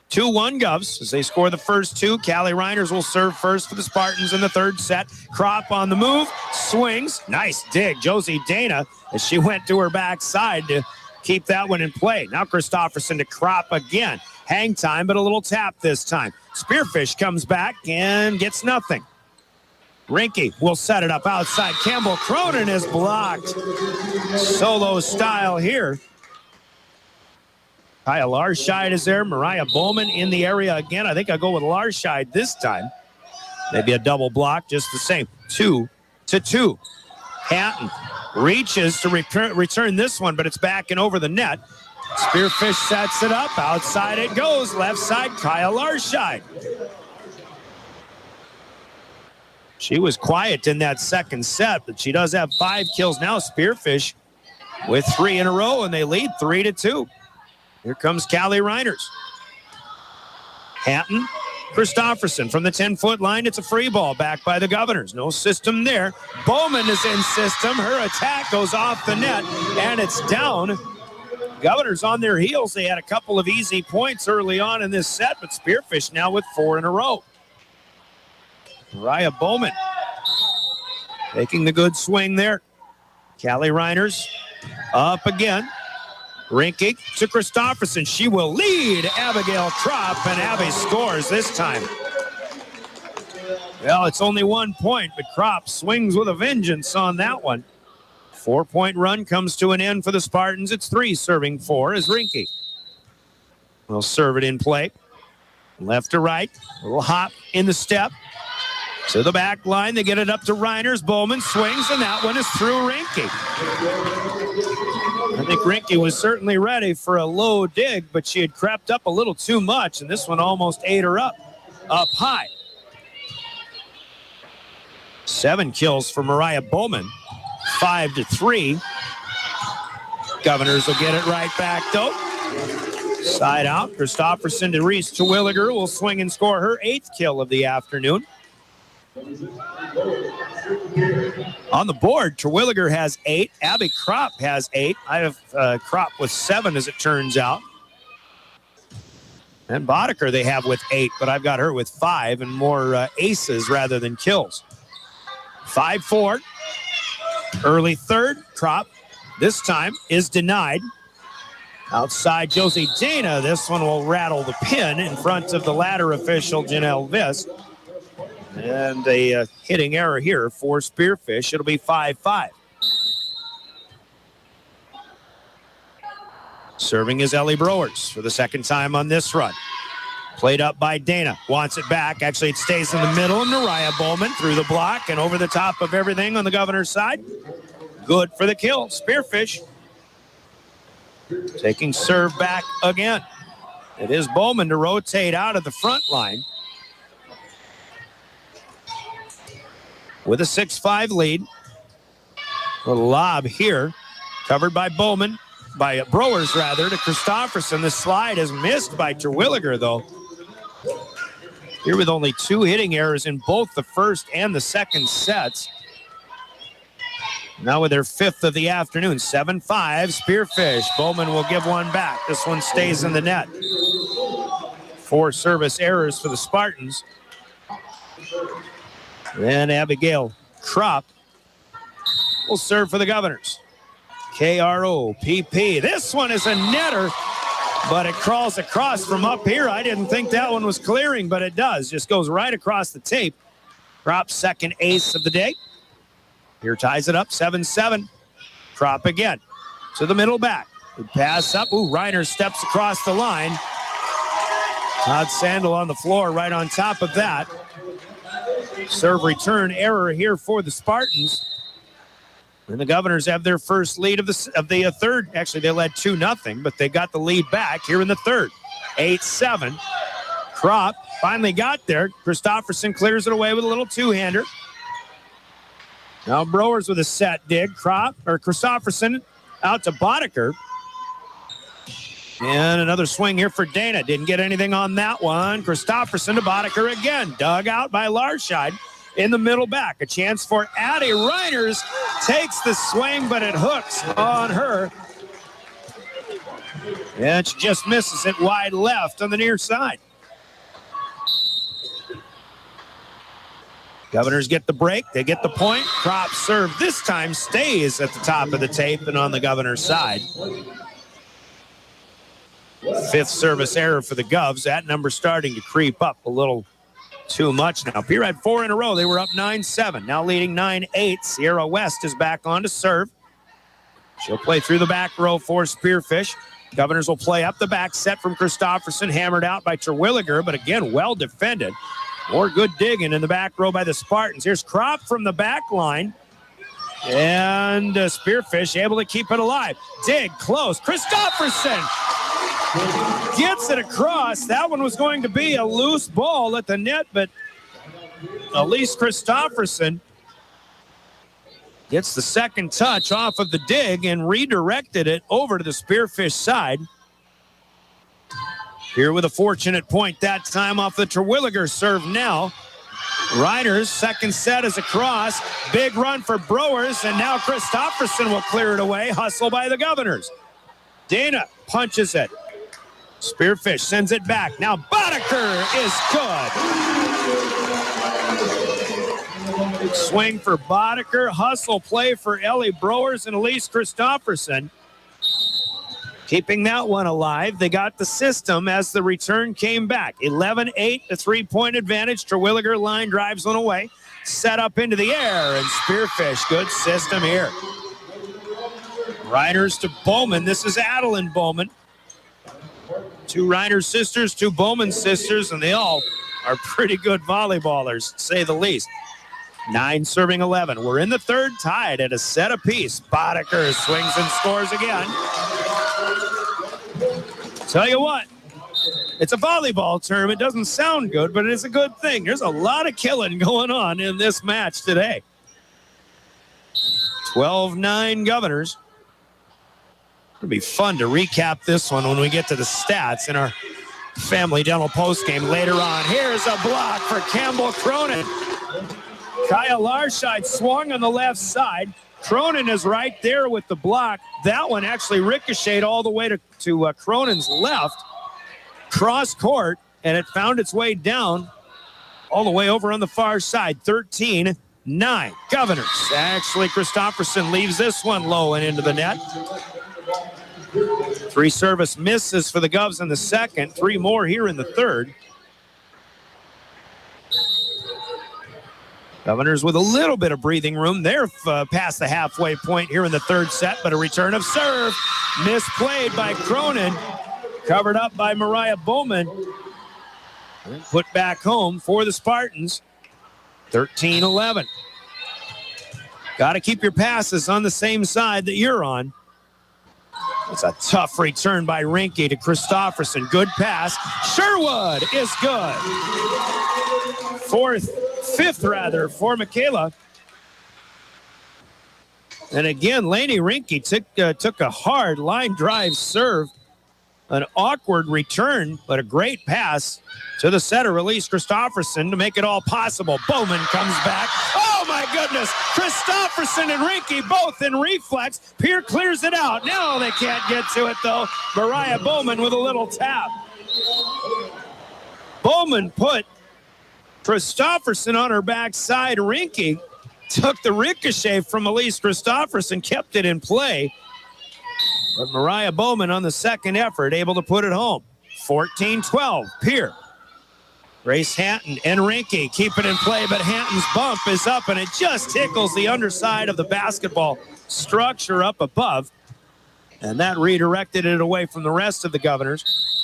2-1 Govs as they score the first 2. Callie Reiners will serve first for the Spartans in the third set. Kropp on the move, swings. Nice dig. Josie Dana as she went to her backside to keep that one in play. Now Christofferson to Kropp again. Hang time, but a little tap this time. Spearfish comes back and gets nothing. Rinke will set it up outside. Campbell Cronin is blocked. Solo style here. Kaya Larscheid is there. Mariah Bowman in the area again. I think I'll go with Larscheid this time. Maybe a double block, just the same. 2-2. Hatton reaches to return this one, but it's back and over the net. Spearfish sets it up. Outside it goes. Left side, Kaya Larscheid. She was quiet in that second set, but she does have 5 kills now. Spearfish with 3 in a row, and they lead 3-2. Here comes Callie Reiners. Hatton, Christofferson from the 10-foot line. It's a free ball back by the Governors. No system there. Bowman is in system. Her attack goes off the net, and it's down. Governors on their heels. They had a couple of easy points early on in this set, but Spearfish now with 4 in a row. Mariah Bowman taking the good swing there. Callie Reiners up again. Rinke to Christofferson. She will lead Abigail Kropp, and Abby scores this time. Well, it's only 1 point, but Kropp swings with a vengeance on that one. 4-point run comes to an end for the Spartans. It's 3 serving 4 as Rinke will serve it in play. Left to right. A little hop in the step. To the back line. They get it up to Reiners. Bowman swings, and that one is through Rinke. I think Rinke was certainly ready for a low dig, but she had crept up a little too much, and this one almost ate her up high. 7 kills for Mariah Bowman. 5-3. Governors will get it right back, though. Side out. Christofferson to Reese Terwilliger will swing and score her 8th kill of the afternoon. On the board, Terwilliger has 8. Abby Kropp has 8. I have Kropp with 7, as it turns out. And Boddicker they have with 8, but I've got her with 5 and more aces rather than kills. 5-4. Early third. Kropp this time is denied. Outside Josie Dana. This one will rattle the pin in front of the ladder official, Janelle Viss. And a hitting error here for Spearfish. It'll be 5-5. Serving is Ellie Browers for the second time on this run. Played up by Dana. Wants it back. Actually, it stays in the middle. And Mariah Bowman through the block and over the top of everything on the Governor's side. Good for the kill. Spearfish taking serve back again. It is Bowman to rotate out of the front line with a 6-5 lead. A lob here, covered by Bowman, by Browers rather, to Christofferson. The slide is missed by Terwilliger, though. Here with only 2 hitting errors in both the first and the second sets. Now with their 5th of the afternoon, 7-5, Spearfish. Bowman will give one back. This one stays in the net. 4 service errors for the Spartans. Then Abigail Kropp will serve for the Governors. K-R-O-P-P. This one is a netter, but it crawls across from up here. I didn't think that one was clearing, but it does. Just goes right across the tape. Kropp's second ace of the day. Here ties it up, 7-7. Kropp again to the middle back. The pass up. Ooh, Reiner steps across the line. Todd Sandel on the floor right on top of that. Serve return error here for the Spartans. And the Governors have their first lead of the third. Actually, they led 2-0, but they got the lead back here in the third. 8-7. Kropp finally got there. Christofferson clears it away with a little two-hander. Now Browers with a set dig. Christofferson out to Boddicker. And another swing here for Dana. Didn't get anything on that one. Christofferson to Boddicker again. Dug out by Larscheid in the middle back. A chance for Addie. Reiners takes the swing, but it hooks on her. And she just misses it wide left on the near side. Governors get the break. They get the point. Kropp serve this time stays at the top of the tape and on the Governor's side. 5th service error for the Govs. That number starting to creep up a little too much now. Pierre had 4 in a row. They were up 9-7. Now leading 9-8. Sierra West is back on to serve. She'll play through the back row for Spearfish. Governors will play up the back set from Christofferson, hammered out by Terwilliger, but again, well defended. More good digging in the back row by the Spartans. Here's Kropp from the back line. And Spearfish able to keep it alive. Dig close. Christofferson gets it across. That one was going to be a loose ball at the net, but Elise Christofferson gets the second touch off of the dig and redirected it over to the Spearfish side. Here with a fortunate point that time off the Terwilliger serve now. Reiner's second set is across. Big run for Browers, and now Christofferson will clear it away. Hustle by the Governors. Dana punches it. Spearfish sends it back. Now Boddicker is good. Big swing for Boddicker. Hustle play for Ellie Browers and Elise Christofferson. Keeping that one alive. They got the system as the return came back. 11-8, a 3-point advantage. Terwilliger line drives one away. Set up into the air, and Spearfish, good system here. Reiners to Bowman. This is Adeline Bowman. 2 Reiner sisters, 2 Bowman sisters, and they all are pretty good volleyballers, to say the least. 9 serving 11. We're in the third, tied at a set apiece. Boddicker swings and scores again. Tell you what, it's a volleyball term. It doesn't sound good, but it is a good thing. There's a lot of killing going on in this match today. 12-9 Governors. It'll be fun to recap this one when we get to the stats in our Family Dental postgame later on. Here's a block for Campbell Cronin. Kaya Larscheid swung on the left side. Cronin is right there with the block. That one actually ricocheted all the way to Cronin's left, cross court, and it found its way down all the way over on the far side. 13-9 Governors. Actually, Christofferson leaves this one low and into the net. 3 service misses for the Govs in the second. 3 more here in the third. Governors with a little bit of breathing room. They're past the halfway point here in the third set, but a return of serve. Misplayed by Cronin. Covered up by Mariah Bowman. And put back home for the Spartans. 13-11. Got to keep your passes on the same side that you're on. It's a tough return by Rinke to Christofferson. Good pass. Sherwood is good. Fifth for Michaela. And again, Lainey Rinke took a hard line drive serve. An awkward return, but a great pass to the setter, release Christofferson to make it all possible. Bowman comes back. Oh my goodness! Christofferson and Rinke both in reflex. Pierre clears it out. No, they can't get to it though. Mariah Bowman with a little tap. Bowman put Christofferson on her backside. Rinke took the ricochet from Elise Christofferson, kept it in play. But Mariah Bowman on the second effort, able to put it home. 14-12, Pierre. Grace Hanton and Rinke keep it in play, but Hanton's bump is up, and it just tickles the underside of the basketball structure up above. And that redirected it away from the rest of the Governors.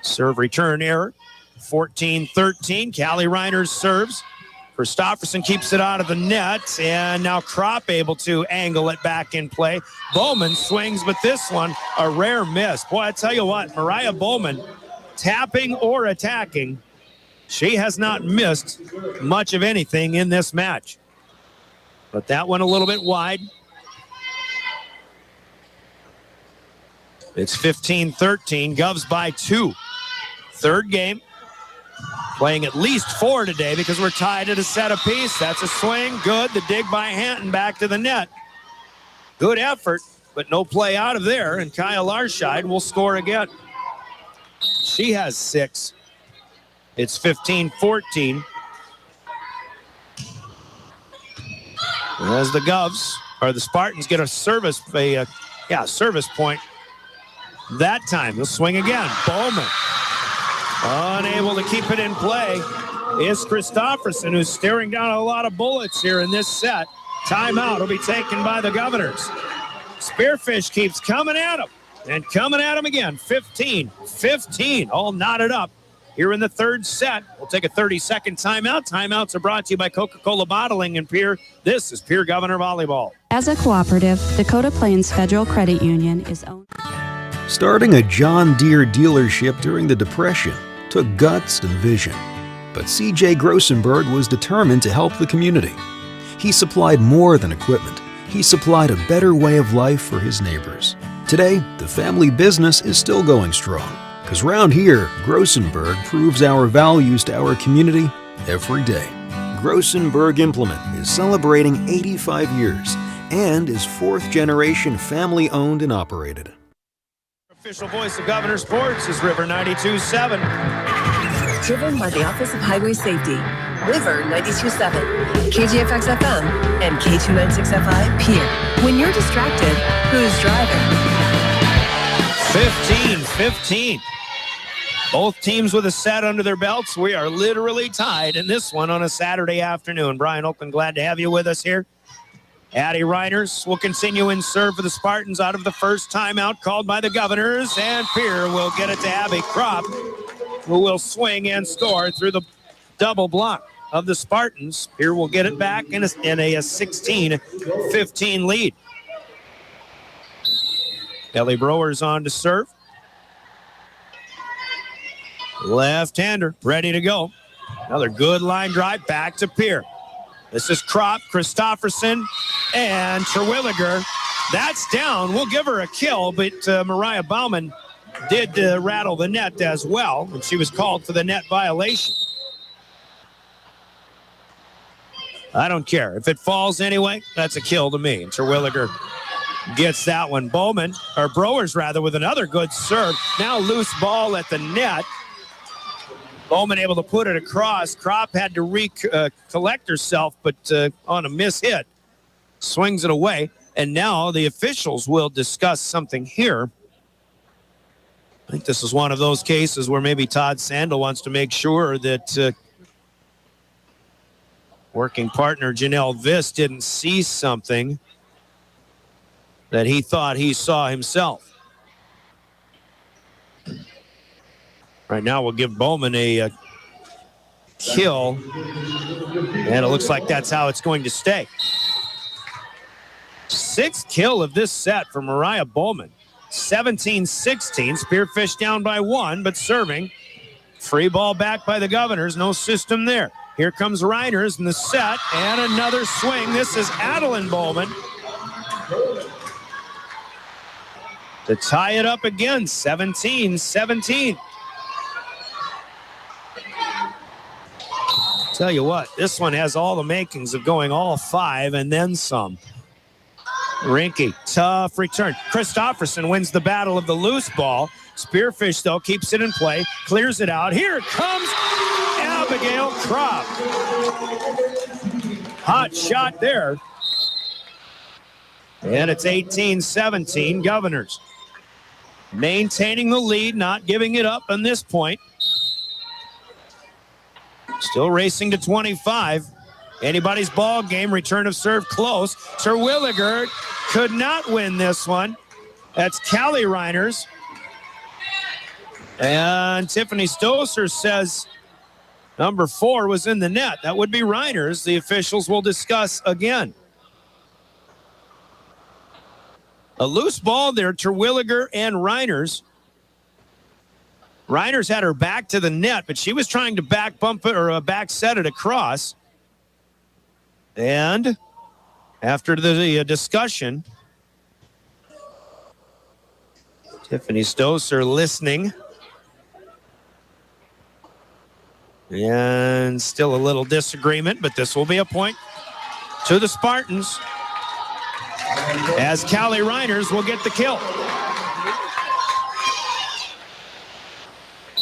Serve return error. 14-13, Callie Reiners serves. Christofferson keeps it out of the net, and now Kropp able to angle it back in play. Bowman swings, but this one, a rare miss. Boy, I tell you what, Mariah Bowman, tapping or attacking, she has not missed much of anything in this match. But that one a little bit wide. It's 15-13, Govs by 2. Third game. Playing at least 4 today because we're tied at a set apiece. That's a swing. Good. The dig by Hanton back to the net. Good effort, but no play out of there. And Kyle Larscheid will score again. She has 6. It's 15-14. As the Govs, or the Spartans, get a service point. That time, they'll swing again. Bowman. Unable to keep it in play is Christofferson, who's staring down a lot of bullets here in this set. Timeout will be taken by the Governors. Spearfish keeps coming at him and coming at him again. 15-15, all knotted up here in the third set. We'll take a 30-second timeout. Timeouts are brought to you by Coca-Cola Bottling and Pierre. This is Pierre Governor Volleyball. As a cooperative, Dakota Plains Federal Credit Union is owned. Starting a John Deere dealership during the Depression took guts and vision, but C.J. Grossenberg was determined to help the community. He supplied more than equipment. He supplied a better way of life for his neighbors. Today, the family business is still going strong, because round here, Grossenberg proves our values to our community every day. Grossenberg Implement is celebrating 85 years and is 4th generation family owned and operated. Official voice of Governor Sports is River 92.7. Driven by the Office of Highway Safety. River 92.7, KGFX FM, and K296FI Pierre. When you're distracted, who's driving? 15-15. Both teams with a set under their belts. We are literally tied in this one on a Saturday afternoon. Brian Oakland, glad to have you with us here. Addie Reiners will continue in serve for the Spartans out of the first timeout called by the Governors, and Pierre will get it to Abby Kropp, who will swing and score through the double block of the Spartans. Pierre will get it back in a 16-15 lead. Ellie Brower's on to serve. Left-hander, ready to go. Another good line drive back to Pierre. This is Kropp, Christofferson, and Terwilliger. That's down. We'll give her a kill, but Mariah Bauman did rattle the net as well, and she was called for the net violation. I don't care. If it falls anyway, that's a kill to me. And Terwilliger gets that one. Browers with another good serve. Now loose ball at the net. Bowman able to put it across. Kropp had to recollect herself, but on a miss hit, swings it away. And now the officials will discuss something here. I think this is one of those cases where maybe Todd Sandel wants to make sure that Working partner Janelle Viss didn't see something that he thought he saw himself. Right now, we'll give Bowman a kill, and it looks like that's how it's going to stay. 6th kill of this set for Mariah Bowman. 17-16. Spearfish down by 1, but serving. Free ball back by the Governors. No system there. Here comes Reiners in the set, and another swing. This is Adeline Bowman to tie it up again. 17-17. Tell you what, this one has all the makings of going all 5 and then some. Rinke, tough return. Christofferson wins the battle of the loose ball. Spearfish, though, keeps it in play, clears it out. Here comes Abigail Kropp. Hot shot there. And it's 18-17, Governors. Maintaining the lead, not giving it up on this point. Still racing to 25. Anybody's ball game. Return of serve close. Terwilliger could not win this one. That's Callie Reiners. And Tiffany Stoser says number 4 was in the net. That would be Reiners. The officials will discuss again. A loose ball there. Terwilliger and Reiners. Reiners had her back to the net, but she was trying to back bump it or back set it across. And after the discussion, Tiffany Stoser listening. And still a little disagreement, but this will be a point to the Spartans as Callie Reiners will get the kill.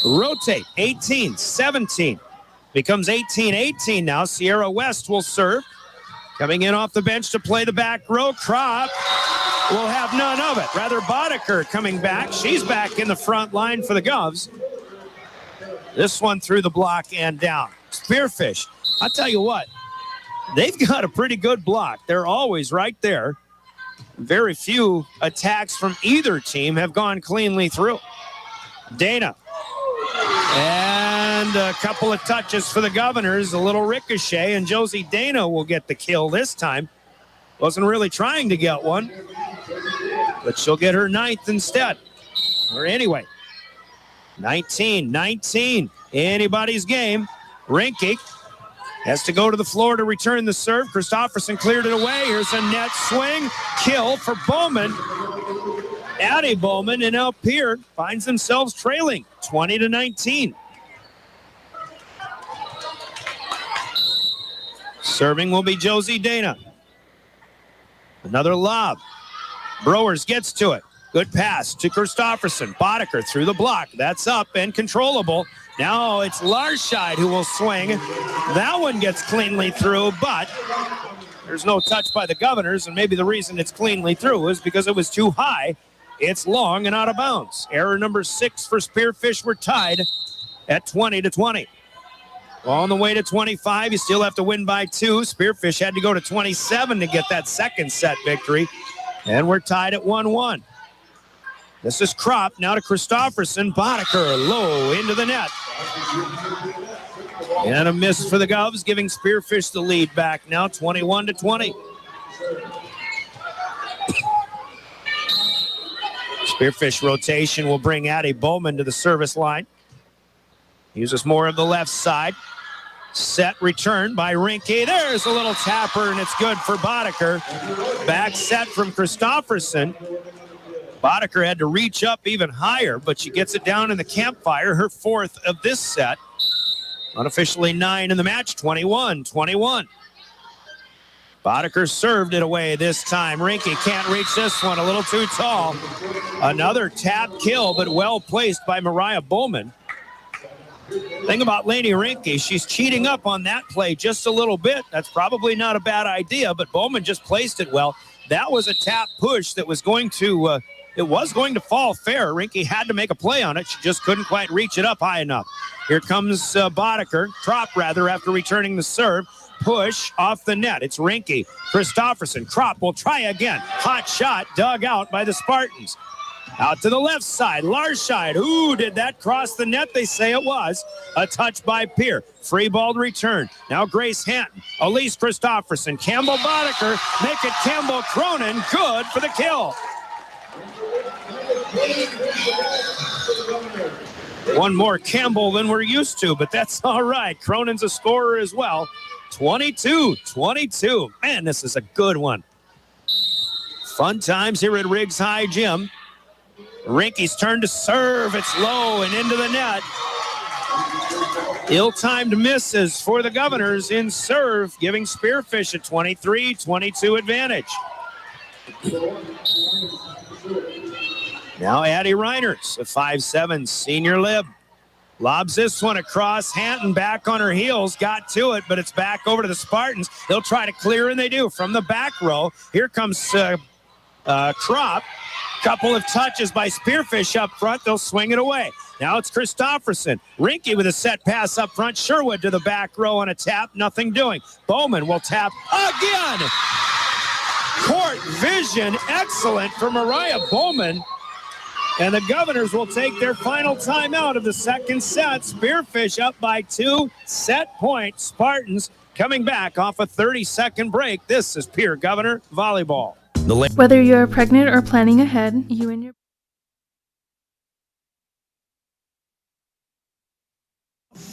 Rotate, 18-17. Becomes 18-18 now. Sierra West will serve. Coming in off the bench to play the back row. Kropp will have none of it. Rather, Boddicker coming back. She's back in the front line for the Govs. This one through the block and down. Spearfish, I'll tell you what, they've got a pretty good block. They're always right there. Very few attacks from either team have gone cleanly through. Dana. And a couple of touches for the Governors, a little ricochet, and Josie Dana will get the kill this time. Wasn't really trying to get one, but she'll get her 9th instead. Or anyway, 19-19, anybody's game. Rinke has to go to the floor to return the serve. Christofferson cleared it away. Here's a net swing, kill for Bowman. Addie Bowman and now Pierre finds themselves trailing 20-19. Serving will be Josie Dana. Another lob. Browers gets to it. Good pass to Christofferson. Boddicker through the block. That's up and controllable. Now it's Larscheid who will swing. That one gets cleanly through, but there's no touch by the Governors, and maybe the reason it's cleanly through is because it was too high. It's long and out of bounds. Error number 6 for Spearfish. We're tied at 20-20. On the way to 25, you still have to win by 2. Spearfish had to go to 27 to get that second set victory. And we're tied at 1-1. This is Kropp, now to Christofferson. Boddicker low into the net. And a miss for the Govs, giving Spearfish the lead back now, 21-20. Spearfish rotation will bring Addie Bowman to the service line. Uses more of the left side. Set return by Rinke. There's a little tapper, and it's good for Boddicker. Back set from Christofferson. Boddicker had to reach up even higher, but she gets it down in the campfire, her 4th of this set. Unofficially 9 in the match, 21-21. Boddicker served it away this time. Rinke can't reach this one, a little too tall. Another tap kill, but well placed by Mariah Bowman. Thing about Lainey Rinke, she's cheating up on that play just a little bit. That's probably not a bad idea, but Bowman just placed it well. That was a tap push that was going to, fall fair. Rinke had to make a play on it. She just couldn't quite reach it up high enough. Here comes Boddicker, Kropp rather, after returning the serve. push off the net. It's Rinke. Christofferson. Kropp will try again. Hot shot dug out by the Spartans. Out to the left side. Larscheid. Ooh, did that cross the net? They say it was. A touch by Pierre. Free ball return. Now Grace Hanton. Elise Christofferson. Campbell Boddicker. Make it Campbell Cronin. Good for the kill. One more Campbell than we're used to, but that's all right. Cronin's a scorer as well. 22-22. Man, this is a good one. Fun times here at Riggs High Gym. Rinke's turn to serve. It's low and into the net. Ill-timed misses for the Governors in serve, giving Spearfish a 23-22 advantage. Now Addie Reiners, a 5'7" senior lib. Lobs this one across. Hanton back on her heels. Got to it, but it's back over to the Spartans. They'll try to clear, and they do from the back row. Here comes Kropp. Couple of touches by Spearfish up front. They'll swing it away. Now it's Christofferson. Rinke with a set pass up front. Sherwood to the back row on a tap. Nothing doing. Bowman will tap again. Court vision. Excellent for Mariah Bowman. And the Governors will take their final timeout of the second set. Spearfish up by 2 set point. Spartans coming back off a 30-second break. This is Pierre Governor Volleyball. Whether you're pregnant or planning ahead, you and your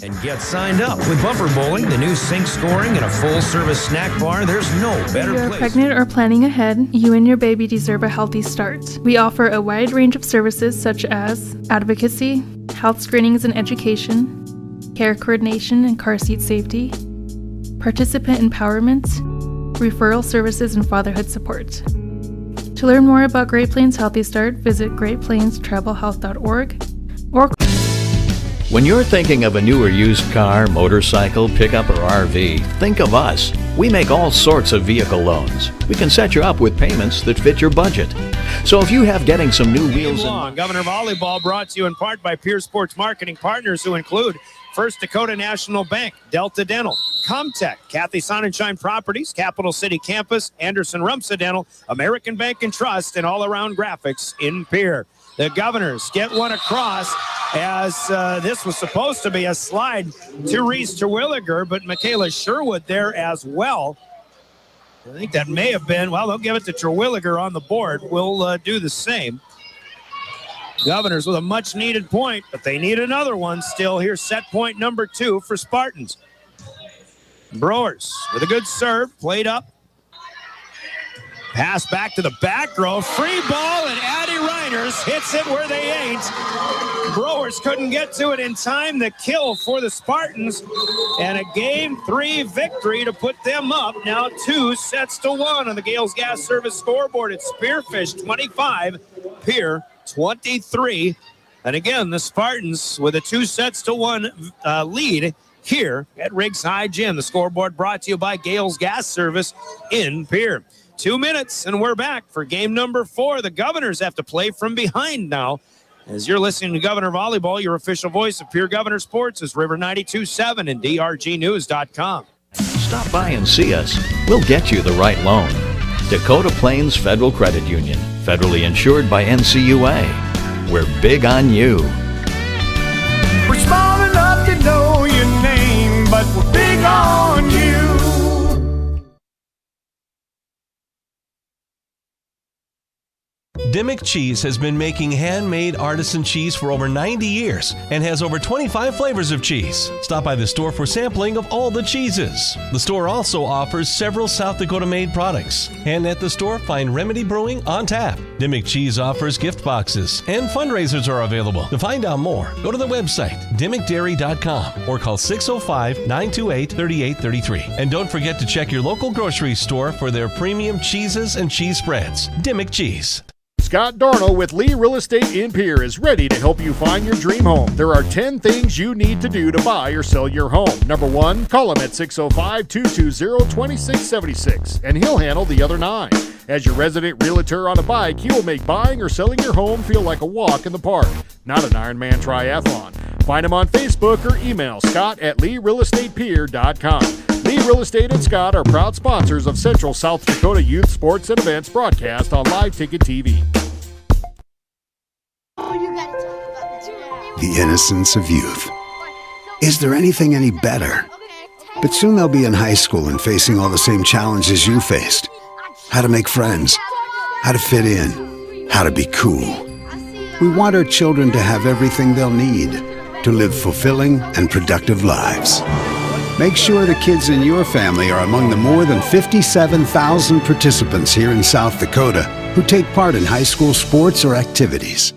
And get signed up with Bumper Bowling, the new sink scoring and a full-service snack bar. There's no better If you're place. pregnant or planning ahead, you and your baby deserve a healthy start. We offer a wide range of services such as advocacy, health screenings and education, care coordination and car seat safety, participant empowerment, referral services, and fatherhood support. To learn more about Great Plains Healthy Start, visit greatplainstravelhealth.org or When you're thinking of a new or used car, motorcycle, pickup, or RV, think of us. We make all sorts of vehicle loans. We can set you up with payments that fit your budget. So if you have getting some new wheels in... Governor Volleyball brought to you in part by Pierre Sports Marketing Partners, who include First Dakota National Bank, Delta Dental, Comtech, Kathy Sonnenschein Properties, Capital City Campus, Anderson Rumsa Dental, American Bank and Trust, and All Around Graphics in Pierre. The Governors get one across as this was supposed to be a slide to Reese Terwilliger, but Michaela Sherwood there as well. I think that may have been, well, they'll give it to Terwilliger on the board. We'll do the same. Governors with a much-needed point, but they need another one still. Here's set point number 2 for Spartans. Brewers with a good serve, played up. Pass back to the back row. Free ball, and Addie Reiners hits it where they ain't. Brewers couldn't get to it in time. The kill for the Spartans, and a Game 3 victory to put them up. Now 2-1 on the Gales Gas Service scoreboard. It's Spearfish 25, Pierre 23. And again, the Spartans with a 2-1 lead here at Riggs High Gym. The scoreboard brought to you by Gales Gas Service in Pierre. 2 minutes, and we're back for game number 4. The Governors have to play from behind now. As you're listening to Governor Volleyball, your official voice of Pierre Governor Sports is River 92.7 and DRGnews.com. Stop by and see us. We'll get you the right loan. Dakota Plains Federal Credit Union, federally insured by NCUA. We're big on you. We're small enough to know your name, but we're big on you. Dimmick Cheese has been making handmade artisan cheese for over 90 years and has over 25 flavors of cheese. Stop by the store for sampling of all the cheeses. The store also offers several South Dakota-made products. And at the store, find Remedy Brewing on tap. Dimmick Cheese offers gift boxes, and fundraisers are available. To find out more, go to the website, dimmickdairy.com, or call 605-928-3833. And don't forget to check your local grocery store for their premium cheeses and cheese spreads. Dimmick Cheese. Scott Darno with Lee Real Estate in Pierre is ready to help you find your dream home. There are 10 things you need to do to buy or sell your home. Number 1, call him at 605-220-2676, and he'll handle the other 9. As your resident realtor on a bike, he will make buying or selling your home feel like a walk in the park, not an Ironman triathlon. Find him on Facebook or email Scott at LeeRealEstatePierre.com. Lee Real Estate and Scott are proud sponsors of Central South Dakota Youth Sports and Events broadcast on Live Ticket TV. The innocence of youth. Is there anything any better? But soon they'll be in high school and facing all the same challenges you faced. How to make friends, how to fit in, how to be cool. We want our children to have everything they'll need to live fulfilling and productive lives. Make sure the kids in your family are among the more than 57,000 participants here in South Dakota who take part in high school sports or activities.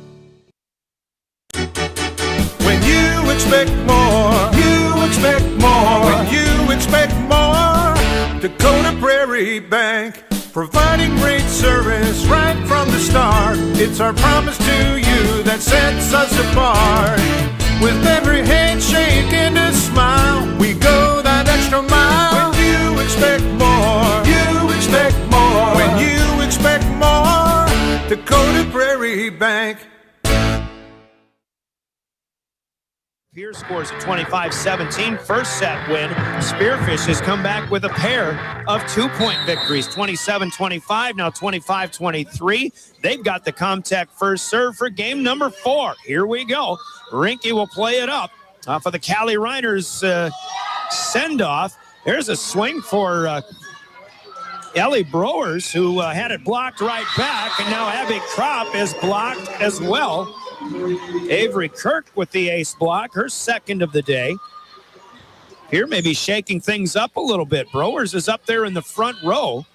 When you expect more, you expect more. When you expect more, Dakota Prairie Bank, providing great service right from the start. It's our promise to you that sets us apart. With every handshake and a smile, we go that extra mile. When you expect more, you expect more. When you expect more, Dakota Prairie Bank. Pierre scores a 25-17 first set win. Spearfish has come back with a pair of 2-point victories, 27-25, now 25-23. They've got the Comtech first serve for game number 4. Here we go. Rinke will play it up off of the Callie Reiners send-off. There's a swing for Ellie Browers, who had it blocked right back, and now Abby Kropp is blocked as well. Avery Kirk with the ace block, her second of the day. Here maybe shaking things up a little bit. Browers is up there in the front row.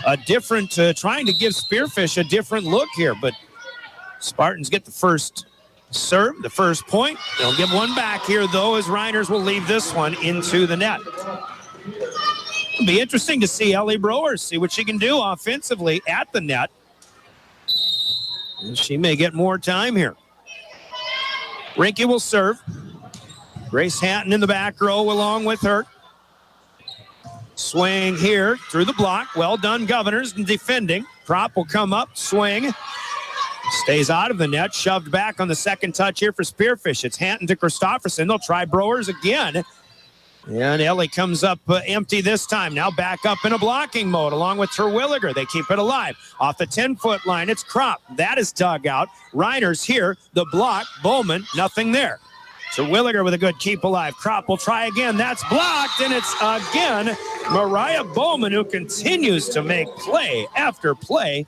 A different, trying to give Spearfish a different look here, but Spartans get the first serve, the first point. They'll give one back here, though, as Reiners will leave this one into the net. It'll be interesting to see Ellie Browers, see what she can do offensively at the net. And she may get more time here. Rinke will serve. Grace Hatton in the back row along with her. Swing here through the block. Well done, Governors, in defending. Kropp will come up, swing. Stays out of the net, shoved back on the second touch here for Spearfish. It's Hatton to Christofferson. They'll try Browers again. And Ellie comes up empty this time. Now back up in a blocking mode along with Terwilliger. They keep it alive. Off the 10-foot line, it's Kropp. That is dug out. Reiners here. The block. Bowman, nothing there. Terwilliger with a good keep alive. Kropp will try again. That's blocked, and it's again Mariah Bowman, who continues to make play after play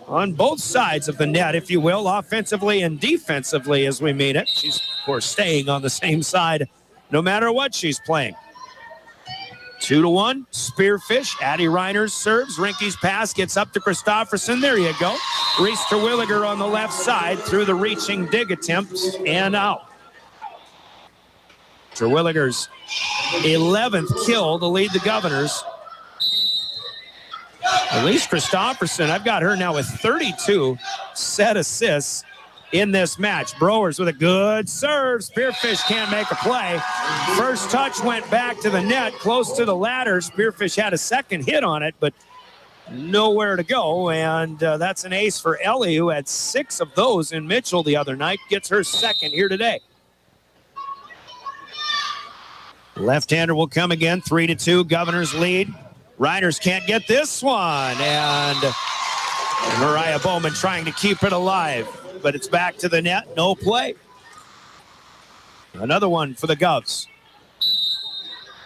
on both sides of the net, if you will, offensively and defensively as we mean it. She's, of course, staying on the same side no matter what she's playing. 2-1, Spearfish. Addie Reiners serves. Rinke's pass gets up to Christofferson. There you go. Reese Terwilliger on the left side through the reaching dig attempts and out. Terwilliger's 11th kill to lead the Governors. Elise Christofferson, I've got her now with 32 set assists in this match. Browers with a good serve. Spearfish can't make a play. First touch went back to the net, close to the ladder. Spearfish had a second hit on it, but nowhere to go. And that's an ace for Ellie, who had 6 of those in Mitchell the other night. Gets her second here today. Left-hander will come again. 3-2, Governors lead. Reiners can't get this one. And Mariah Bowman trying to keep it alive. But it's back to the net, no play. Another one for the Govs.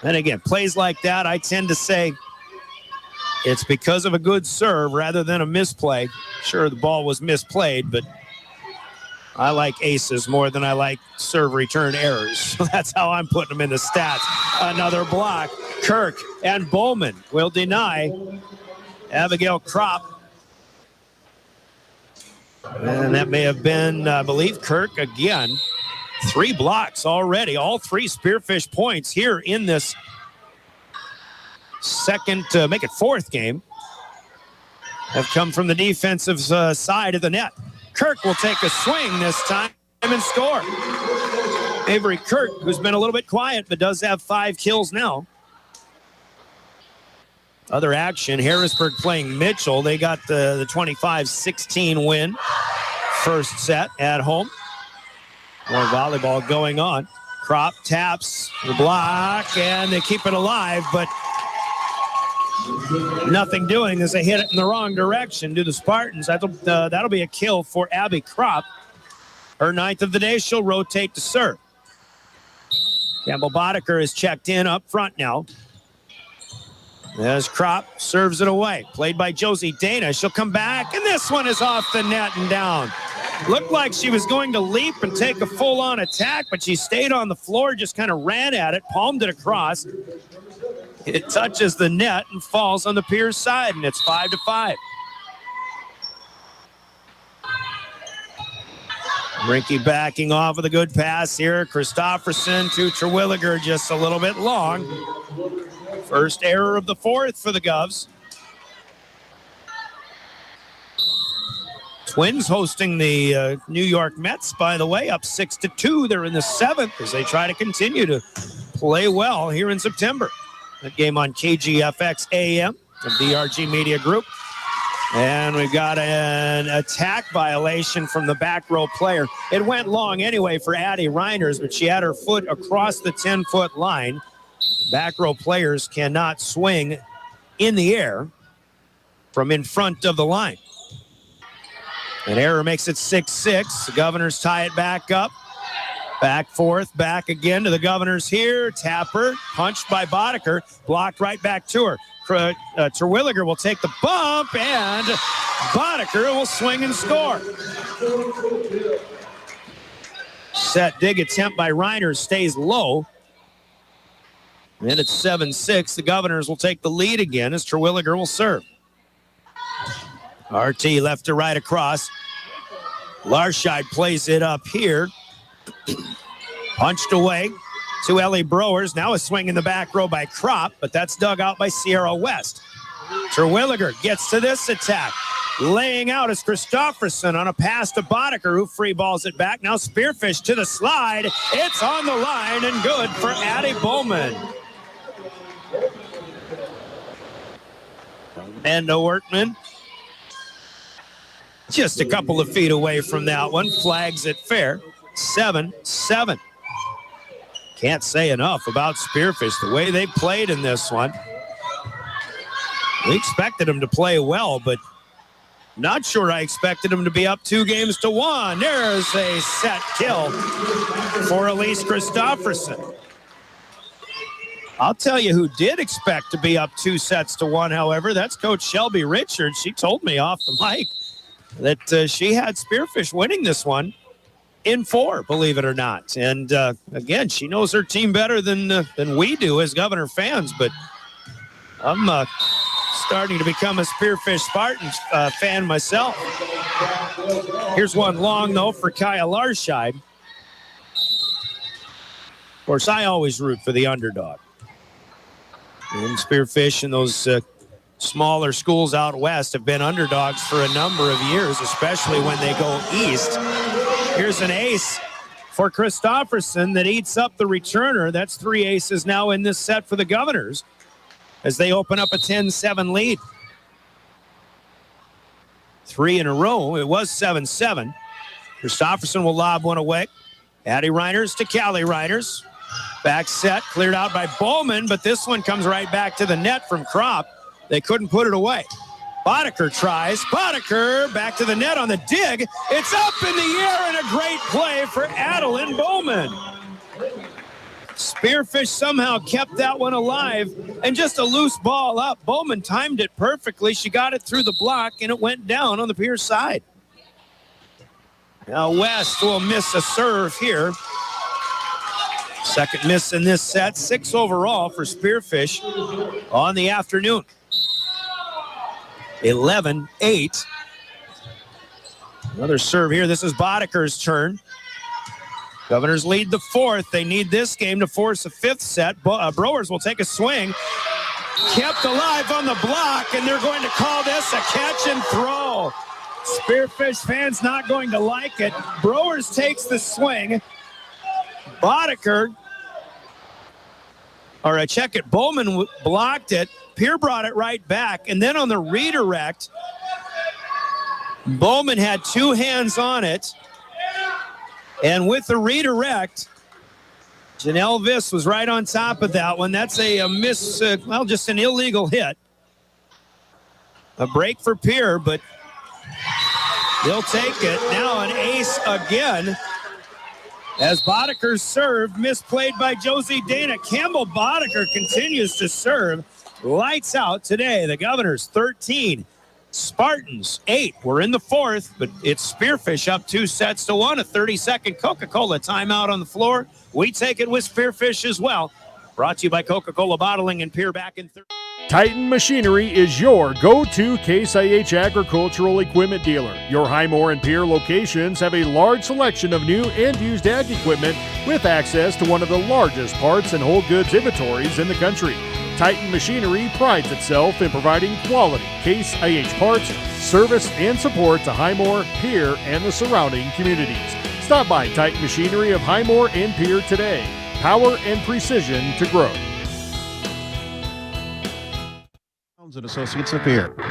And again, plays like that, I tend to say it's because of a good serve rather than a misplay. Sure, the ball was misplayed, but I like aces more than I like serve return errors. That's how I'm putting them in the stats. Another block. Kirk and Bowman will deny Abigail Kropp. And that may have been, I believe, Kirk again. 3 blocks already. All 3 Spearfish points here in this second, make it 4th game, have come from the defensive side of the net. Kirk will take a swing this time and score. Avery Kirk, who's been a little bit quiet, but does have 5 kills now. Other action, Harrisburg playing Mitchell. They got the 25-16 win. First set at home. More volleyball going on. Crop taps the block, and they keep it alive, but nothing doing as they hit it in the wrong direction to the Spartans. That'll be a kill for Abby Crop. Her 9th of the day. She'll rotate to serve. Campbell Boddicker is checked in up front now. As Crop serves it away. Played by Josie Dana. She'll come back, and this one is off the net and down. Looked like she was going to leap and take a full-on attack, but she stayed on the floor, just kind of ran at it, palmed it across. It touches the net and falls on the Pierce side, and it's 5-5. Rinky backing off with a good pass here. Christofferson to Terwilliger, just a little bit long. First error of the 4th for the Govs. Twins hosting the New York Mets, by the way, up 6-2. They're in the 7th as they try to continue to play well here in September. That game on KGFX AM, the BRG Media Group. And we've got an attack violation from the back row player. It went long anyway for Addie Reiners, but she had her foot across the 10-foot line. Back row players cannot swing in the air from in front of the line. An error makes it 6-6. The Governors tie it back up. Back fourth, back again to the Governors here. Tapper, punched by Boddicker, blocked right back to her. Terwilliger will take the bump, and Boddicker will swing and score. Set dig attempt by Reiners stays low. And it's 7-6. The Governors will take the lead again as Terwilliger will serve. RT left to right across. Larscheid plays it up here. Punched away to Ellie Browers. Now a swing in the back row by Crop, but that's dug out by Sierra West. Terwilliger gets to this attack. Laying out is Christofferson on a pass to Boddicker, who free balls it back. Now Spearfish to the slide. It's on the line and good for Addie Bowman. And the Workman just a couple of feet away from that one. Flags it fair. 7-7. Can't say enough about Spearfish, the way they played in this one. We expected them to play well, but not sure I expected them to be up 2-1. There's a set kill for Elise Christofferson. I'll tell you who did expect to be up 2-1, however. That's Coach Shelby Richards. She told me off the mic that she had Spearfish winning this one in 4, believe it or not. And again, she knows her team better than we do as Governor fans, but I'm starting to become a Spearfish Spartans fan myself. Here's one long, though, for Kaya Larscheid. Of course, I always root for the underdog. And Spearfish and those smaller schools out west have been underdogs for a number of years, especially when they go east. Here's an ace for Christofferson that eats up the returner. That's 3 aces now in this set for the Governors as they open up a 10-7 lead. 3 in a row. It was 7-7. Christofferson will lob one away. Addie Reiners to Callie Reiners. Back set, cleared out by Bowman, but this one comes right back to the net from Crop. They couldn't put it away. Boddicker tries. Boddicker back to the net on the dig. It's up in the air and a great play for Adeline Bowman. Spearfish somehow kept that one alive, and just a loose ball up. Bowman timed it perfectly. She got it through the block, and it went down on the Pierce side. Now West will miss a serve here. Second miss in this set. 6 overall for Spearfish on the afternoon. 11-8. Another serve here. This is Boddicker's turn. Governors lead the 4th. They need this game to force a 5th set. Browers will take a swing. Kept alive on the block, and they're going to call this a catch and throw. Spearfish fans not going to like it. Browers takes the swing. Boddicker, or I check it, Bowman blocked it. Pierre brought it right back, and then on the redirect, Bowman had 2 hands on it, and with the redirect, Janelle Viss was right on top of that one. That's a miss, just an illegal hit. A break for Pierre, but he'll take it. Now an ace again. As Boddiker's serve, misplayed by Josie Dana. Campbell Boddiker continues to serve. Lights out today. The Governors 13, Spartans 8. We're in the fourth, but it's Spearfish up 2-1. A 30-second Coca-Cola timeout on the floor. We take it with Spearfish as well. Brought to you by Coca-Cola Bottling and Pierre back in third. Titan Machinery is your go-to Case IH agricultural equipment dealer. Your Highmore and Pierre locations have a large selection of new and used ag equipment with access to one of the largest parts and whole goods inventories in the country. Titan Machinery prides itself in providing quality Case IH parts, service, and support to Highmore, Pierre, and the surrounding communities. Stop by Titan Machinery of Highmore and Pierre today. Power and precision to grow. And Associates of Pierre. Back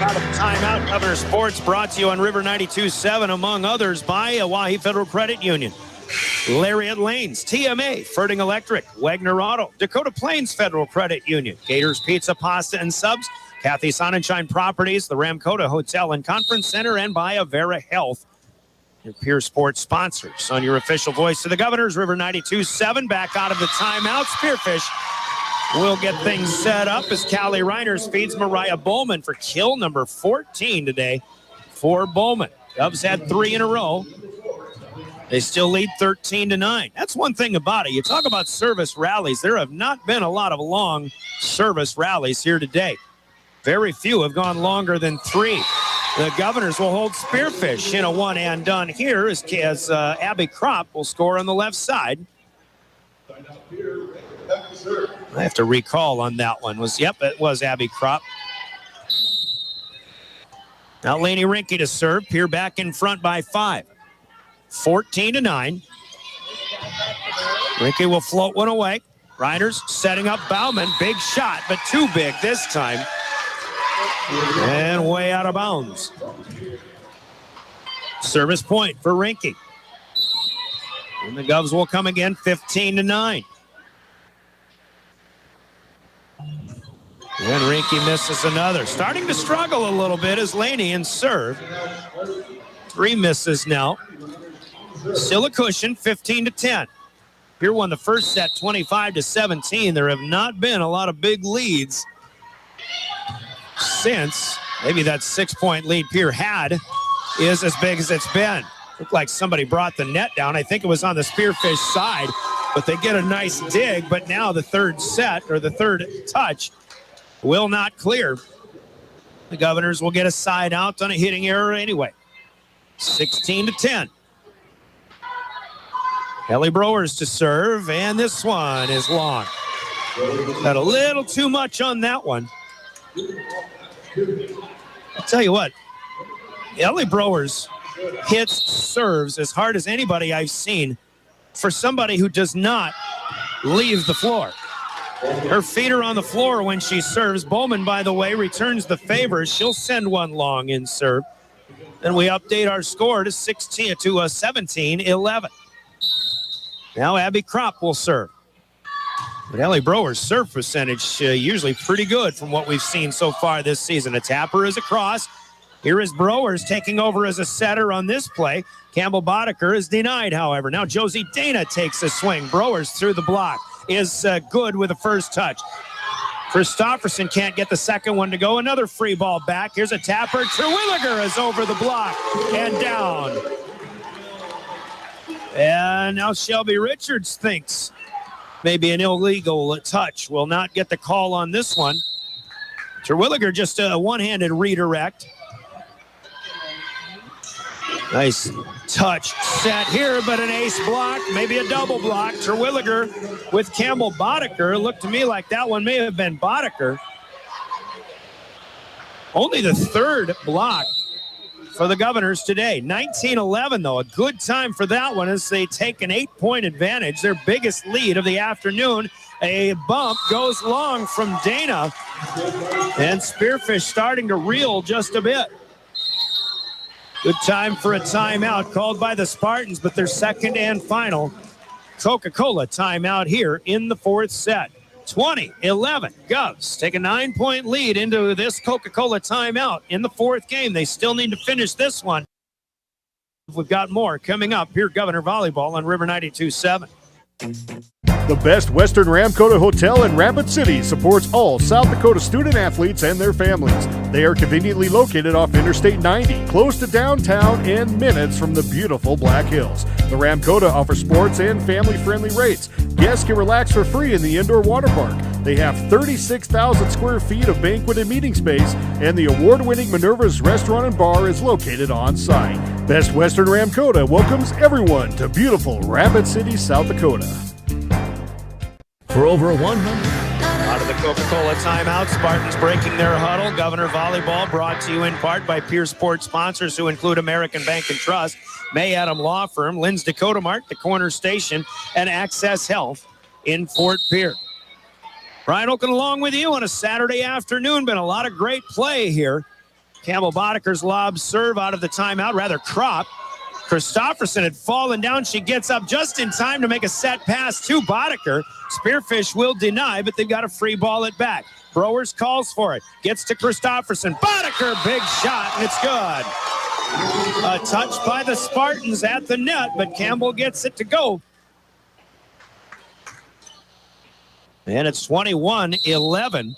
out of timeout. Governor Sports brought to you on River 92.7, among others, by Oahe Federal Credit Union, Lariat Lanes, TMA, Ferding Electric, Wagner Auto, Dakota Plains Federal Credit Union, Gators Pizza, Pasta, and Subs, Kathy Sonnenschein Properties, the Ramcota Hotel and Conference Center, and by Avera Health. Your Pierre Sports sponsors on your official voice of the Governors, River 92.7. Back out of the timeout. Spearfish will get things set up as Callie Reiners feeds Mariah Bowman for kill number 14 today for Bowman. Cubs had 3 in a row. They still lead 13-9. That's one thing about it. You talk about service rallies. There have not been a lot of long service rallies here today. Very few have gone longer than 3. The Governors will hold Spearfish in a one-and-done here as Abby Kropp will score on the left side. I have to recall on that one. It was Abby Kropp. Now Laney Rinke to serve. Pierre back in front by 5. 14-9. Rinke will float one away. Reiners setting up Bauman. Big shot, but too big this time. And way out of bounds. Service point for Rinke. And the Govs will come again 15-9. And Rinke misses another. Starting to struggle a little bit as Laney in serve. 3 misses now. Still a cushion, 15-10. Pierre won the first set 25-17. There have not been a lot of big leads since. Maybe that 6-point lead Pierre had is as big as it's been. Looked like somebody brought the net down. I think it was on the Spearfish side, but they get a nice dig. But now the third set, or the third touch, will not clear. The Governors will get a side out on a hitting error anyway. 16-10. Ellie Browers to serve, and this one is long. Got a little too much on that one. I'll tell you what, Ellie Browers hits serves as hard as anybody I've seen for somebody who does not leave the floor. Her feet are on the floor when she serves. Bowman, by the way, returns the favor. She'll send one long in serve. Then we update our score to 17-11. Now Abby Kropp will serve. But Ellie Browers' serve percentage usually pretty good from what we've seen so far this season. A tapper is across. Here is Browers taking over as a setter on this play. Campbell Boddiker is denied, however. Now Josie Dana takes a swing. Browers through the block is good with the first touch. Christofferson can't get the second one to go. Another free ball back. Here's a tapper. Terwilliger is over the block and down. And now Shelby Richards thinks maybe an illegal touch. Will not get the call on this one. Terwilliger just a one-handed redirect. Nice touch set here, but an ace block, maybe a double block. Terwilliger with Campbell Boddiker. Looked to me like that one may have been Boddiker. Only the third block for the Governors today. 19-11, though. A good time for that one as they take an 8-point advantage. Their biggest lead of the afternoon. A bump goes long from Dana. And Spearfish starting to reel just a bit. Good time for a timeout called by the Spartans, but their second and final Coca-Cola timeout here in the fourth set. 20-11. Govs take a 9-point lead into this Coca-Cola timeout in the fourth game. They still need to finish this one. We've got more coming up here. Governor Volleyball on River 92.7. The Best Western Ramkota Hotel in Rapid City supports all South Dakota student athletes and their families. They are conveniently located off Interstate 90, close to downtown and minutes from the beautiful Black Hills. The Ramkota offers sports and family-friendly rates. Guests can relax for free in the indoor water park. They have 36,000 square feet of banquet and meeting space, and the award-winning Minerva's Restaurant and Bar is located on site. Best Western Ramkota welcomes everyone to beautiful Rapid City, South Dakota. For over 100. Out of the Coca-Cola timeout, Spartans breaking their huddle. Governor Volleyball brought to you in part by Pierre Sports sponsors who include American Bank and Trust, May Adam Law Firm, Lynn's Dakota Mart, The Corner Station, and Access Health in Fort Pierre. Brian Oaken along with you on a Saturday afternoon. Been a lot of great play here. Campbell Bodeker's lob serve out of the timeout, rather crop. Christofferson had fallen down. She gets up just in time to make a set pass to Bodeker. Spearfish will deny, but they've got a free ball it back. Browers calls for it. Gets to Christofferson. Bodeker, big shot, and it's good. A touch by the Spartans at the net, but Campbell gets it to go. And it's 21-11.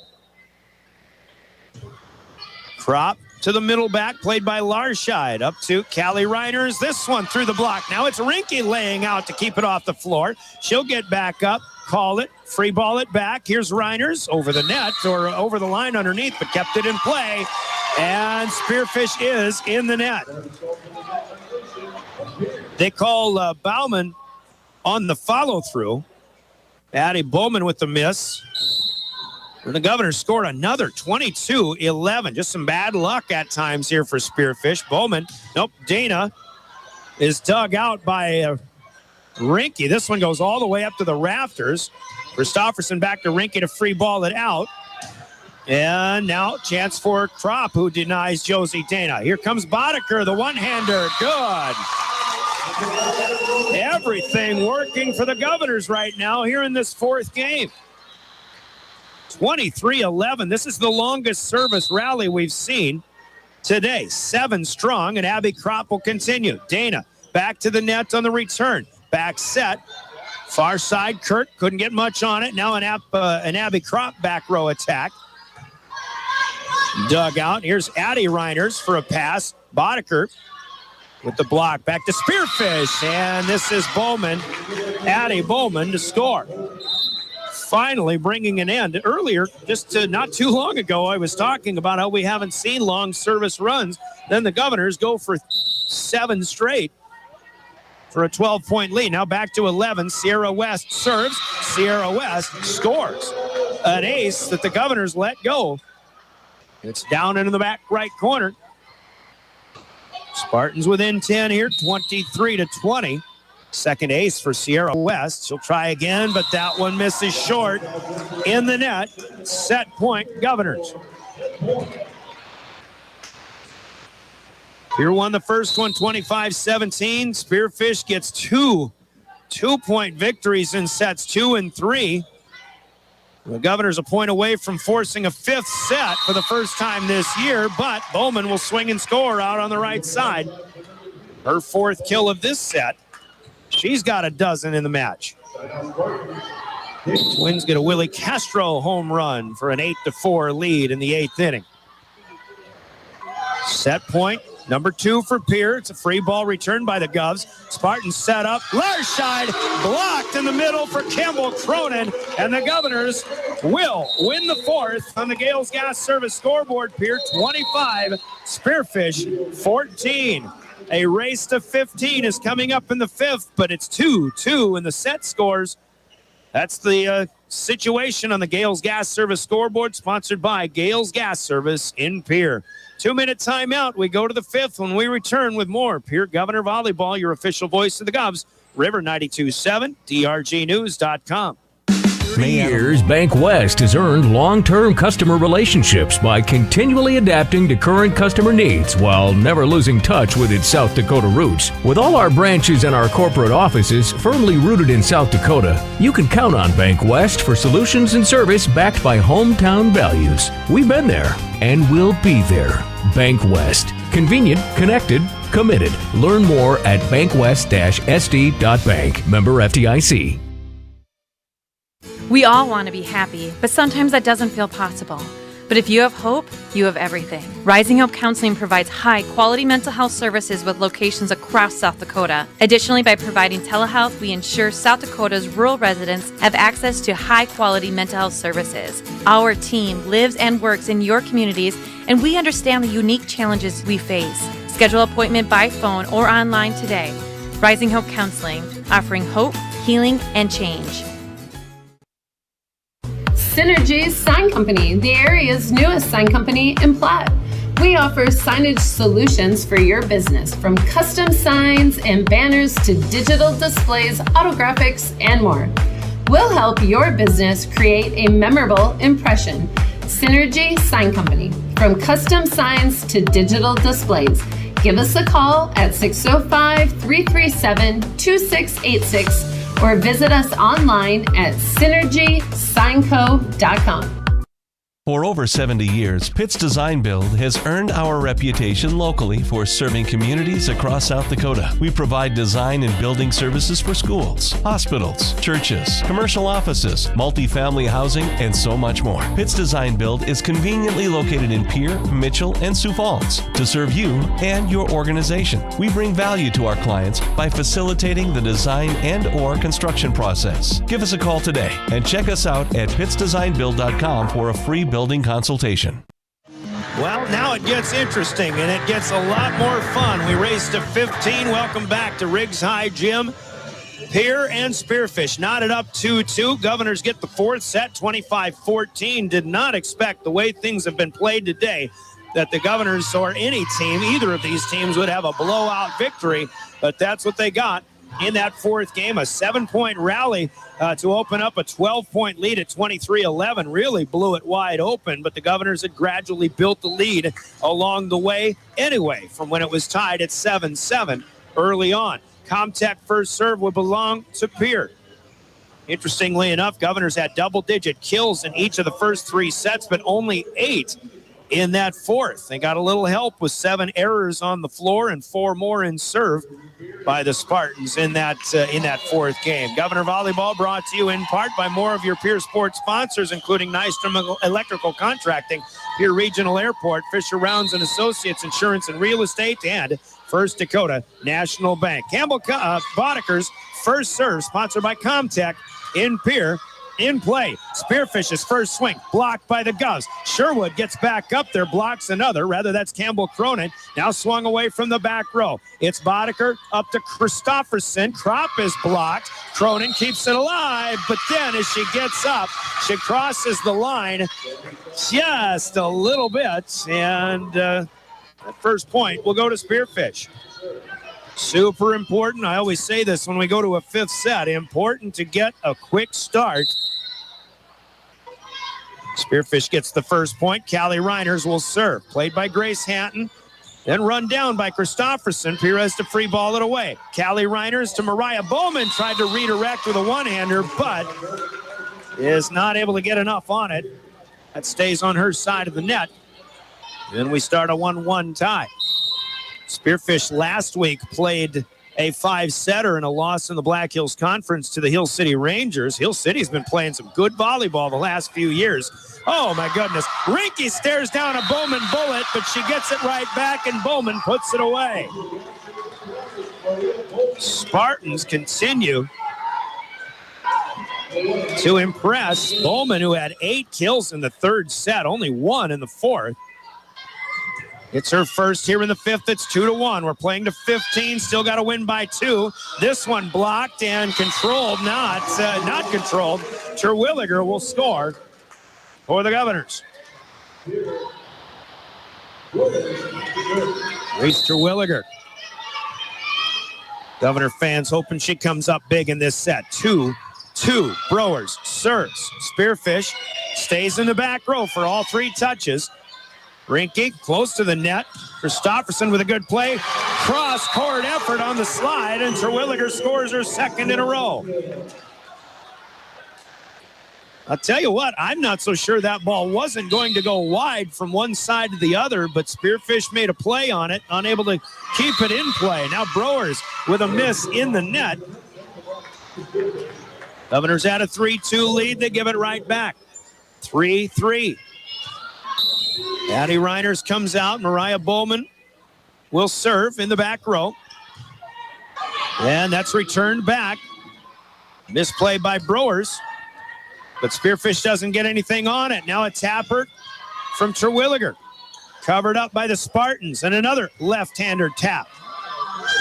Crop to the middle back, played by Larscheid. Up to Callie Reiners. This one through the block. Now it's Rinke laying out to keep it off the floor. She'll get back up, call it, free ball it back. Here's Reiners over the net or over the line underneath, but kept it in play. And Spearfish is in the net. They call Bauman on the follow-through. Addie Bowman with the miss. The Governors scored another 22-11. Just some bad luck at times here for Spearfish. Bowman, nope, Dana is dug out by Rinke. This one goes all the way up to the rafters. Christofferson back to Rinke to free ball it out. And now chance for Kropp, who denies Josie Dana. Here comes Bodeker, the one-hander. Good. Everything working for the Governors right now here in this fourth game. 23-11. This is the longest service rally we've seen today. 7 strong, and Abby Kropp will continue. Dana back to the net on the return. Back set. Far side, Kurt couldn't get much on it. Now an Abby Kropp back row attack. Dug out. Here's Addie Reiners for a pass. Bodeker with the block. Back to Spearfish, and this is Bowman. Addie Bowman to score. Finally bringing an end. Earlier, not too long ago, I was talking about how we haven't seen long service runs. Then the Governors go for 7 straight for a 12-point lead. Now back to 11. Sierra West serves. Sierra West scores. An ace that the Governors let go. It's down into the back right corner. Spartans within 10 here, 23-20. Second ace for Sierra West. She'll try again, but that one misses short. In the net, set point, Governors. Here won the first one, 25-17. Spearfish gets two-point victories in sets 2 and 3. The Governors a point away from forcing a 5th set for the first time this year, but Bowman will swing and score out on the right side. Her 4th kill of this set. She's got a dozen in the match. Twins get a Willie Castro home run for an 8-4 lead in the 8th inning. Set point, number 2 for Pierre. It's a free ball returned by the Govs. Spartans set up. Larscheid blocked in the middle for Campbell Cronin. And the Governors will win the 4th on the Gales Gas Service scoreboard. Pierre 25, Spearfish 14. A race to 15 is coming up in the 5th, but it's 2-2 in the set scores. That's the situation on the Gales Gas Service scoreboard, sponsored by Gales Gas Service in Pierre. 2-minute timeout. We go to the 5th when we return with more Pierre Governor Volleyball, your official voice of the Govs. River 92.7, DRGnews.com. For years, Bank West has earned long-term customer relationships by continually adapting to current customer needs while never losing touch with its South Dakota roots. With all our branches and our corporate offices firmly rooted in South Dakota, you can count on Bank West for solutions and service backed by hometown values. We've been there and we'll be there. Bank West. Convenient, connected, committed. Learn more at bankwest-sd.bank. Member FDIC. We all want to be happy, but sometimes that doesn't feel possible. But if you have hope, you have everything. Rising Hope Counseling provides high-quality mental health services with locations across South Dakota. Additionally, by providing telehealth, we ensure South Dakota's rural residents have access to high-quality mental health services. Our team lives and works in your communities, and we understand the unique challenges we face. Schedule an appointment by phone or online today. Rising Hope Counseling, offering hope, healing, and change. Synergy Sign Company, the area's newest sign company in Platte. We offer signage solutions for your business, from custom signs and banners to digital displays, autographics, and more. We'll help your business create a memorable impression. Synergy Sign Company, from custom signs to digital displays. Give us a call at 605-337-2686 or visit us online at synergysignco.com. For over 70 years, Pitt's Design Build has earned our reputation locally for serving communities across South Dakota. We provide design and building services for schools, hospitals, churches, commercial offices, multifamily housing, and so much more. Pitt's Design Build is conveniently located in Pierre, Mitchell, and Sioux Falls to serve you and your organization. We bring value to our clients by facilitating the design and/or construction process. Give us a call today and check us out at pittsdesignbuild.com for a free building consultation. Well, now it gets interesting, and it gets a lot more fun. We race to 15. Welcome back to Riggs High Gym. Pierre and Spearfish knotted up 2-2. Governors get the fourth set, 25-14. Did not expect, the way things have been played today, that the Governors or any team, either of these teams, would have a blowout victory, but that's what they got in that fourth game. A 7-point rally to open up a 12-point lead at 23-11. Really blew it wide open, but the Governors had gradually built the lead along the way anyway, from when it was tied at 7-7 early on. Comtech first serve would belong to Pierre. Interestingly enough, Governors had double-digit kills in each of the first three sets, but only 8 in that fourth. They got a little help with 7 errors on the floor and 4 more in serve by the Spartans in that fourth game. Governor Volleyball brought to you in part by more of your Pierre Sports sponsors, including Nystrom Electrical Contracting, Pierre Regional Airport, Fisher Rounds and Associates Insurance and Real Estate, and First Dakota National Bank. Campbell Boddicker's first serve, sponsored by Comtech in Pierre. In play, Spearfish's first swing, blocked by the Govs. Sherwood gets back up there, blocks another. Rather, that's Campbell Cronin. Now swung away from the back row. It's Boddicker up to Christofferson. Kropp is blocked. Cronin keeps it alive, but then as she gets up, she crosses the line just a little bit, and that first point will go to Spearfish. Super important. I always say this when we go to a fifth set. Important to get a quick start. Spearfish gets the first point. Callie Reiners will serve. Played by Grace Hatton. Then run down by Christofferson. Perez to free ball it away. Callie Reiners to Mariah Bowman. Tried to redirect with a one-hander, but is not able to get enough on it. That stays on her side of the net. Then we start a 1-1 tie. Spearfish last week played a 5-setter in a loss in the Black Hills Conference to the Hill City Rangers. Hill City's been playing some good volleyball the last few years. Oh, my goodness. Rinky stares down a Bowman bullet, but she gets it right back, and Bowman puts it away. Spartans continue to impress. Bowman, who had 8 kills in the third set, only 1 in the fourth. It's her first here in the fifth. It's 2-1. We're playing to 15. Still got to win by 2. This one blocked and controlled. Not controlled. Terwilliger will score for the Governors. Reese Terwilliger. Governor fans hoping she comes up big in this set. 2-2 2. Brewers serves. Spearfish stays in the back row for all 3 touches. Rinke close to the net. Christofferson with a good play. Cross-court effort on the slide, and Terwilliger scores her 2nd in a row. I'll tell you what, I'm not so sure that ball wasn't going to go wide from one side to the other, but Spearfish made a play on it, unable to keep it in play. Now Brewers with a miss in the net. Governors had a 3-2 lead. They give it right back. 3-3. Addie Reiners comes out. Mariah Bowman will serve in the back row. And that's returned back. Misplay by Brewers. But Spearfish doesn't get anything on it. Now a tapper from Terwilliger. Covered up by the Spartans. And another left-hander tap.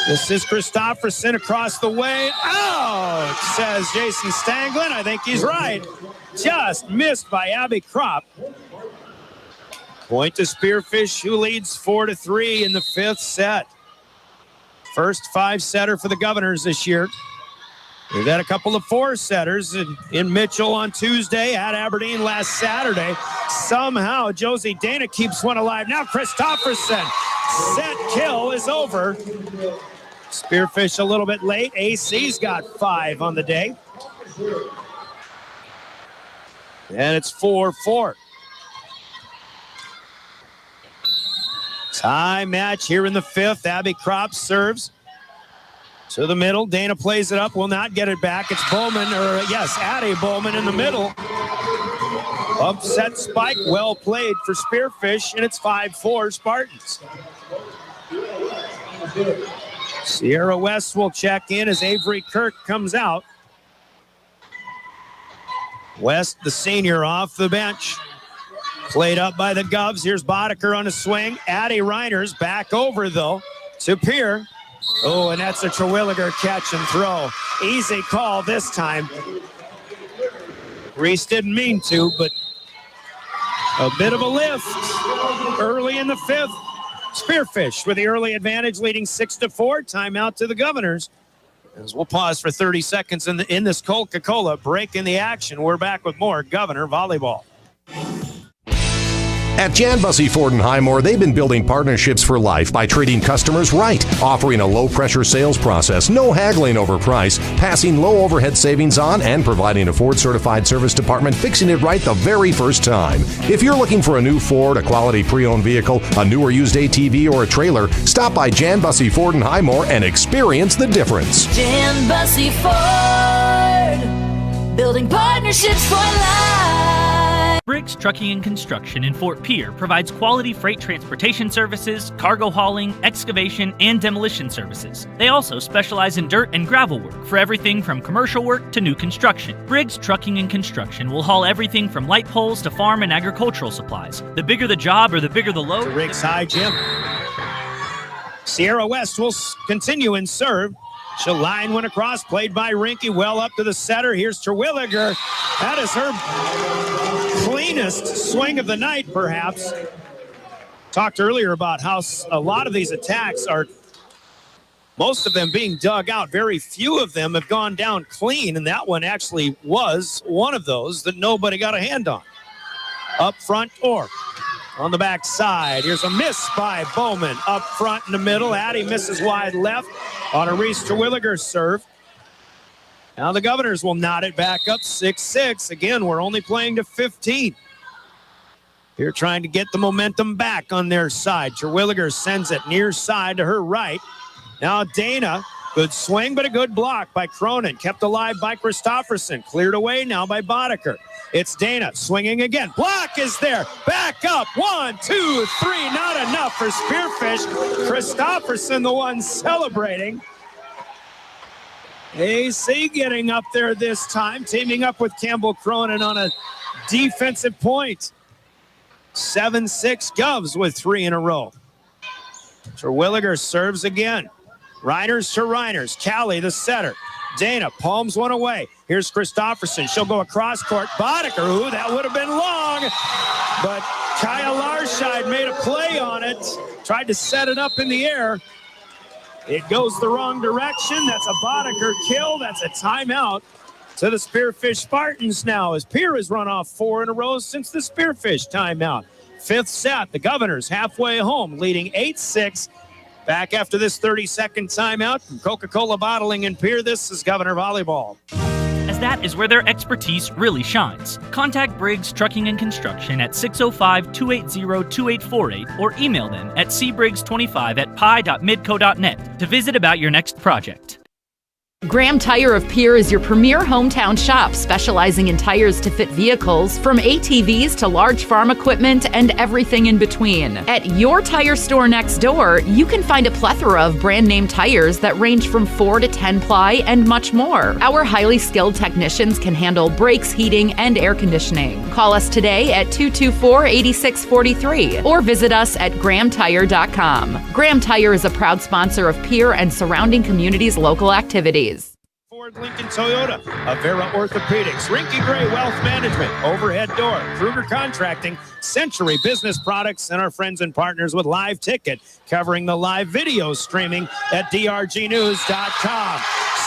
This is Christofferson across the way. Out, says Jason Stanglin. I think he's right. Just missed by Abby Kropp. Point to Spearfish, who leads 4-3 in the 5th set. First 5-setter for the Governors this year. We've had a couple of 4-setters in Mitchell on Tuesday, at Aberdeen last Saturday. Somehow Josie Dana keeps one alive. Now Christofferson. Set kill is over. Spearfish a little bit late. AC's got 5 on the day. And it's 4-4. Tie match here in the 5th. Abby Kropp serves to the middle. Dana plays it up, will not get it back. It's Bowman, Addie Bowman in the middle. Upset spike, well played for Spearfish, and it's 5-4 Spartans. Sierra West will check in as Avery Kirk comes out. West, the senior, off the bench. Played up by the Govs. Here's Boddicker on a swing. Addie Reiners back over, though, to Pierre. Oh, and that's a Terwilliger catch and throw. Easy call this time. Reese didn't mean to, but a bit of a lift early in the 5th. Spearfish with the early advantage, leading 6-4. Timeout to the Governors. As we'll pause for 30 seconds in this Coca-Cola break in the action. We're back with more Governor Volleyball. At Jan Bussey Ford & Highmore, they've been building partnerships for life by treating customers right, offering a low-pressure sales process, no haggling over price, passing low overhead savings on, and providing a Ford-certified service department fixing it right the very first time. If you're looking for a new Ford, a quality pre-owned vehicle, a new or used ATV, or a trailer, stop by Jan Bussey Ford & Highmore and experience the difference. Jan Bussey Ford, building partnerships for life. Briggs Trucking and Construction in Fort Pierre provides quality freight transportation services, cargo hauling, excavation, and demolition services. They also specialize in dirt and gravel work for everything from commercial work to new construction. Briggs Trucking and Construction will haul everything from light poles to farm and agricultural supplies. The bigger the job or the bigger the load. Riggs high, Jim. Sierra West will continue and serve. She'll line one across, played by Rinke, well up to the setter. Here's Terwilliger. That is her cleanest swing of the night, perhaps. Talked earlier about how a lot of these attacks are, most of them being dug out. Very few of them have gone down clean, and that one actually was one of those that nobody got a hand on. Up front or on the back side. Here's a miss by Bowman. Up front in the middle. Addie misses wide left on a Reese Terwilliger serve. Now the Governors will knot it back up 6-6. Again, we're only playing to 15. Here trying to get the momentum back on their side. Terwilliger sends it near side to her right. Now Dana, good swing, but a good block by Cronin. Kept alive by Christofferson. Cleared away now by Boddicker. It's Dana swinging again. Block is there. Back up. 1, 2, 3. Not enough for Spearfish. Christofferson, the one celebrating. AC getting up there this time, teaming up with Campbell Cronin on a defensive point. 7-6 Govs with 3 in a row. Terwilliger serves again. Reiners to Reiners. Callie, the setter. Dana palms one away. Here's Christofferson. She'll go across court. Boddicker, ooh, that would have been long. But Kaya Larscheid made a play on it. Tried to set it up in the air. It goes the wrong direction. That's a Boddicker kill. That's a timeout. to the Spearfish Spartans now as Pierre has run off 4 in a row since the Spearfish timeout. 5th set, the Governors halfway home, leading 8-6. Back after this 30-second timeout from Coca-Cola Bottling in Pierre, this is Governor Volleyball. As that is where their expertise really shines. Contact Briggs Trucking and Construction at 605-280-2848 or email them at cbriggs25@pi.midco.net to visit about your next project. Graham Tire of Pierre is your premier hometown shop, specializing in tires to fit vehicles, from ATVs to large farm equipment and everything in between. At your tire store next door, you can find a plethora of brand name tires that range from 4 to 10 ply and much more. Our highly skilled technicians can handle brakes, heating, and air conditioning. Call us today at 224-8643 or visit us at grahamtire.com. Graham Tire is a proud sponsor of Pierre and surrounding communities' local activities. Ford Lincoln Toyota, Avera Orthopedics, Rinky Gray Wealth Management, Overhead Door, Kruger Contracting, Century Business Products, and our friends and partners with Live Ticket, covering the live video streaming at drgnews.com.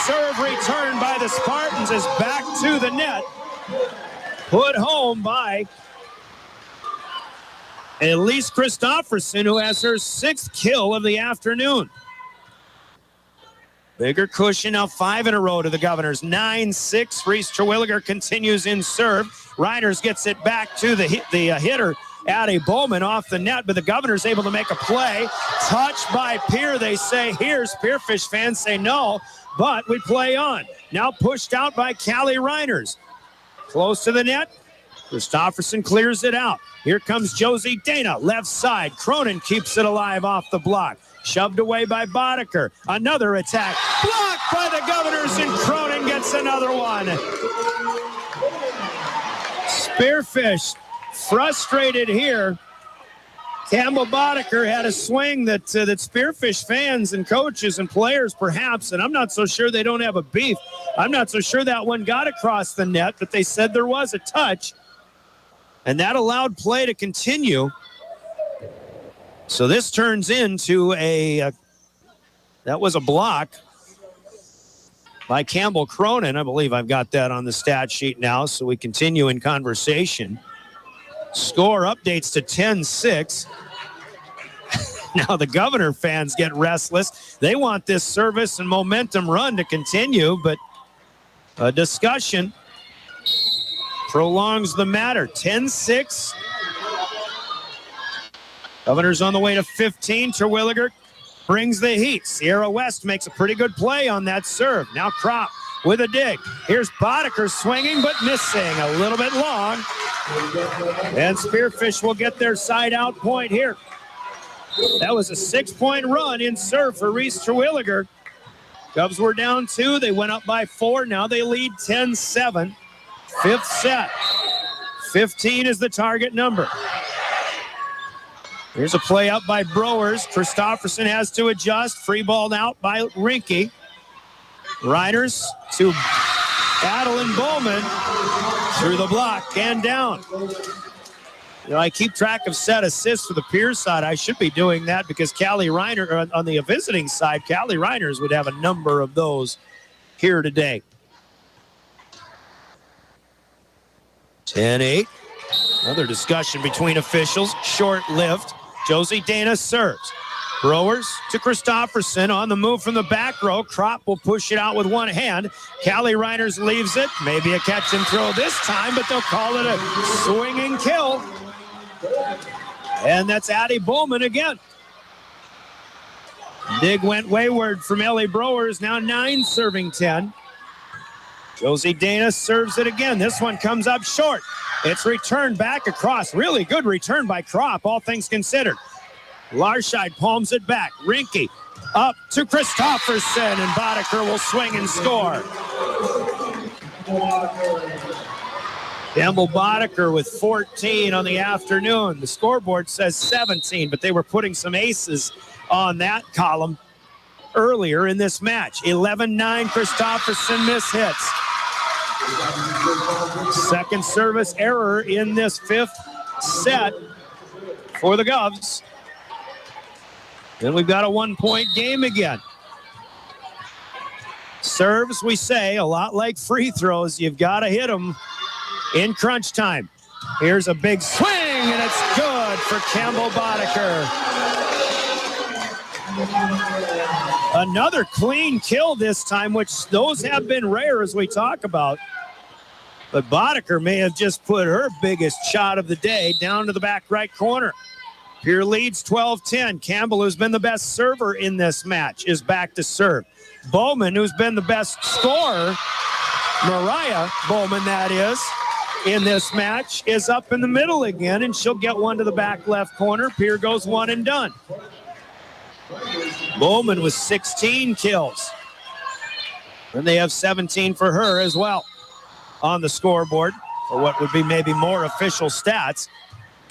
Serve return by the Spartans is back to the net. Put home by Elise Christofferson, who has her 6th kill of the afternoon. Bigger cushion, now 5 in a row to the Governors. 9-6. Reese Terwilliger continues in serve. Reiners gets it back to the hitter, Addie Bowman, off the net, but the Governors able to make a play. Touched by Pierre, they say here. Spearfish fans say no, but we play on. Now pushed out by Callie Reiners. Close to the net. Christofferson clears it out. Here comes Josie Dana, left side. Cronin keeps it alive off the block. Shoved away by Boddicker. Another attack. Blocked by the Governors, and Cronin gets another one. Spearfish frustrated here. Campbell Boddicker had a swing that Spearfish fans and coaches and players perhaps, and I'm not so sure they don't have a beef. I'm not so sure that one got across the net, but they said there was a touch, and that allowed play to continue. So this turns into that was a block by Campbell Cronin. I believe I've got that on the stat sheet now, so we continue in conversation. Score updates to 10-6. Now the Governor fans get restless. They want this service and momentum run to continue, but a discussion prolongs the matter. 10-6. Governors on the way to 15. Terwilliger brings the heat. Sierra West makes a pretty good play on that serve. Now Kropp with a dig. Here's Boddicker swinging but missing. A little bit long. And Spearfish will get their side out point here. That was a 6-point run in serve for Reese Terwilliger. Cubs were down 2. They went up by 4. Now they lead 10-7. 5th set. 15 is the target number. Here's a play up by Browers. Christofferson has to adjust. Free ball out by Rinky. Reiners to Adeline Bowman through the block and down. You know, I keep track of set assists for the Pierce side. I should be doing that because Callie Reiner, on the visiting side, Callie Reiners would have a number of those here today. 10-8. Another discussion between officials. Short-lived. Josie Dana serves. Browers to Christofferson on the move from the back row. Kropp will push it out with one hand. Callie Reiners leaves it. Maybe a catch and throw this time, but they'll call it a swinging kill. And that's Addie Bowman again. Dig went wayward from Ellie Browers. Now 9 serving 10. Josie Dana serves it again. This one comes up short. It's returned back across. Really good return by Kropp, all things considered. Larscheid palms it back. Rinky up to Christofferson, and Boddicker will swing and score. Campbell Boddicker with 14 on the afternoon. The scoreboard says 17, but they were putting some aces on that column earlier in this match. 11-9, Christofferson mishits. Second service error in this 5th set for the Govs. Then we've got a 1-point game again. Serves, we say, a lot like free throws. You've got to hit them in crunch time. Here's a big swing, and it's good for Campbell Boddicker. Another clean kill this time, which those have been rare as we talk about. But Boddicker may have just put her biggest shot of the day down to the back right corner. Pierre leads 12-10. Campbell, who's been the best server in this match, is back to serve. Bowman, who's been the best scorer, Mariah Bowman, that is, in this match, is up in the middle again, and she'll get one to the back left corner. Pierre goes one and done. Bowman with 16 kills. And they have 17 for her as well on the scoreboard, or what would be maybe more official stats.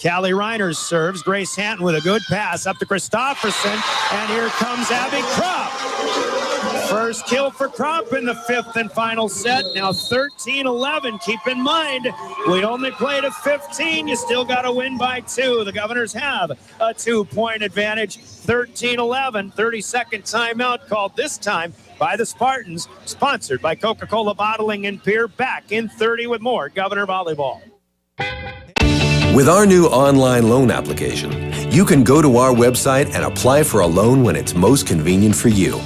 Callie Reiners serves. Grace Hanton with a good pass up to Christofferson, and here comes Abby Kropp. First kill for Kropp in the fifth and final set. Now 13-11. Keep in mind, we only played a 15. You still got to win by 2. The Governors have a 2-point advantage. 13-11. 30-second timeout called this time by the Spartans. Sponsored by Coca-Cola Bottling and Pierre. Back in 30 with more Governor Volleyball. With our new online loan application, you can go to our website and apply for a loan when it's most convenient for you.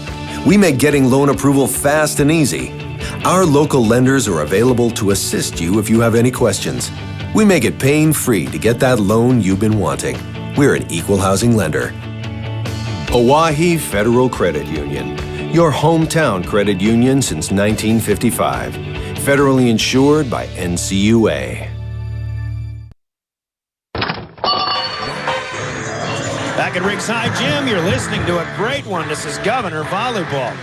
We make getting loan approval fast and easy. Our local lenders are available to assist you if you have any questions. We make it pain-free to get that loan you've been wanting. We're an equal housing lender. Oahe Federal Credit Union, your hometown credit union since 1955. Federally insured by NCUA. Back at Riggs High Gym, you're listening to a great one. This is Governor Volleyball.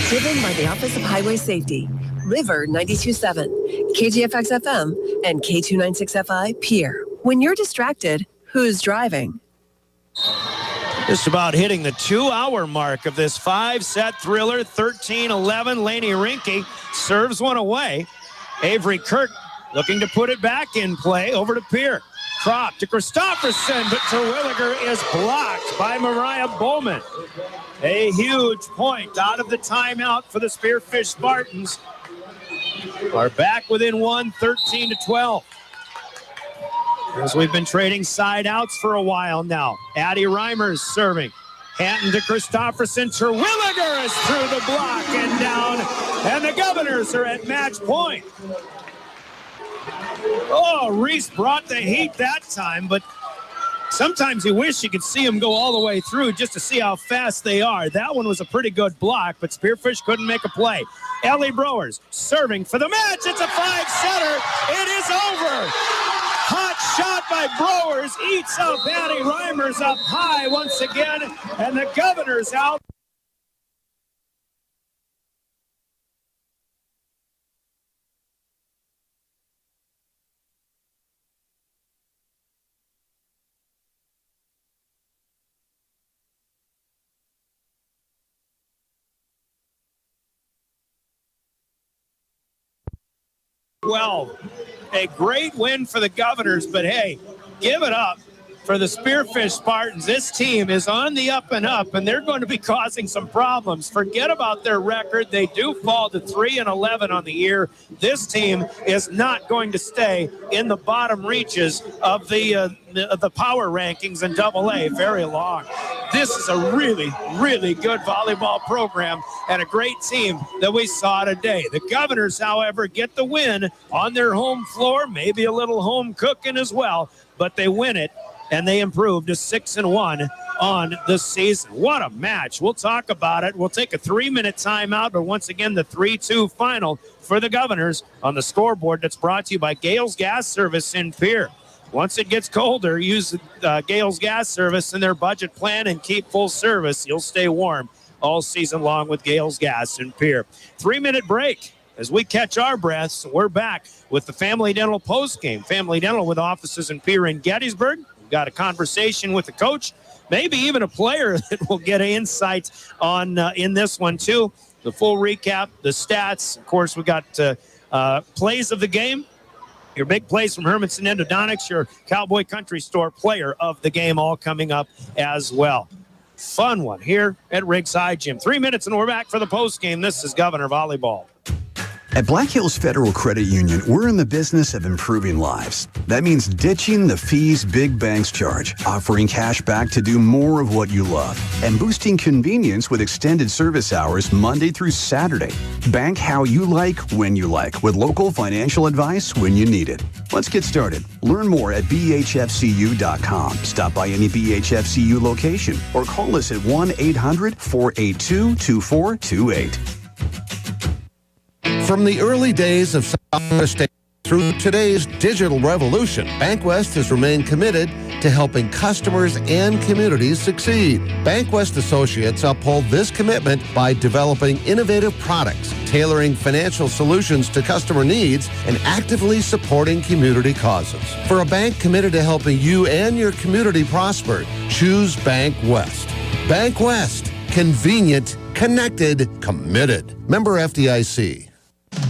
Driven by the Office of Highway Safety, River 92.7, KGFX FM, and K296FI Pierre. When you're distracted, who's driving? Just about hitting the 2-hour mark of this 5-set thriller, 13-11. Lainey Rinke serves one away. Avery Kirk looking to put it back in play. Over to Pierre. Kropp to Christofferson, but Terwilliger is blocked by Mariah Bowman. A huge point out of the timeout for the Spearfish Spartans. Are back within one, 13-12. As we've been trading side outs for a while now. Addie Reimers serving. Hanton to Christofferson. Terwilliger is through the block and down. And the Governors are at match point. Oh, Reese brought the heat that time, but sometimes you wish you could see them go all the way through just to see how fast they are. That one was a pretty good block, but Spearfish couldn't make a play. Ellie Browers serving for the match. It's a 5-setter. It is over. Hot shot by Browers. Eats up Addie Reimers up high once again, and the Governors out. Well, a great win for the Governors, but hey, give it up for the Spearfish Spartans. This team is on the up and up, and they're going to be causing some problems. Forget about their record. They do fall to 3-11 on the year. This team is not going to stay in the bottom reaches of the power rankings in AA very long. This is a really, really good volleyball program and a great team that we saw today. The Governors, however, get the win on their home floor, maybe a little home cooking as well, but they win it. And they improved to 6-1 on the season. What a match. We'll talk about it. We'll take a 3-minute timeout, but once again, the 3-2 final for the Governors on the scoreboard that's brought to you by Gales Gas Service in Pierre. Once it gets colder, use Gales Gas Service in their budget plan and keep full service. You'll stay warm all season long with Gales Gas in Pierre. 3-minute break. As we catch our breaths, we're back with the Family Dental postgame. Family Dental with offices in Pierre and Gettysburg. Got a conversation with the coach, maybe even a player that will get insight on in this one too. The full recap, the stats. Of course, we got plays of the game. Your big plays from Hermanson Endodontics, your Cowboy Country Store player of the game, all coming up as well. fun one here at Riggs High Gym. 3 minutes and we're back for the post game. This is Governor Volleyball. At Black Hills Federal Credit Union, we're in the business of improving lives. That means ditching the fees big banks charge, offering cash back to do more of what you love, and boosting convenience with extended service hours Monday through Saturday. Bank how you like, when you like, with local financial advice when you need it. Let's get started. Learn more at bhfcu.com. Stop by any BHFCU location or call us at 1-800-482-2428. From the early days of South Dakota State through today's digital revolution, BankWest has remained committed to helping customers and communities succeed. BankWest Associates uphold this commitment by developing innovative products, tailoring financial solutions to customer needs, and actively supporting community causes. For a bank committed to helping you and your community prosper, choose BankWest. BankWest. Convenient, connected, committed. Member FDIC.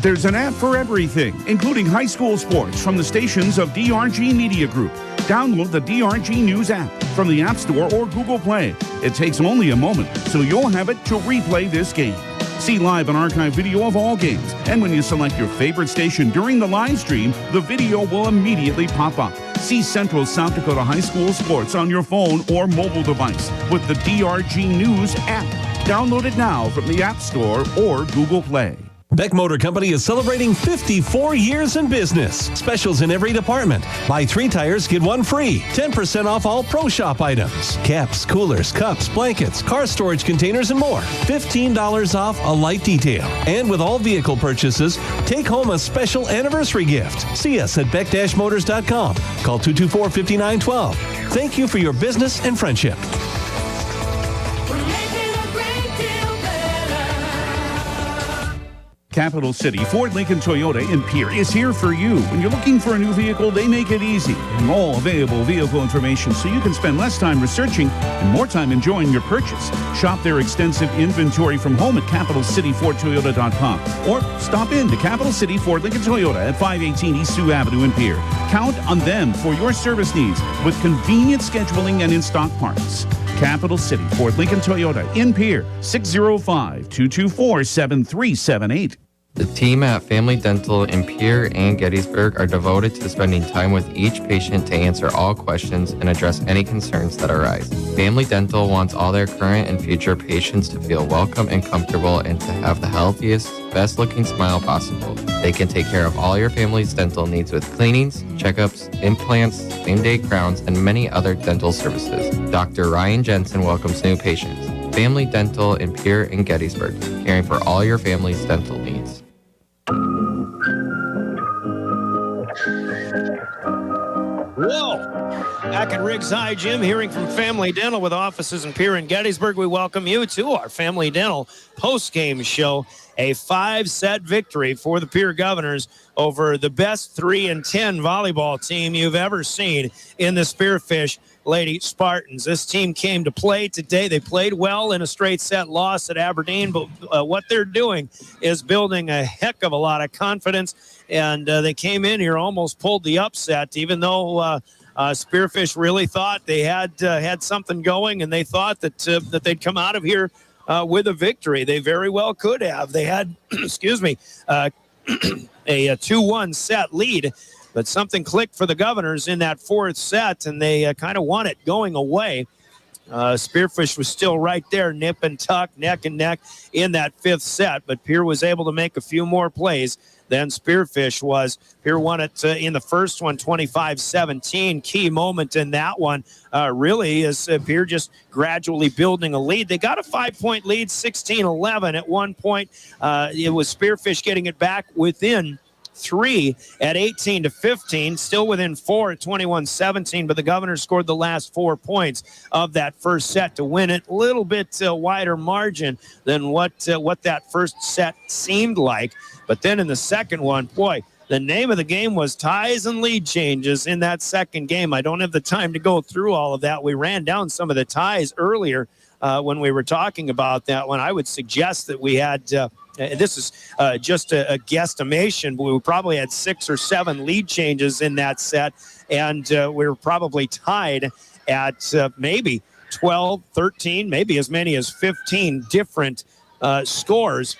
There's an app for everything, including high school sports from the stations of DRG Media Group. Download the DRG News app from the App Store or Google Play. It takes only a moment, so you'll have it to replay this game. See live and archive video of all games, and when you select your favorite station during the live stream, the video will immediately pop up. See Central South Dakota High School sports on your phone or mobile device with the DRG News app. Download it now from the App Store or Google Play. Beck Motor Company is celebrating 54 years in business. Specials in every department. Buy 3 tires, get 1 free. 10% off all Pro Shop items. Caps, coolers, cups, blankets, car storage containers, and more. $15 off a light detail. And with all vehicle purchases, take home a special anniversary gift. See us at beck-motors.com. Call 224-5912. Thank you for your business and friendship. Capital City Ford Lincoln Toyota in Pierre is here for you. When you're looking for a new vehicle, they make it easy. And all available vehicle information so you can spend less time researching and more time enjoying your purchase. Shop their extensive inventory from home at CapitalCityFordToyota.com or stop in to Capital City Ford Lincoln Toyota at 518 East Sioux Avenue in Pierre. Count on them for your service needs with convenient scheduling and in-stock parts. Capital City Ford Lincoln Toyota in Pierre, 605-224-7378. The team at Family Dental in Pierre and Gettysburg are devoted to spending time with each patient to answer all questions and address any concerns that arise. Family Dental wants all their current and future patients to feel welcome and comfortable and to have the healthiest, best-looking smile possible. They can take care of all your family's dental needs with cleanings, checkups, implants, same-day crowns, and many other dental services. Dr. Ryan Jensen welcomes new patients. Family Dental in Pierre and Gettysburg, caring for all your family's dental needs. Whoa! Back at Riggs High Gym, hearing from Family Dental with offices in Pierre and Gettysburg. We welcome you to our Family Dental post-game show. A 5-set victory for the Pierre Governors over the best 3-10 volleyball team you've ever seen in the Spearfish Lady Spartans. This team came to play today. They played well in a straight set loss at Aberdeen, but what they're doing is building a heck of a lot of confidence, and they came in here, almost pulled the upset, even though Spearfish really thought they had something going, and they thought that they'd come out of here with a victory. They very well could have. They had, excuse me, a 2-1 set lead, but something clicked for the Governors in that 4th set, and they kind of won it going away. Spearfish was still right there, nip and tuck, neck and neck in that 5th set, but Pierre was able to make a few more plays than Spearfish was. Pierre won it in the first one, 25-17. Key moment in that one really is Pierre just gradually building a lead. They got a 5-point lead, 16-11 at one point. It was Spearfish getting it back within 3 at 18-15, still within 4 at 21-17, but the Governors scored the last 4 points of that first set to win it. A little bit wider margin than what that first set seemed like. But then in the second one, boy, the name of the game was ties and lead changes in that second game. I don't have the time to go through all of that. We ran down some of the ties earlier when we were talking about that one. I would suggest that we had this is just a guesstimation, but we probably had 6 or 7 lead changes in that set, and we were probably tied at maybe 12, 13, maybe as many as 15 different scores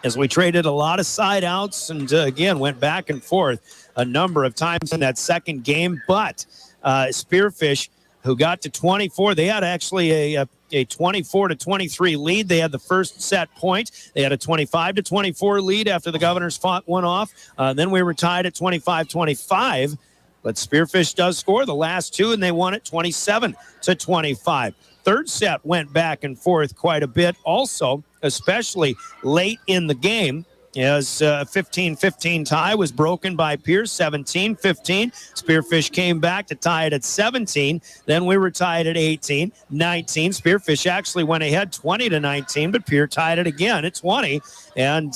as we traded a lot of side outs and, again, went back and forth a number of times in that second game. But Spearfish, who got to 24, they had actually a 24-23 lead. They had the first set point. They had a 25-24 lead after the Governors fought one off. Then we were tied at 25-25. But Spearfish does score the last two, and they won it 27-25. Third set went back and forth quite a bit also, especially late in the game, as a 15-15 tie was broken by Pierce, 17-15. Spearfish came back to tie it at 17. Then we were tied at 18, 19. Spearfish actually went ahead 20-19, but Pierce tied it again at 20. And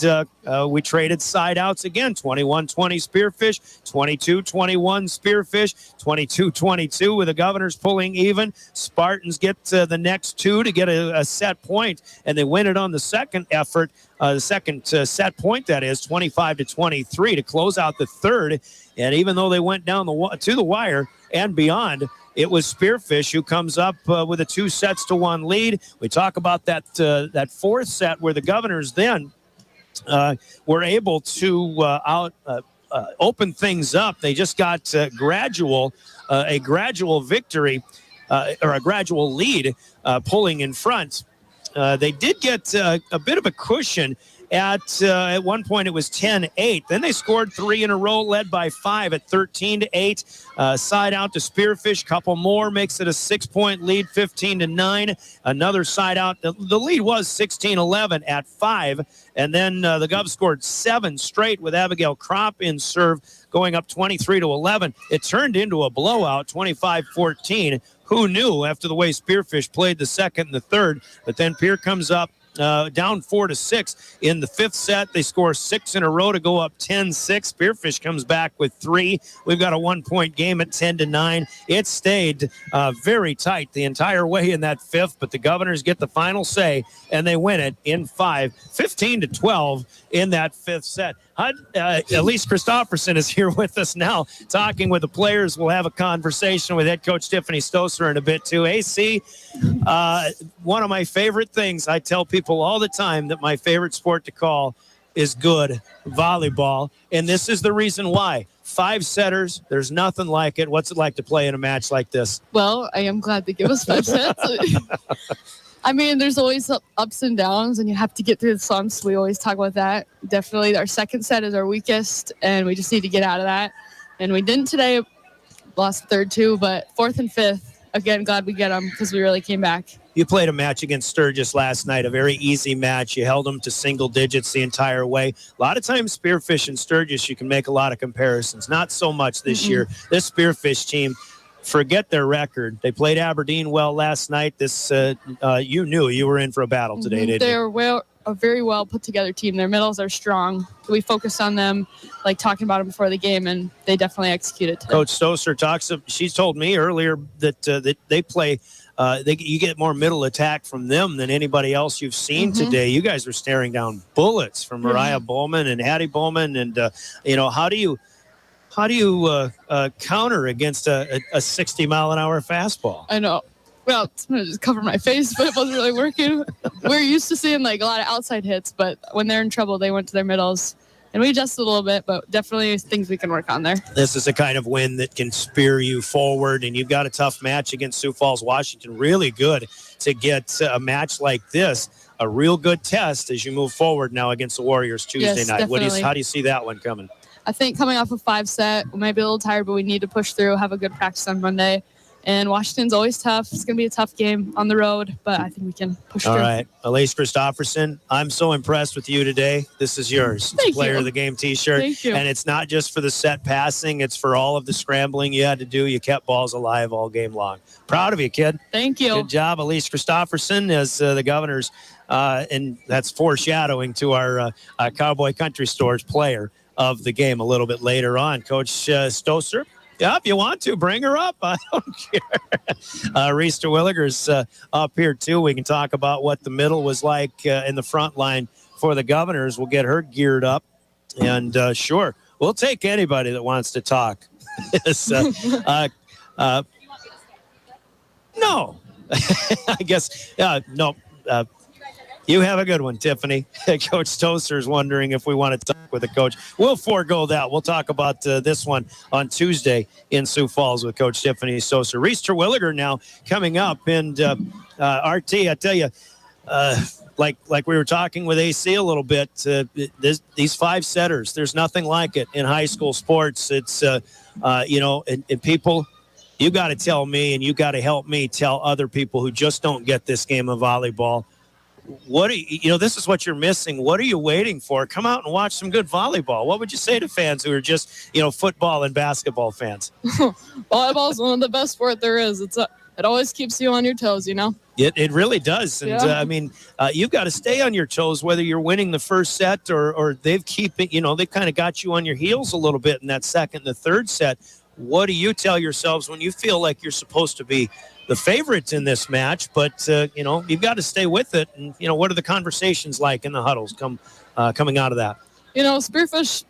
we traded side outs again, 21-20 Spearfish, 22-21 Spearfish, 22-22 with the Governors pulling even. Spartans get the next two to get a set point, and they win it on the second effort. The second set point, that is, 25-23 to close out the third. And even though they went down to the wire and beyond, it was Spearfish who comes up with a 2-1 lead. We talk about that fourth set where the Governors then were able to open things up. They just got a gradual victory or a gradual lead pulling in front. They did get a bit of a cushion. At one point, it was 10-8. Then they scored 3 in a row, led by 5 at 13-8. Side out to Spearfish. Couple more makes it a 6-point lead, 15-9. Another side out. The lead was 16-11 at 5. And then the Govs scored 7 straight with Abigail Kropp in serve, going up 23-11. It turned into a blowout, 25-14. Who knew after the way Spearfish played the second and the third? But then Pierre comes up down 4-6 in the fifth set. They score 6 in a row to go up 10-6. Spearfish comes back with 3. We've got a 1-point game at 10-9. It stayed very tight the entire way in that fifth, but the Governors get the final say, and they win it in 5, 15-12 in that fifth set. Elise Christopherson is here with us now, talking with the players. We'll have a conversation with head coach Tiffany Stoser in a bit, too. AC, one of my favorite things, I tell people all the time that my favorite sport to call is good volleyball, and this is the reason why. 5 setters, there's nothing like it. What's it like to play in a match like this? Well, I am glad they give us 5 sets. I mean, there's always ups and downs, and you have to get through the slumps. We always talk about that. Definitely our second set is our weakest, and we just need to get out of that. And we didn't today. Lost the third, too, but fourth and fifth, again, glad we get them because we really came back. You played a match against Sturgis last night, a very easy match. You held them to single digits the entire way. A lot of times, Spearfish and Sturgis, you can make a lot of comparisons. Not so much this year. This Spearfish team, forget their record. They played Aberdeen well last night. This you knew you were in for a battle today, didn't you? They're a very well put together team. Their middles are strong. We focused on them, like talking about them before the game, and they definitely executed today. Coach Stoser she's told me earlier that they play. You get more middle attack from them than anybody else you've seen today. You guys were staring down bullets from Mariah Bowman and Hattie Bowman, and how do you counter against a 60-mile-an-hour fastball? I know. Well, I'm going to just cover my face, but it wasn't really working. We're used to seeing like a lot of outside hits, but when they're in trouble, they went to their middles. And we adjusted a little bit, but definitely things we can work on there. This is the kind of win that can spear you forward, and you've got a tough match against Sioux Falls, Washington. Really good to get a match like this, a real good test as you move forward now against the Warriors Tuesday night. How do you see that one coming? I think coming off a 5 set, we might be a little tired, but we need to push through, have a good practice on Monday. And Washington's always tough. It's going to be a tough game on the road, but I think we can push through. All right. Elise Christopherson, I'm so impressed with you today. This is yours. Thank Player you. of the Game t-shirt. Thank you. And it's not just for the set passing. It's for all of the scrambling you had to do. You kept balls alive all game long. Proud of you, kid. Thank you. Good job, Elise Christopherson, as the Governors, and that's foreshadowing to our Cowboy Country Stores player of the game a little bit later on. Coach Stoser. Yeah, if you want to, bring her up. I don't care. Reese Terwilliger's up here, too. We can talk about what the middle was like in the front line for the Governors. We'll get her geared up. And, sure, we'll take anybody that wants to talk. No. I guess, no. You have a good one, Tiffany. Coach Toaster's wondering if we want to talk with the coach. We'll forego that. We'll talk about this one on Tuesday in Sioux Falls with Coach Tiffany Toaster. Reese Terwilliger now coming up. And RT, I tell you, like we were talking with AC a little bit, these 5 setters, there's nothing like it in high school sports. It's, and people, you got to tell me and you got to help me tell other people who just don't get this game of volleyball. This is what you're missing. What are you waiting for? Come out and watch some good volleyball. What would you say to fans who are just, football and basketball fans? Volleyball is one of the best sport there is. It always keeps you on your toes, It really does. And you've got to stay on your toes, whether you're winning the first set or they've they kind of got you on your heels a little bit in that second and the third set. What do you tell yourselves when you feel like you're supposed to be the favorites in this match, but you've got to stay with it? And what are the conversations like in the huddles coming out of that? Spearfish,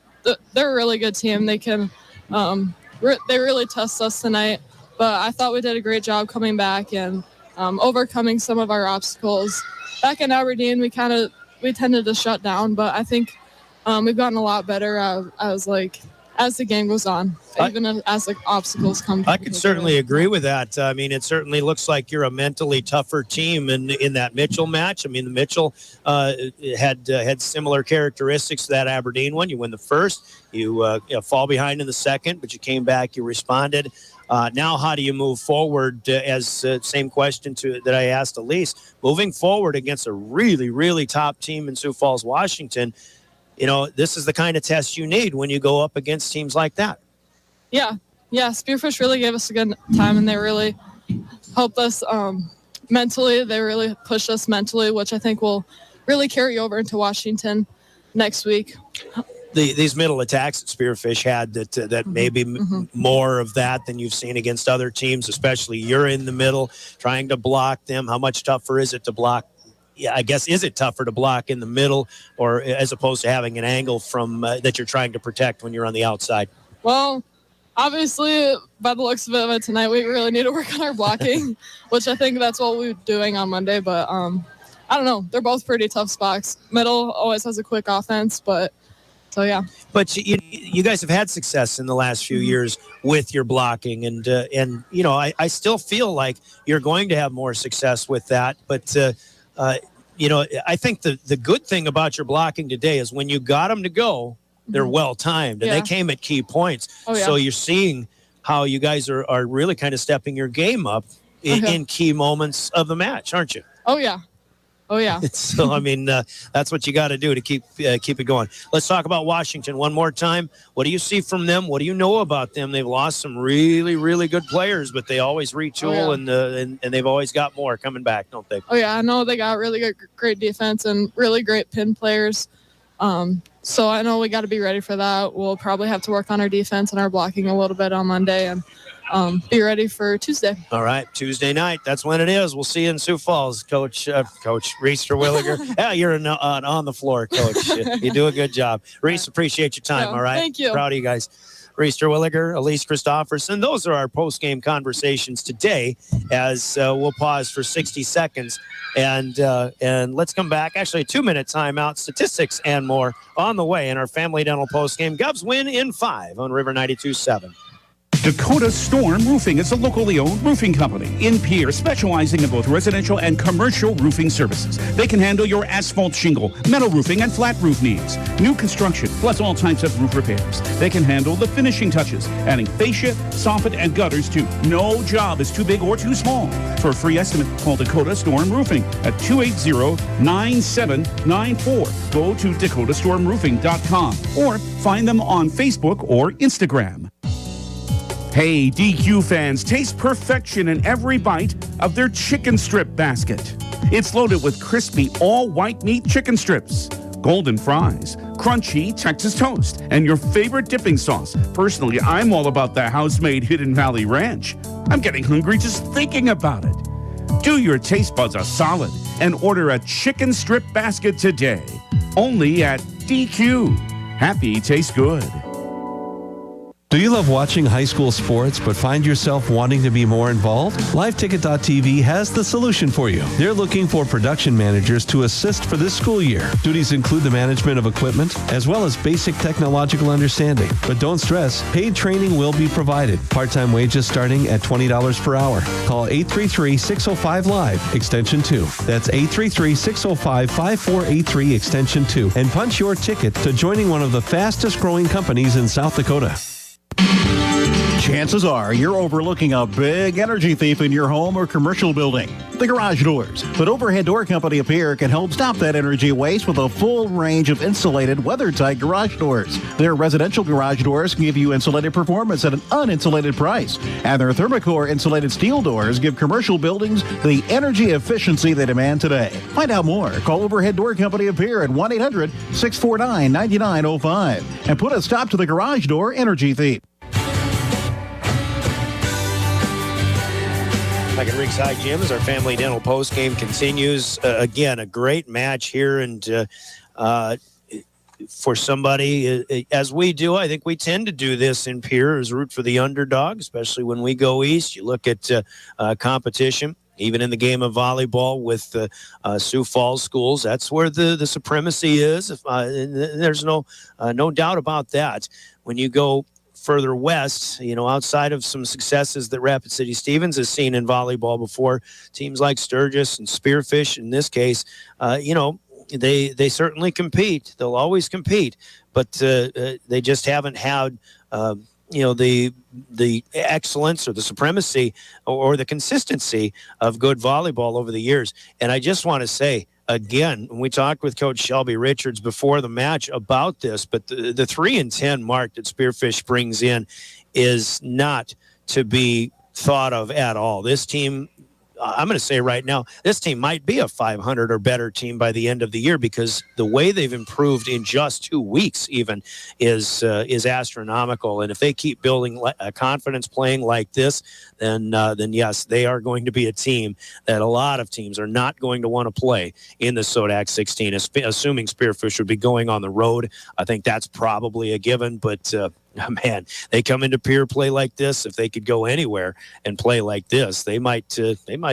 they're a really good team. They can they really test us tonight, but I thought we did a great job coming back and overcoming some of our obstacles. Back in Aberdeen, we tended to shut down, but I think we've gotten a lot better as the game goes on, even as the obstacles come. I could certainly agree with that. I mean, it certainly looks like you're a mentally tougher team in that Mitchell match. I mean, the Mitchell had similar characteristics to that Aberdeen one. You win the first, you fall behind in the second, but you came back, you responded. Now, how do you move forward? Same question that I asked Elise. Moving forward against a really, really top team in Sioux Falls, Washington. This is the kind of test you need when you go up against teams like that. Yeah. Spearfish really gave us a good time, and they really helped us mentally. They really pushed us mentally, which I think will really carry over into Washington next week. These middle attacks that Spearfish had that maybe more of that than you've seen against other teams, especially you're in the middle trying to block them. How much tougher is it to block? Yeah, I guess, is it tougher to block in the middle or as opposed to having an angle from that you're trying to protect when you're on the outside? Well, obviously, by the looks of it tonight, we really need to work on our blocking, which I think that's what we're doing on Monday. But I don't know. They're both pretty tough spots. Middle always has a quick offense, but so, yeah. But you guys have had success in the last few years with your blocking. And I still feel like you're going to have more success with that. But I think the good thing about your blocking today is when you got them to go, they're well timed and they came at key points. Oh, yeah. So you're seeing how you guys are really kind of stepping your game up in key moments of the match, aren't you? Oh, yeah. So, I mean, that's what you got to do to keep it going. Let's talk about Washington one more time. What do you see from them? What do you know about them? They've lost some really, really good players, but they always retool and they've always got more coming back, don't they? Oh, yeah. I know they got really great defense and really great pin players. So I know we got to be ready for that. We'll probably have to work on our defense and our blocking a little bit on Monday and be ready for Tuesday. All right, Tuesday night. That's when it is. We'll see you in Sioux Falls, Coach Reese Terwilliger. Yeah, you're on the floor, Coach. You do a good job. Reese, appreciate your time, all right? Thank you. Proud of you guys. Reese Terwilliger, Elise Christopherson. Those are our post-game conversations today as we'll pause for 60 seconds. And let's come back. Actually, a 2-minute timeout, statistics and more on the way in our Family Dental post-game. Govs win in 5 on River 92.7. Dakota Storm Roofing is a locally owned roofing company in Pierre, specializing in both residential and commercial roofing services. They can handle your asphalt shingle, metal roofing, and flat roof needs. New construction, plus all types of roof repairs. They can handle the finishing touches, adding fascia, soffit, and gutters too. No job is too big or too small. For a free estimate, call Dakota Storm Roofing at 280-9794. Go to DakotaStormRoofing.com or find them on Facebook or Instagram. Hey, DQ fans, taste perfection in every bite of their chicken strip basket. It's loaded with crispy, all-white meat chicken strips, golden fries, crunchy Texas toast, and your favorite dipping sauce. Personally, I'm all about the house-made Hidden Valley Ranch. I'm getting hungry just thinking about it. Do your taste buds a solid and order a chicken strip basket today. Only at DQ. Happy tastes good. Do you love watching high school sports but find yourself wanting to be more involved? LiveTicket.tv has the solution for you. They're looking for production managers to assist for this school year. Duties include the management of equipment as well as basic technological understanding. But don't stress, paid training will be provided. Part-time wages starting at $20 per hour. Call 833-605-LIVE, extension 2. That's 833-605-5483, extension 2. And punch your ticket to joining one of the fastest growing companies in South Dakota. Chances are you're overlooking a big energy thief in your home or commercial building. The garage doors. But Overhead Door Company of Pierre can help stop that energy waste with a full range of insulated, weather-tight garage doors. Their residential garage doors give you insulated performance at an uninsulated price. And their Thermocore insulated steel doors give commercial buildings the energy efficiency they demand today. Find out more. Call Overhead Door Company of Pierre at 1-800-649-9905 and put a stop to the garage door energy thief. Back at Riggs High Gym as our Family Dental postgame continues. Again, a great match here. And for somebody, as we do, I think we tend to do this in Pierre, is root for the underdog, especially when we go east. You look at competition. Even in the game of volleyball with Sioux Falls schools, that's where the supremacy is. There's no doubt about that. When you go further west, outside of some successes that Rapid City Stevens has seen in volleyball before, teams like Sturgis and Spearfish, in this case, they certainly compete. They'll always compete, but they just haven't had, the excellence or the supremacy or the consistency of good volleyball over the years. And I just want to say, again, we talked with Coach Shelby Richards before the match about this, but the 3-10 mark that Spearfish brings in is not to be thought of at all. This team, I'm going to say right now, this team might be a 500 or better team by the end of the year, because the way they've improved in just 2 weeks even is astronomical. And if they keep building confidence playing like this, then yes, they are going to be a team that a lot of teams are not going to want to play in the Sodak 16, assuming Spearfish would be going on the road. I think that's probably a given, but man, they come into Pierre play like this. If they could go anywhere and play like this, they might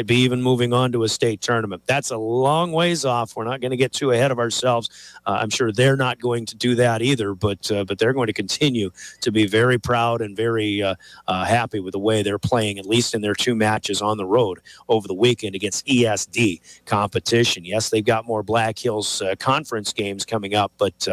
be even moving on to a state tournament. That's a long ways off. We're not going to get too ahead of ourselves. I'm sure they're not going to do that either, but they're going to continue to be very proud and very happy with the way they're playing, at least in their 2 matches on the road over the weekend against ESD competition. Yes, they've got more Black Hills conference games coming up, but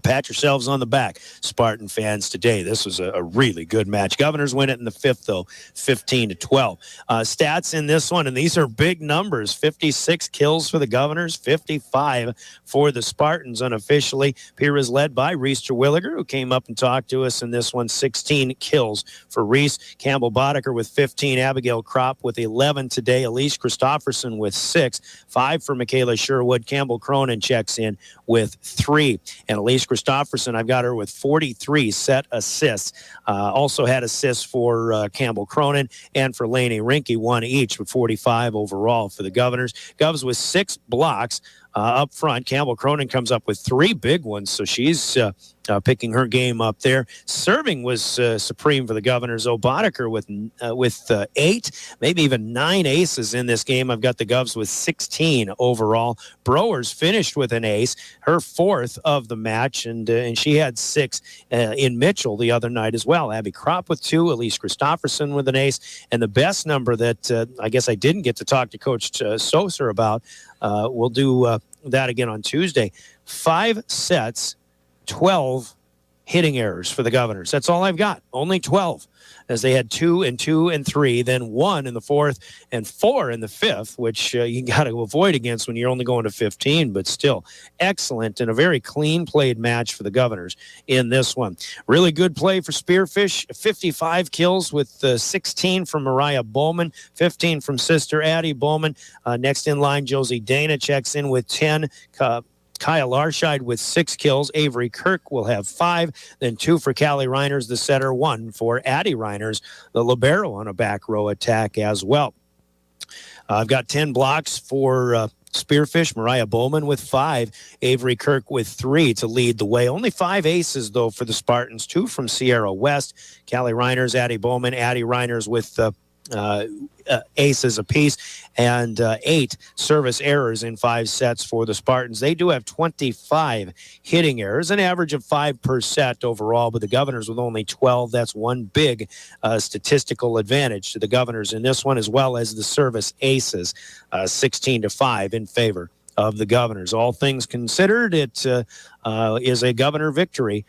pat yourselves on the back, Spartan fans, today. This was a really good match. Governors win it in the 5th, though, 15-12. Stats in this one, and these are big numbers. 56 kills for the Governors, 55 for the Spartans unofficially. Pierre is led by Reese Terwilliger, who came up and talked to us in this one. 16 kills for Reese. Campbell Boddicker with 15. Abigail Kropp with 11 today. Elise Christofferson with 6. 5 for Michaela Sherwood. Campbell Cronin checks in with 3. And Elise Christofferson, I've got her with 43 set assists. Also had assists for Campbell Cronin and for Lainey Rinke, 1 each, with 45 overall for the Governors. Govs with 6 blocks up front. Campbell Cronin comes up with 3 big ones, so she's picking her game up there. Serving was supreme for the Governors. Boddicker with 8, maybe even 9 aces in this game. I've got the Govs with 16 overall. Browers finished with an ace, her 4th of the match, and she had 6 in Mitchell the other night as well. Abby Kropp with 2, Elise Christofferson with an ace, and the best number that I guess I didn't get to talk to Coach Soser about, we'll do that again on Tuesday. 5 sets, 12 hitting errors for the Governors. That's all I've got. Only 12, as they had 2 and 2 and 3, then 1 in the 4th and 4 in the 5th, which you got to avoid against when you're only going to 15, but still excellent and a very clean played match for the Governors in this one. Really good play for Spearfish. 55 kills with 16 from Mariah Bowman, 15 from sister Addie Bowman. Next in line, Josie Dana checks in with 10. Kyle Larscheid with 6 kills. Avery Kirk will have 5. Then 2 for Callie Reiners, the setter. 1 for Addie Reiners, the libero, on a back row attack as well. I've got 10 blocks for Spearfish, Mariah Bowman with 5, Avery Kirk with 3 to lead the way. Only 5 aces, though, for the Spartans, 2 from Sierra West. Callie Reiners, Addie Bowman, Addie Reiners with aces apiece, and 8 service errors in 5 sets for the Spartans. They do have 25 hitting errors, an average of 5 per set overall, but the Governors with only 12. That's one big statistical advantage to the Governors in this one, as well as the service aces, 16-5 in favor of the Governors. All things considered, it is a Governor victory.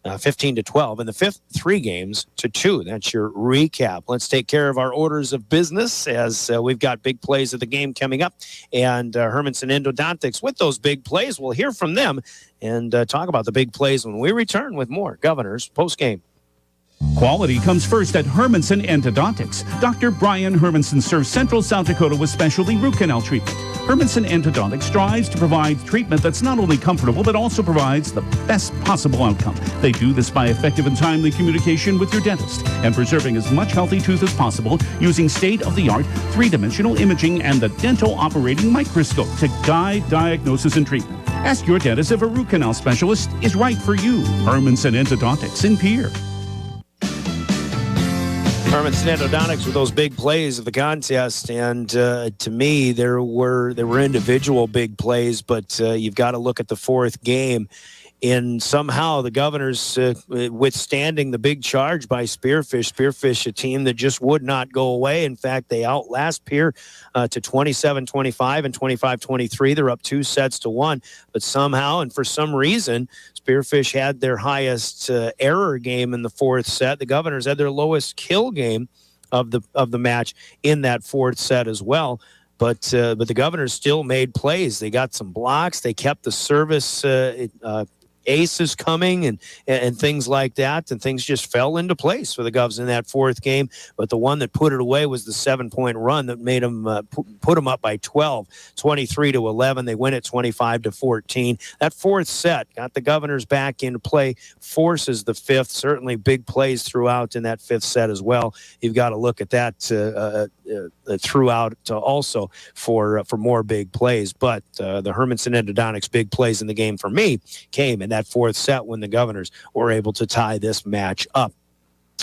15-12 in the fifth, 3 games to 2. That's your recap. Let's take care of our orders of business as we've got big plays of the game coming up. And Hermanson Endodontics with those big plays. We'll hear from them and talk about the big plays when we return with more Governors post-game. Quality comes first at Hermanson Endodontics. Dr. Brian Hermanson serves Central South Dakota with specialty root canal treatment. Hermanson Endodontics strives to provide treatment that's not only comfortable, but also provides the best possible outcome. They do this by effective and timely communication with your dentist and preserving as much healthy tooth as possible using state-of-the-art 3-dimensional imaging and the dental operating microscope to guide diagnosis and treatment. Ask your dentist if a root canal specialist is right for you. Hermanson Endodontics in Pierre. Hermanson Endodontics with those big plays of the contest, and to me, there were individual big plays, but you've got to look at the fourth game. And somehow the Governors withstanding the big charge by Spearfish. Spearfish, a team that just would not go away. In fact, they outlast Pierre to 27-25 and 25-23. They're up 2 sets to 1. But somehow and for some reason, Spearfish had their highest error game in the fourth set. The Governors had their lowest kill game of the match in that fourth set as well. But the Governors still made plays. They got some blocks. They kept the service aces coming and things like that, and things just fell into place for the Govs in that fourth game. But the one that put it away was the 7-point run that made them put them up by 12, 23-11. They win it 25-14. That fourth set got the Governors back into play, forces the fifth. Certainly big plays throughout in that fifth set as well. You've got to look at that throughout also for more big plays. But the Hermanson Endodontics big plays in the game for me came in that fourth set when the Governors were able to tie this match up.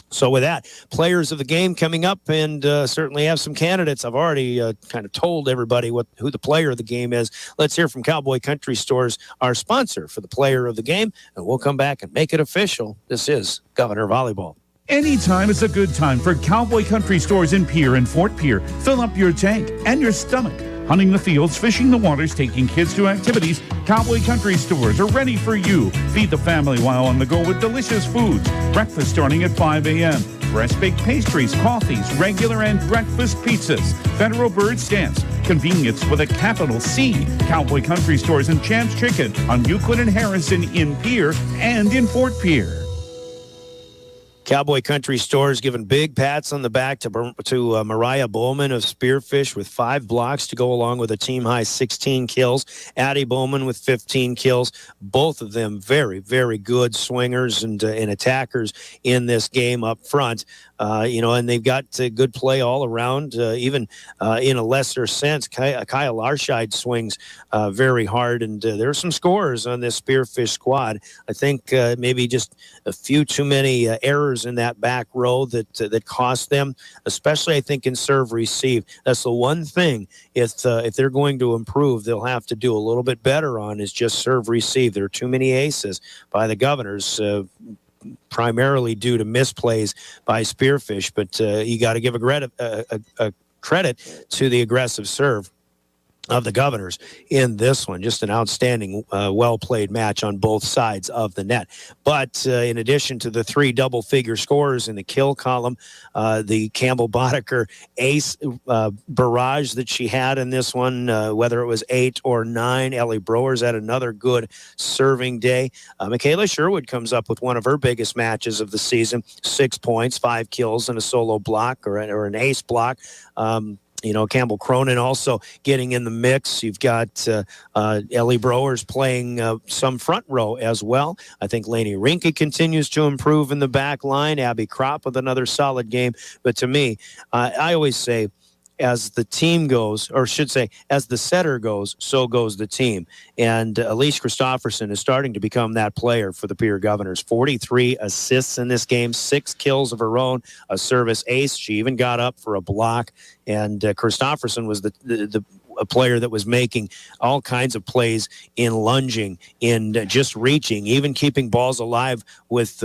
So with that, players of the game coming up, and certainly have some candidates. I've already kind of told everybody who the player of the game is. Let's hear from Cowboy Country Stores, our sponsor for the player of the game, and we'll come back and make it official. This is Governor Volleyball. Anytime is a good time for Cowboy Country Stores in Pierre and Fort Pierre. Fill up your tank and your stomach. Hunting the fields, fishing the waters, taking kids to activities, Cowboy Country Stores are ready for you. Feed the family while on the go with delicious foods. Breakfast starting at 5 a.m. Fresh baked pastries, coffees, regular and breakfast pizzas. Federal Bird Stamps. Convenience with a capital C. Cowboy Country Stores and Champs Chicken on Euclid and Harrison in Pierre and in Fort Pierre. Cowboy Country Stores giving big pats on the back to Mariah Bowman of Spearfish with 5 blocks to go along with a team-high 16 kills. Addie Bowman with 15 kills. Both of them very, very good swingers and attackers in this game up front. And they've got good play all around, even in a lesser sense. Kyle Larscheid swings very hard, and there are some scorers on this Spearfish squad. I think maybe just a few too many errors in that back row that cost them, especially I think in serve receive. That's the one thing if they're going to improve, they'll have to do a little bit better on is just serve receive. There are too many aces by the Governors. Primarily due to misplays by Spearfish, but you got to give a credit to the aggressive serve of the Governors in this one. Just an outstanding, well-played match on both sides of the net. But in addition to the 3 double-figure scorers in the kill column, the Campbell-Boddicker ace barrage that she had in this one, whether it was 8 or 9, Ellie Browers had another good serving day. Michaela Sherwood comes up with one of her biggest matches of the season, 6 points, 5 kills, and a solo block or an ace block. Campbell Cronin also getting in the mix. You've got Ellie Browers playing some front row as well. I think Lainey Rinke continues to improve in the back line. Abby Kropp with another solid game. But to me, I always say as the team goes, or should say, as the setter goes, so goes the team. And Elise Christopherson is starting to become that player for the Pierre Governors. 43 assists in this game, 6 kills of her own, a service ace. She even got up for a block. And Christopherson was a player that was making all kinds of plays in lunging, in just reaching, even keeping balls alive with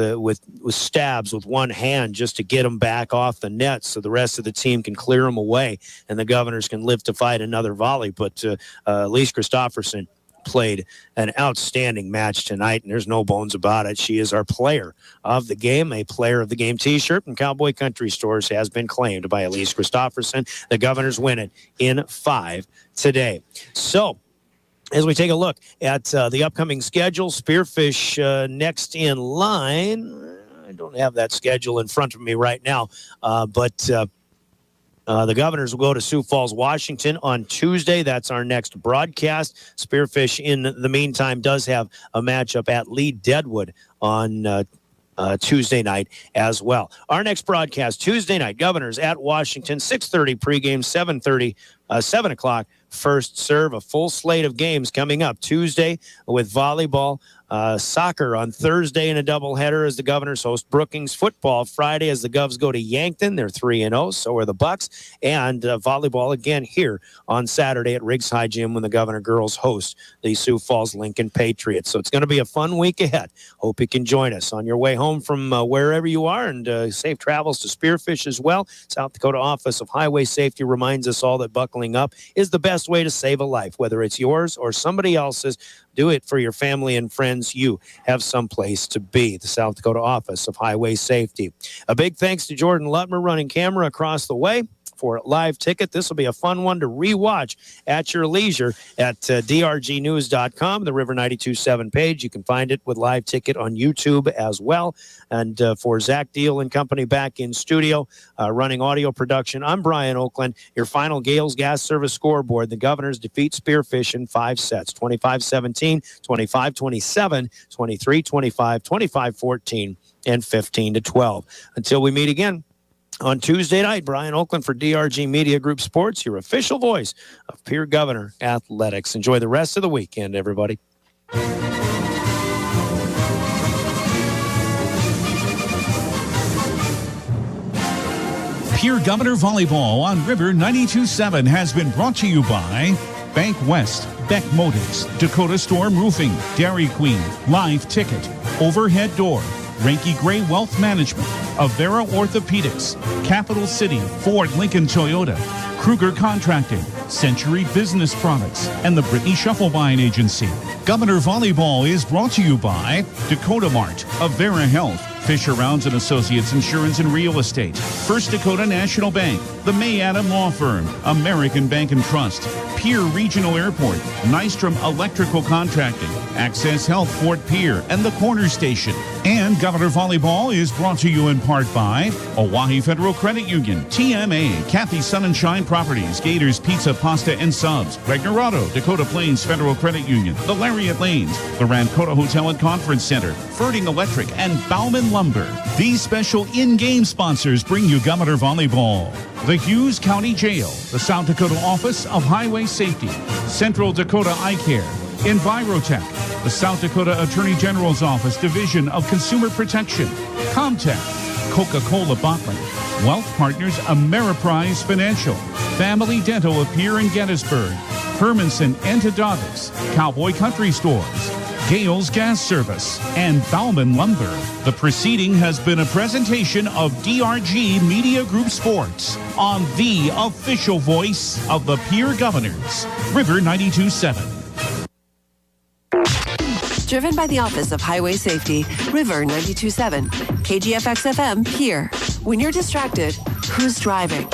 stabs with one hand just to get them back off the net so the rest of the team can clear them away and the Governors can live to fight another volley. But Elise Christopherson played an outstanding match tonight, and there's no bones about it. She is our player of the game. A player of the game t-shirt from Cowboy Country Stores has been claimed by Elise Christopherson. The Governors win it in 5 today. So as we take a look at the upcoming schedule, Spearfish next in line. I don't have that schedule in front of me right now, but the Governors will go to Sioux Falls, Washington on Tuesday. That's our next broadcast. Spearfish, in the meantime, does have a matchup at Lee Deadwood on Tuesday night as well. Our next broadcast, Tuesday night, Governors at Washington, 6:30 pregame, 7 o'clock first serve. A full slate of games coming up Tuesday with volleyball, soccer on Thursday in a doubleheader as the Governors host Brookings. Football Friday as the Govs go to Yankton. They're 3-0, so are the Bucks. And volleyball again here on Saturday at Riggs High Gym when the Governor girls host the Sioux Falls Lincoln Patriots. So it's going to be a fun week ahead. Hope you can join us on your way home from wherever you are, and safe travels to Spearfish as well. South Dakota Office of Highway Safety reminds us all that buckling up is the best way to save a life, whether it's yours or somebody else's. Do it for your family and friends. You have someplace to be. The South Dakota Office of Highway Safety. A big thanks to Jordan Lutmer running camera across the way for Live Ticket. This will be a fun one to rewatch at your leisure at drgnews.com, the River 92.7 page. You can find it with Live Ticket on YouTube as well. And for Zach Deal and company back in studio, running audio production, I'm Brian Oakland. Your final Gales Gas Service scoreboard. The Governors defeat Spearfish in 5 sets, 25-17, 25-27, 23-25, 25-14, and 15-12. Until we meet again on Tuesday night, Brian Oakland for DRG Media Group Sports, your official voice of Pierre Governor Athletics. Enjoy the rest of the weekend, everybody. Pierre Governor Volleyball on River 92.7 has been brought to you by Bank West, Beck Motors, Dakota Storm Roofing, Dairy Queen, Live Ticket, Overhead Door, Ranky Gray Wealth Management, Avera Orthopedics, Capital City, Ford Lincoln Toyota, Kruger Contracting, Century Business Products, and the Brittany Shufflebine Agency. Governor Volleyball is brought to you by Dakota Mart, Avera Health, Fisher Rounds & Associates Insurance and Real Estate, First Dakota National Bank, the May Adam Law Firm, American Bank and Trust, Pierre Regional Airport, Nystrom Electrical Contracting, Access Health Fort Pierre, and the Corner Station. And Governor Volleyball is brought to you in part by Oahe Federal Credit Union, TMA, Kathy Sun and Shine Properties, Gators Pizza, Pasta, and Subs, Regnarado, Dakota Plains Federal Credit Union, the Lariat Lanes, the Rancota Hotel and Conference Center, Ferding Electric, and Bauman Lumber. These special in-game sponsors bring you Governor Volleyball. The Hughes County Jail, the South Dakota Office of Highway Safety, Central Dakota Eye Care, Envirotech, the South Dakota Attorney General's Office Division of Consumer Protection, Comtech, Coca-Cola Bottling, Wealth Partners Ameriprise Financial, Family Dental of Pierre and Gettysburg, Hermanson Endodontics, Cowboy Country Stores, Gales Gas Service, and Bauman Lumber. The proceeding has been a presentation of DRG Media Group Sports on the official voice of the Pierre Governors, River 92.7. Driven by the Office of Highway Safety, River 92.7, KGFX FM, Pierre. When you're distracted, who's driving?